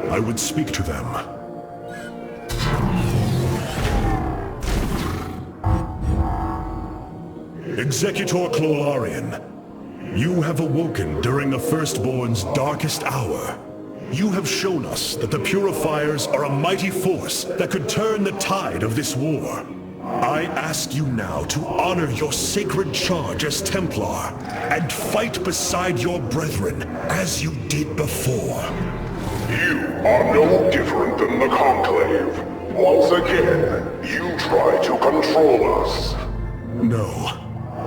I would speak to them. Executor Clolarian, you have awoken during the Firstborn's darkest hour. You have shown us that the Purifiers are a mighty force that could turn the tide of this war. I ask you now to honor your sacred charge as Templar and fight beside your brethren as you did before. You are no different than the Conclave. Once again, you try to control us. No.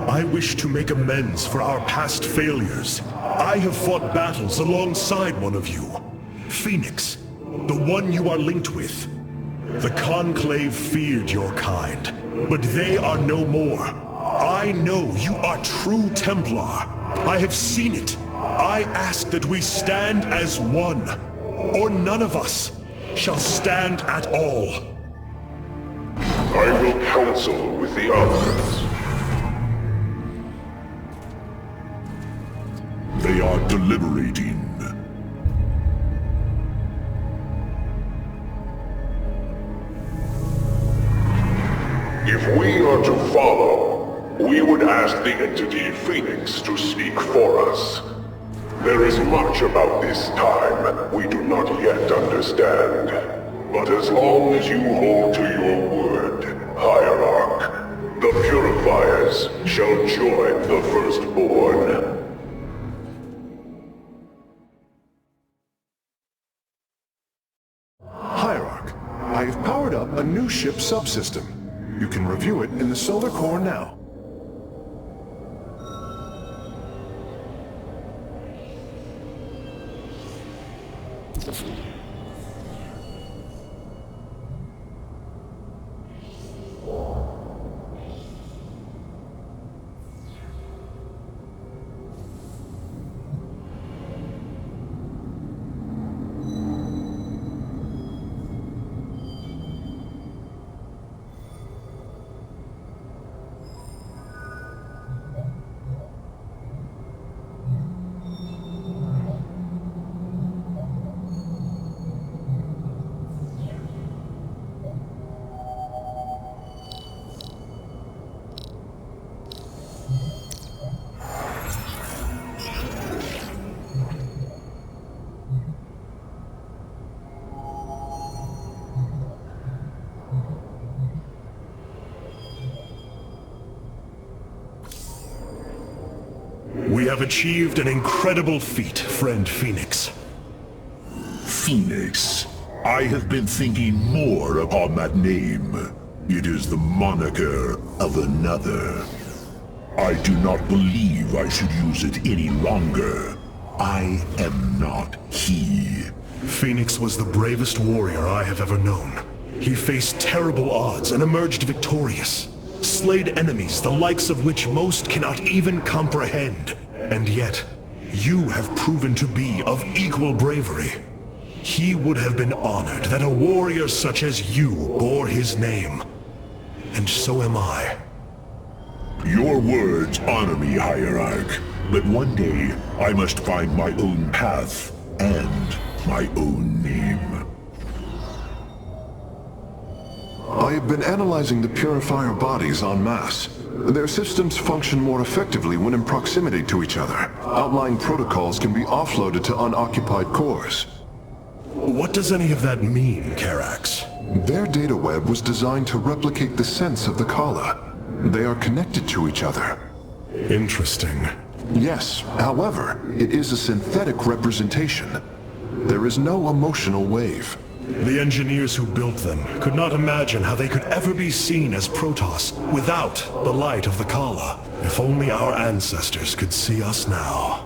I wish to make amends for our past failures. I have fought battles alongside one of you. Phoenix, the one you are linked with. The Conclave feared your kind, but they are no more. I know you are true Templar. I have seen it. I ask that we stand as one, or none of us shall stand at all. I will counsel with the others. They are deliberating. If we are to follow, we would ask the entity Phoenix to speak for us. There is much about this time we do not yet understand. But as long as you hold to your word, Hierarch, the Purifiers shall join the Firstborn. Hierarch, I have powered up a new ship subsystem. You can review it in the solar core now. We have achieved an incredible feat, friend Phoenix. Phoenix. I have been thinking more upon that name. It is the moniker of another. I do not believe I should use it any longer. I am not he. Phoenix was the bravest warrior I have ever known. He faced terrible odds and emerged victorious. Slayed enemies the likes of which most cannot even comprehend. And yet, you have proven to be of equal bravery. He would have been honored that a warrior such as you bore his name. And so am I. Your words honor me, Hierarch. But one day, I must find my own path and my own name. I have been analyzing the Purifier bodies en masse. Their systems function more effectively when in proximity to each other. Outlying protocols can be offloaded to unoccupied cores. What does any of that mean, Karax? Their data web was designed to replicate the sense of the Kala. They are connected to each other. Interesting. Yes, however, it is a synthetic representation. There is no emotional wave. The engineers who built them could not imagine how they could ever be seen as Protoss without the light of the Kala. If only our ancestors could see us now.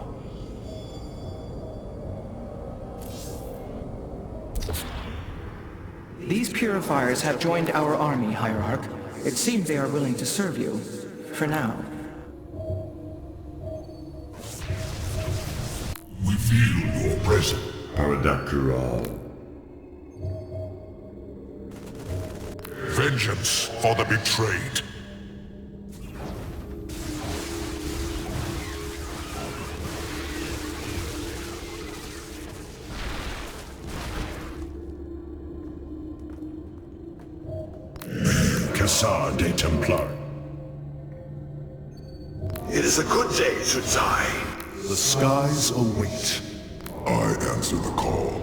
These purifiers have joined our army, Hierarch. It seems they are willing to serve you. For now. We feel your presence, Paradakral. Vengeance for the betrayed. Cassar de Templar. It is a good day, Zudzai. The skies await. I answer the call.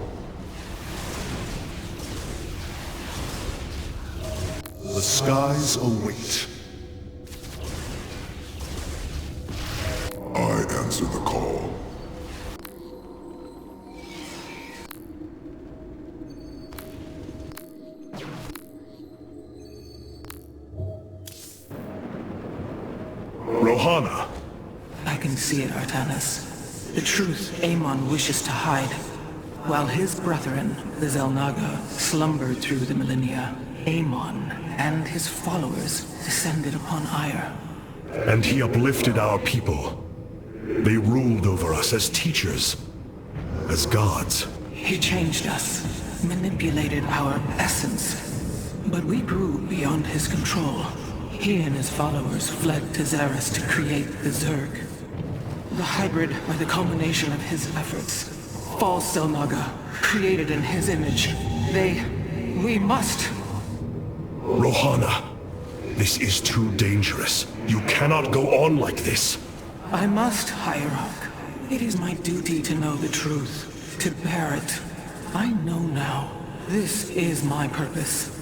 The skies await. I answer the call. Rohana. I can see it, Artanis. The truth Amon wishes to hide. While his brethren, the Xel'Naga, slumbered through the millennia, Amon and his followers descended upon Ire. And he uplifted our people. They ruled over us as teachers, as gods. He changed us, manipulated our essence. But we grew beyond his control. He and his followers fled to Xeris to create the Zerg. The hybrid are the culmination of his efforts. False Xel'Naga, created in his image. We must... Rohana, this is too dangerous. You cannot go on like this. I must, Hierarch. It is my duty to know the truth, to bear it. I know now. This is my purpose.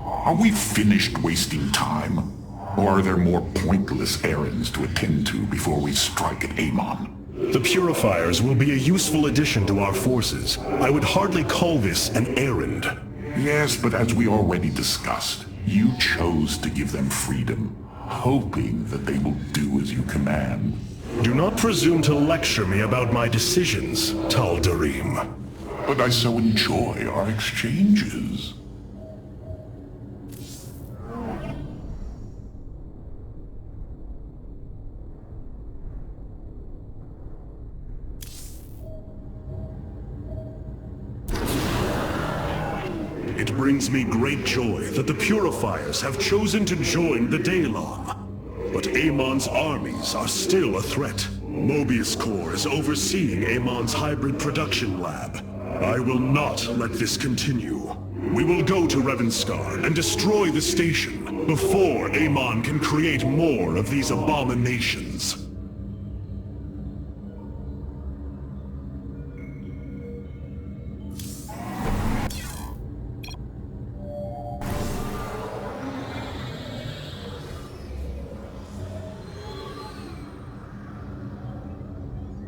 Are we finished wasting time? Or are there more pointless errands to attend to before we strike at Amon? The Purifiers will be a useful addition to our forces. I would hardly call this an errand. Yes, but as we already discussed, you chose to give them freedom, hoping that they will do as you command. Do not presume to lecture me about my decisions, Tal Darim. But I so enjoy our exchanges. It brings me great joy that the Purifiers have chosen to join the Daylon. But Amon's armies are still a threat. Mobius Corps is overseeing Amon's hybrid production lab. I will not let this continue. We will go to Revanskar and destroy the station before Amon can create more of these abominations.